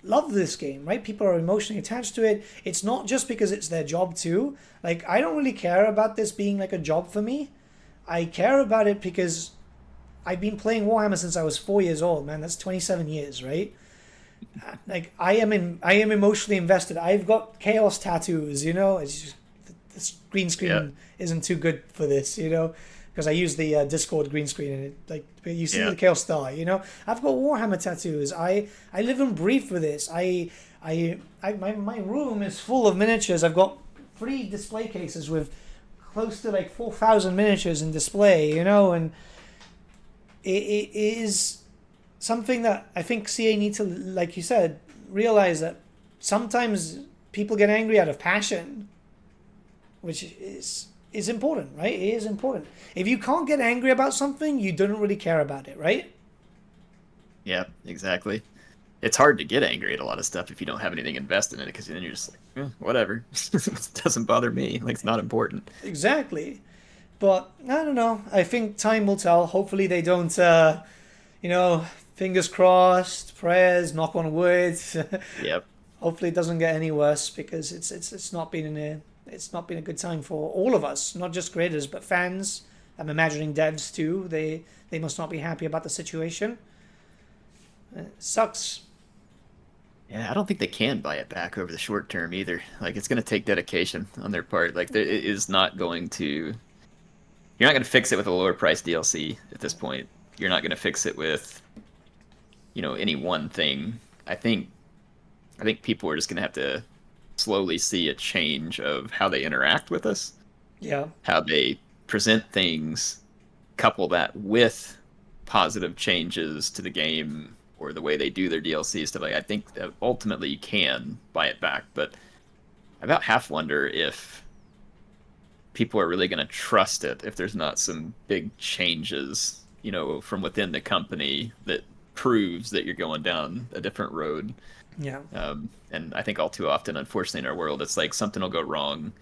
love this game, right? People are emotionally attached to it. It's not just because it's their job too. Like, I don't really care about this being like a job for me. I care about it because I've been playing Warhammer since I was 4 years old, man. That's 27 years, right? Like, I am emotionally invested. I've got chaos tattoos, It's just, this green screen isn't too good for this, because I use the Discord green screen, and you see the chaos star, I've got Warhammer tattoos. I live and breathe for this. My room is full of miniatures. I've got 3 display cases with close to like 4,000 miniatures in display, and it is something that I think CA need to, like you said, realize that sometimes people get angry out of passion, which is important, right? It is important. If you can't get angry about something, you don't really care about it, right? Yeah, exactly. It's hard to get angry at a lot of stuff if you don't have anything invested in it, because then you're just like, whatever. It doesn't bother me. Like, it's not important. Exactly. But I don't know. I think time will tell. Hopefully they don't, fingers crossed, prayers, knock on wood. Yep. Hopefully it doesn't get any worse, because it's not been a good time for all of us, not just creators but fans. I'm imagining devs too. They must not be happy about the situation. It sucks. Yeah, I don't think they can buy it back over the short term either. Like, it's going to take dedication on their part. Like, it is not going to... You're not going to fix it with a lower price DLC at this point. You're not going to fix it with, any one thing. I think people are just going to have to slowly see a change of how they interact with us. Yeah. How they present things, couple that with positive changes to the game or the way they do their DLC stuff. Like, I think that ultimately you can buy it back, but I about half wonder if people are really going to trust it if there's not some big changes, from within the company that proves that you're going down a different road. Yeah. And I think all too often, unfortunately, in our world, it's like something will go wrong.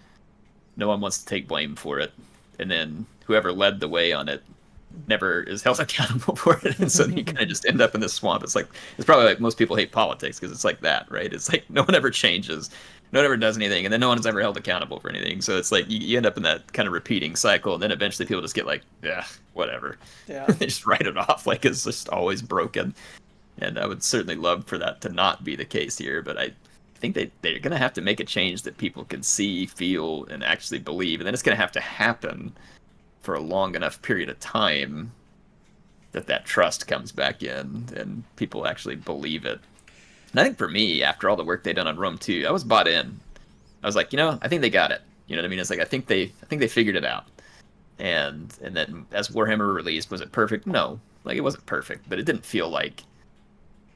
No one wants to take blame for it. And then whoever led the way on it never is held accountable for it. And so you kind of just end up in this swamp. It's probably like most people hate politics because it's like that, right? It's like no one ever changes. No one ever does anything, and then no one's ever held accountable for anything. So it's like you end up in that kind of repeating cycle, and then eventually people just get like, yeah, whatever. Yeah. They just write it off like it's just always broken. And I would certainly love for that to not be the case here, but I think they're going to have to make a change that people can see, feel, and actually believe. And then it's going to have to happen for a long enough period of time that trust comes back in and people actually believe it. And I think for me, after all the work they've done on Rome 2, I was bought in. I was like, I think they got it. You know what I mean? It's like I think they figured it out. And then as Warhammer released, was it perfect? No. Like, it wasn't perfect, but it didn't feel like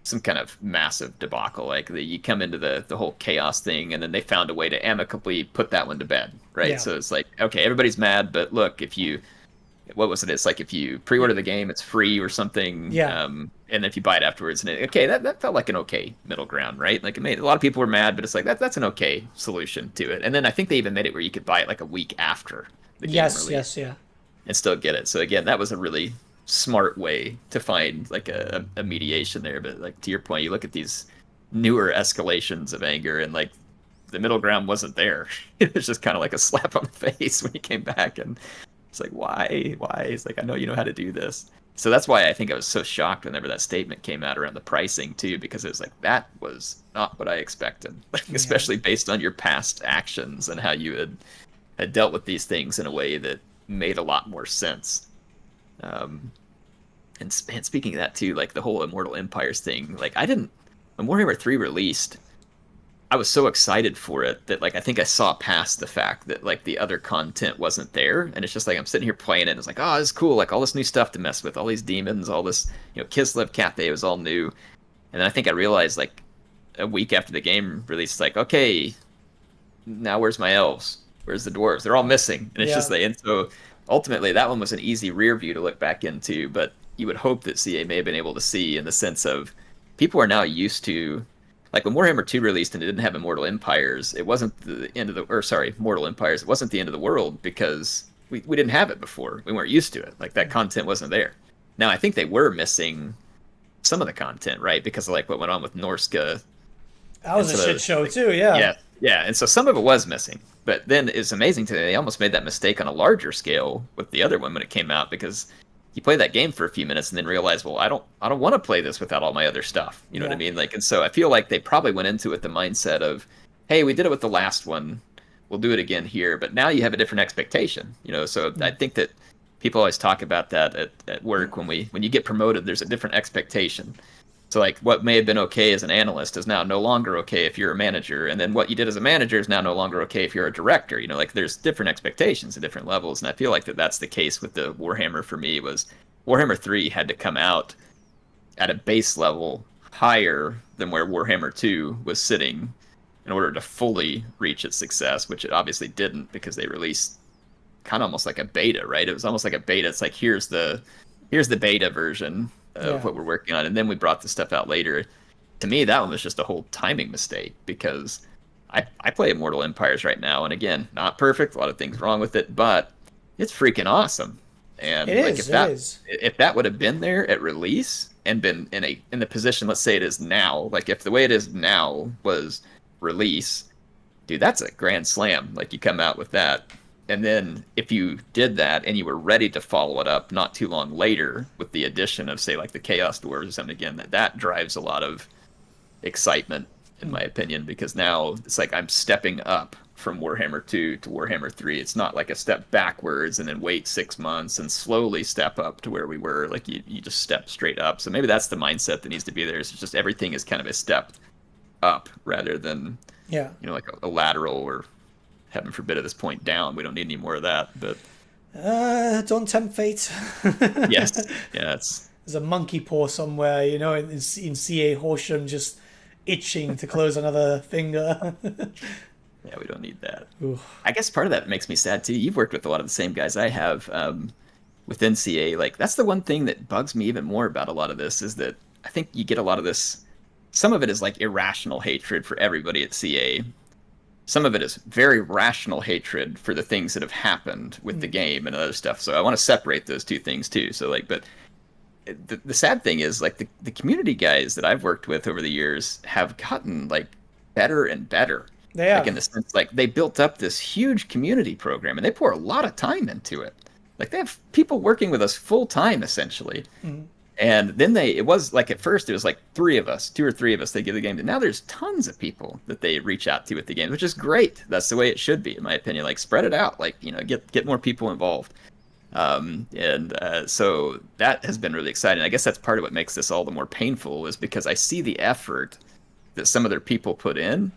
some kind of massive debacle. Like, you come into the whole chaos thing, and then they found a way to amicably put that one to bed, right? Yeah. So it's like, okay, everybody's mad, but look, what was it? It's like if you pre-order the game, it's free or something. Yeah. And if you buy it afterwards, and that felt like an okay middle ground, right? Like, it made a lot of people were mad, but it's like that's an okay solution to it. And then I think they even made it where you could buy it like a week after the game release. Yes, yeah. And still get it. So again, that was a really smart way to find like a mediation there. But like, to your point, you look at these newer escalations of anger, and like the middle ground wasn't there. It was just kind of like a slap on the face when he came back, and it's like, why? It's like, I know you know how to do this. So that's why I think I was so shocked whenever that statement came out around the pricing too, because it was like, that was not what I expected, especially based on your past actions and how you had dealt with these things in a way that made a lot more sense. And speaking of that too, like the whole Immortal Empires thing, like when Warhammer 3 released, I was so excited for it that like I think I saw past the fact that like the other content wasn't there, and it's just like I'm sitting here playing it. And it's like, oh, this is cool, like all this new stuff to mess with, all these demons, all this, Kislev Cathay was all new. And then I think I realized like a week after the game released, like, okay, now where's my elves? Where's the dwarves? They're all missing, and it's just like, and so ultimately that one was an easy rear view to look back into. But you would hope that CA may have been able to see in the sense of people are now used to. Like when Warhammer 2 released and it didn't have Immortal Empires, it wasn't the end of the, or sorry, Mortal Empires, it wasn't the end of the world because we didn't have it before. We weren't used to it. Like that content wasn't there. Now I think they were missing some of the content, right? Because of like what went on with Norska. That was a shit show too, yeah. Yeah, yeah. And so some of it was missing. But then it's amazing to me, they almost made that mistake on a larger scale with the other one when it came out, because you play that game for a few minutes and then realize, well, I don't want to play this without all my other stuff. You know what I mean? Like, and so I feel like they probably went into it the mindset of, hey, we did it with the last one, we'll do it again here, but now you have a different expectation. So I think that people always talk about that at work when you get promoted, there's a different expectation. So like what may have been okay as an analyst is now no longer okay if you're a manager, and then what you did as a manager is now no longer okay if you're a director. Like there's different expectations at different levels, and I feel like that's the case with the Warhammer for me. Was Warhammer 3 had to come out at a base level higher than where Warhammer 2 was sitting in order to fully reach its success, which it obviously didn't because they released kind of almost like a beta, right? It was almost like a beta. It's like here's the beta version of what we're working on, and then we brought the stuff out later. To me, that one was just a whole timing mistake, because I play Immortal Empires right now, and again, not perfect, a lot of things wrong with it, but it's freaking awesome. And if that would have been there at release and been in the position, let's say it is now, like if the way it is now was release, dude, that's a grand slam. Like you come out with that. And then if you did that and you were ready to follow it up not too long later with the addition of, say, like the Chaos Dwarves or something, again, that drives a lot of excitement, in my opinion, because now it's like I'm stepping up from Warhammer 2 to Warhammer 3. It's not like a step backwards and then wait 6 months and slowly step up to where we were. Like you just step straight up. So maybe that's the mindset that needs to be there. It's just everything is kind of a step up rather than, like a lateral or, heaven forbid, at this point down. We don't need any more of that, but don't tempt fate. Yes, yeah, there's a monkey paw somewhere, in CA Horsham, just itching to close another finger. Yeah, we don't need that. Ooh. I guess part of that makes me sad too. You've worked with a lot of the same guys I have within CA. Like that's the one thing that bugs me even more about a lot of this, is that I think you get a lot of this. Some of it is like irrational hatred for everybody at CA. Some of it is very rational hatred for the things that have happened with the game and other stuff. So I want to separate those two things too. So like, but the sad thing is like the community guys that I've worked with over the years have gotten like better and better. Like in the sense, like they built up this huge community program and they pour a lot of time into it. Like they have people working with us full time essentially. Mm-hmm. And then it was like, at first it was like 3 of us, 2 or 3 of us, they give the game to. Now there's tons of people that they reach out to with the game, which is great. That's the way it should be, in my opinion. Like spread it out, like, get more people involved. So that has been really exciting. I guess that's part of what makes this all the more painful, is because I see the effort that some of their people put in,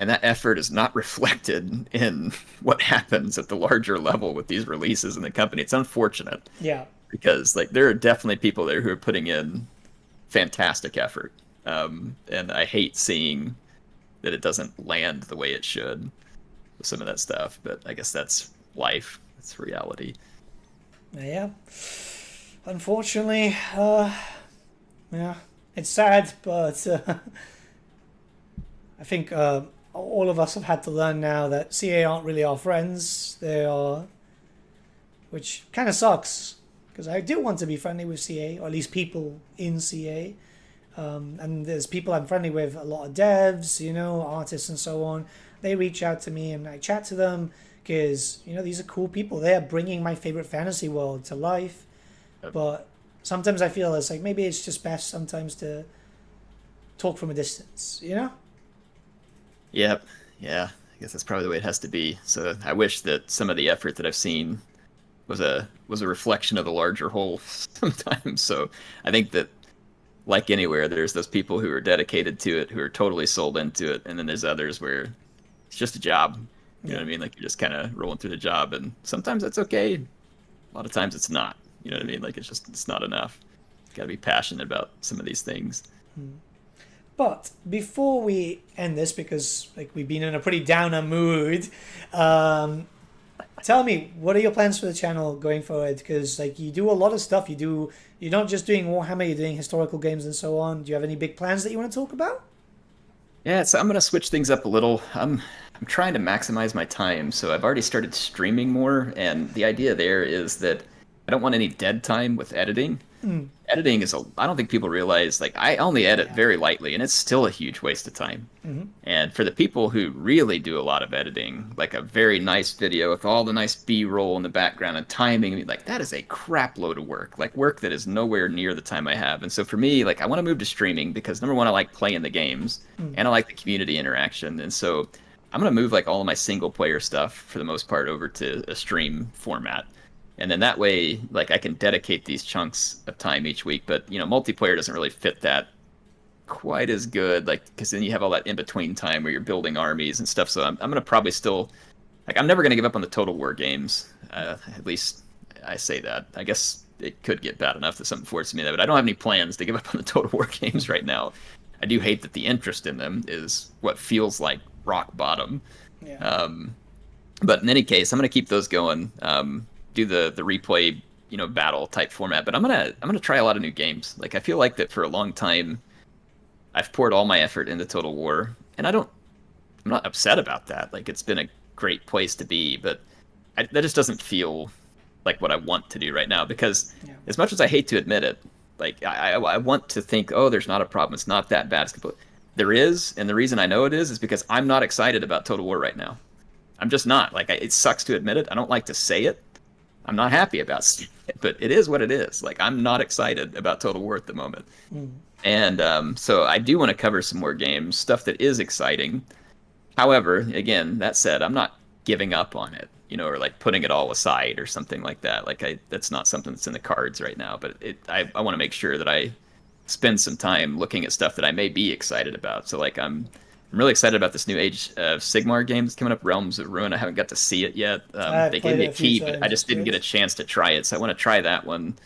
and that effort is not reflected in what happens at the larger level with these releases in the company. It's unfortunate. Yeah. Because like there are definitely people there who are putting in fantastic effort, and I hate seeing that it doesn't land the way it should with some of that stuff. But I guess that's life. That's reality. Yeah. Unfortunately, it's sad, but I think all of us have had to learn now that CA aren't really our friends. They are, which kind of sucks. Because I do want to be friendly with CA, or at least people in CA. And there's people I'm friendly with, a lot of devs, artists and so on. They reach out to me and I chat to them because, these are cool people. They are bringing my favorite fantasy world to life. But sometimes I feel it's like maybe it's just best sometimes to talk from a distance, Yep. Yeah, I guess that's probably the way it has to be. So I wish that some of the effort that I've seen was a reflection of the larger whole sometimes. So I think that like anywhere, there's those people who are dedicated to it, who are totally sold into it, and then there's others where it's just a job. You know Yeah. what I mean? Like you're just kind of rolling through the job, and sometimes that's okay. A lot of times it's not. You know what I mean? Like it's not enough. Got to be passionate about some of these things. But before we end this, because like we've been in a pretty downer mood, um, tell me, what are your plans for the channel going forward? Because like you do a lot of stuff. You're not just doing Warhammer. You're doing historical games and so on. Do you have any big plans that you want to talk about? Yeah, so I'm gonna switch things up a little. I'm trying to maximize my time, so I've already started streaming more, and the idea there is that I don't want any dead time with editing. Mm, Editing is a I don't think people realize like I only edit yeah. very lightly, and it's still a huge waste of time. Hmm. And for the people who really do a lot of editing, like a very nice video with all the nice B-roll in the background and timing, like that is a crap load of work. Like work that is nowhere near the time I have. And so for me, like I want to move to streaming because number one, I like playing the games Mm, and I like the community interaction. And so I'm gonna move like all of my single player stuff for the most part over to a stream format. And then that way, like I can dedicate these chunks of time each week. But you know, multiplayer doesn't really fit that quite as good, like because then you have all that in between time where you're building armies and stuff. So I'm gonna probably still like I'm never gonna give up on the Total War games. At least I say that. I guess it could get bad enough that something forces me that, but I don't have any plans to give up on the Total War games right now. I do hate that the interest in them is what feels like rock bottom. yeah. Um, but in any case, I'm gonna keep those going. Do the replay, you know, battle type format. But I'm gonna try a lot of new games. Like I feel like that for a long time I've poured all my effort into Total War, and I'm not upset about that. Like it's been a great place to be, but that just doesn't feel like what I want to do right now. Because Yeah. as much as I hate to admit it, like I want to think, oh, there's not a problem. It's not that bad. There is, and the reason I know it is because I'm not excited about Total War right now. I'm just not. Like it sucks to admit it. I don't like to say it. I'm not happy about it, but it is what it is. Like I'm not excited about Total War at the moment. Mm, And so I do want to cover some more games, stuff that is exciting. However, again, that said, I'm not giving up on it, you know, or like putting it all aside or something like that. That's not something that's in the cards right now. But I want to make sure that I spend some time looking at stuff that I may be excited about. So like I'm really excited about this new Age of Sigmar game that's coming up, Realms of Ruin. I haven't got to see it yet. I've They gave played me it a a few key, but I times. It's just didn't get good. a chance to try it. So I want to try that one.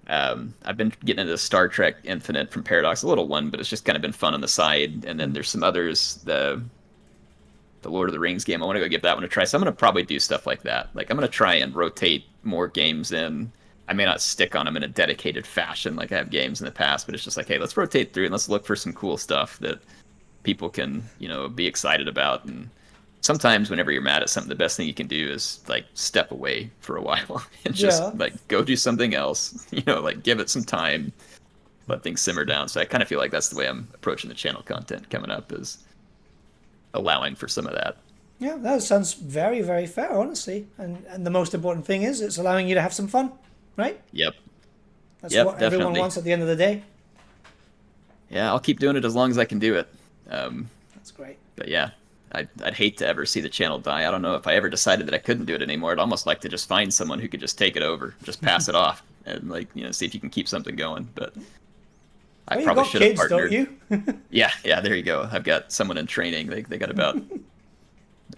I've been getting into Star Trek Infinite from Paradox, a little one, but it's just kind of been fun on the side. And then there's some others, the Lord of the Rings game. I want to go give that one a try. So I'm going to probably do stuff like that. Like I'm going to try and rotate more games in. I may not stick on them in a dedicated fashion like I have games in the past, but it's just like, hey, let's rotate through and let's look for some cool stuff that people can, you know, be excited about. And sometimes whenever you're mad at something, the best thing you can do is like step away for a while and just Yeah. like go do something else, you know, like give it some time, let things simmer down. So I kind of feel like that's the way I'm approaching the channel content coming up, is allowing for some of that. Yeah, that sounds very, very fair, honestly. And the most important thing is it's allowing you to have some fun, right? Yep. That's Yep, what everyone definitely. wants at the end of the day. Yeah, I'll keep doing it as long as I can do it. Um, That's great. but yeah, I'd hate to ever see the channel die. I don't know if I ever decided that I couldn't do it anymore. I'd almost like to just find someone who could just take it over, just pass it off, and like, you know, see if you can keep something going. But I Well, you probably got should have kids, don't partnered. you? Yeah, yeah, there you go. I've got someone in training. They got about,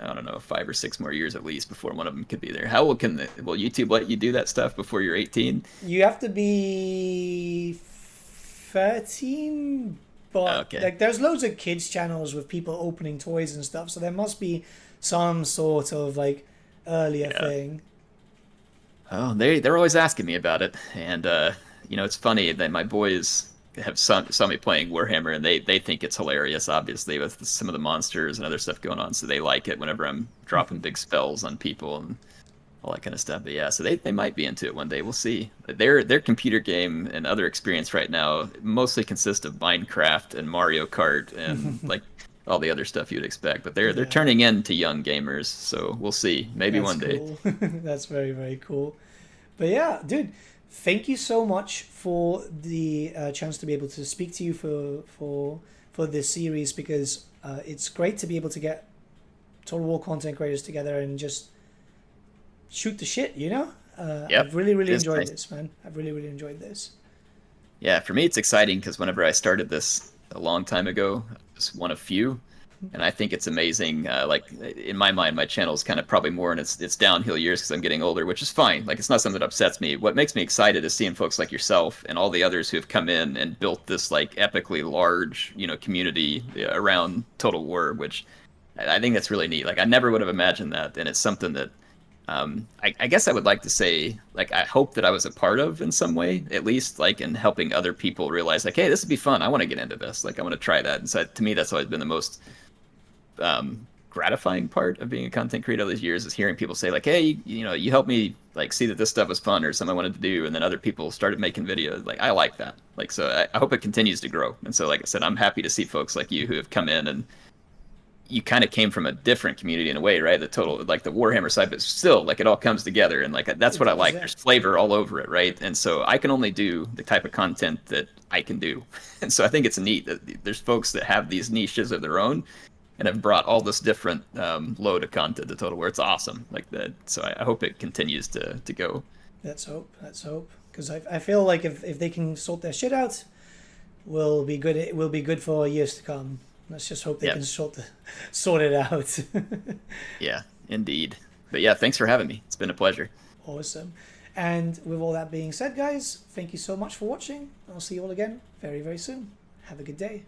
I don't know, 5 or 6 more years at least before one of them could be there. How old will YouTube let you do that stuff before you're 18? You have to be 13, but Okay. like there's loads of kids channels with people opening toys and stuff, so there must be some sort of like earlier Yeah. thing. Oh, they're always asking me about it, and you know, it's funny that my boys have saw me playing Warhammer, and they think it's hilarious, obviously, with some of the monsters and other stuff going on. So they like it whenever I'm dropping big spells on people and all that kind of stuff. But yeah, so they might be into it one day. We'll see. Their computer game and other experience right now mostly consists of Minecraft and Mario Kart and like all the other stuff you'd expect. But they're Yeah. turning into young gamers, so we'll see. Maybe That's one day. cool. That's very, very cool. But yeah, dude, thank you so much for the chance to be able to speak to you for this series, because it's great to be able to get Total War content creators together and just shoot the shit, you know? Yep, I've really, it really is enjoyed nice. this, man. I've really, really enjoyed this. Yeah, for me it's exciting because whenever I started this a long time ago, I was one of few, and I think it's amazing. Like in my mind, my channel is kind of probably more in its downhill years because I'm getting older, which is fine. Like it's not something that upsets me. What makes me excited is seeing folks like yourself and all the others who have come in and built this like epically large, community around Total War, which I think that's really neat. Like I never would have imagined that, and it's something that I guess I would like to say, like, I hope that I was a part of in some way, at least, like, in helping other people realize, like, hey, this would be fun. I want to get into this. Like, I want to try that. And so, to me, that's always been the most gratifying part of being a content creator all these years is hearing people say, like, hey, you helped me, like, see that this stuff was fun or something I wanted to do. And then other people started making videos. Like, I like that. Like, so I hope it continues to grow. And so, like I said, I'm happy to see folks like you who have come in and you kind of came from a different community in a way, right? The total, like the Warhammer side, but still, like it all comes together, and like that's what I like. There's flavor all over it, right? And so I can only do the type of content that I can do, and so I think it's neat that there's folks that have these niches of their own and have brought all this different load of content to Total War. It's awesome, like that. So I hope it continues to go. Let's hope. Let's hope. Because I feel like if they can sort their shit out, we'll be good. It will be good for years to come. Let's just hope they can sort it out. Yeah, indeed. But yeah, thanks for having me. It's been a pleasure. Awesome. And with all that being said, guys, thank you so much for watching. I'll see you all again very, very soon. Have a good day.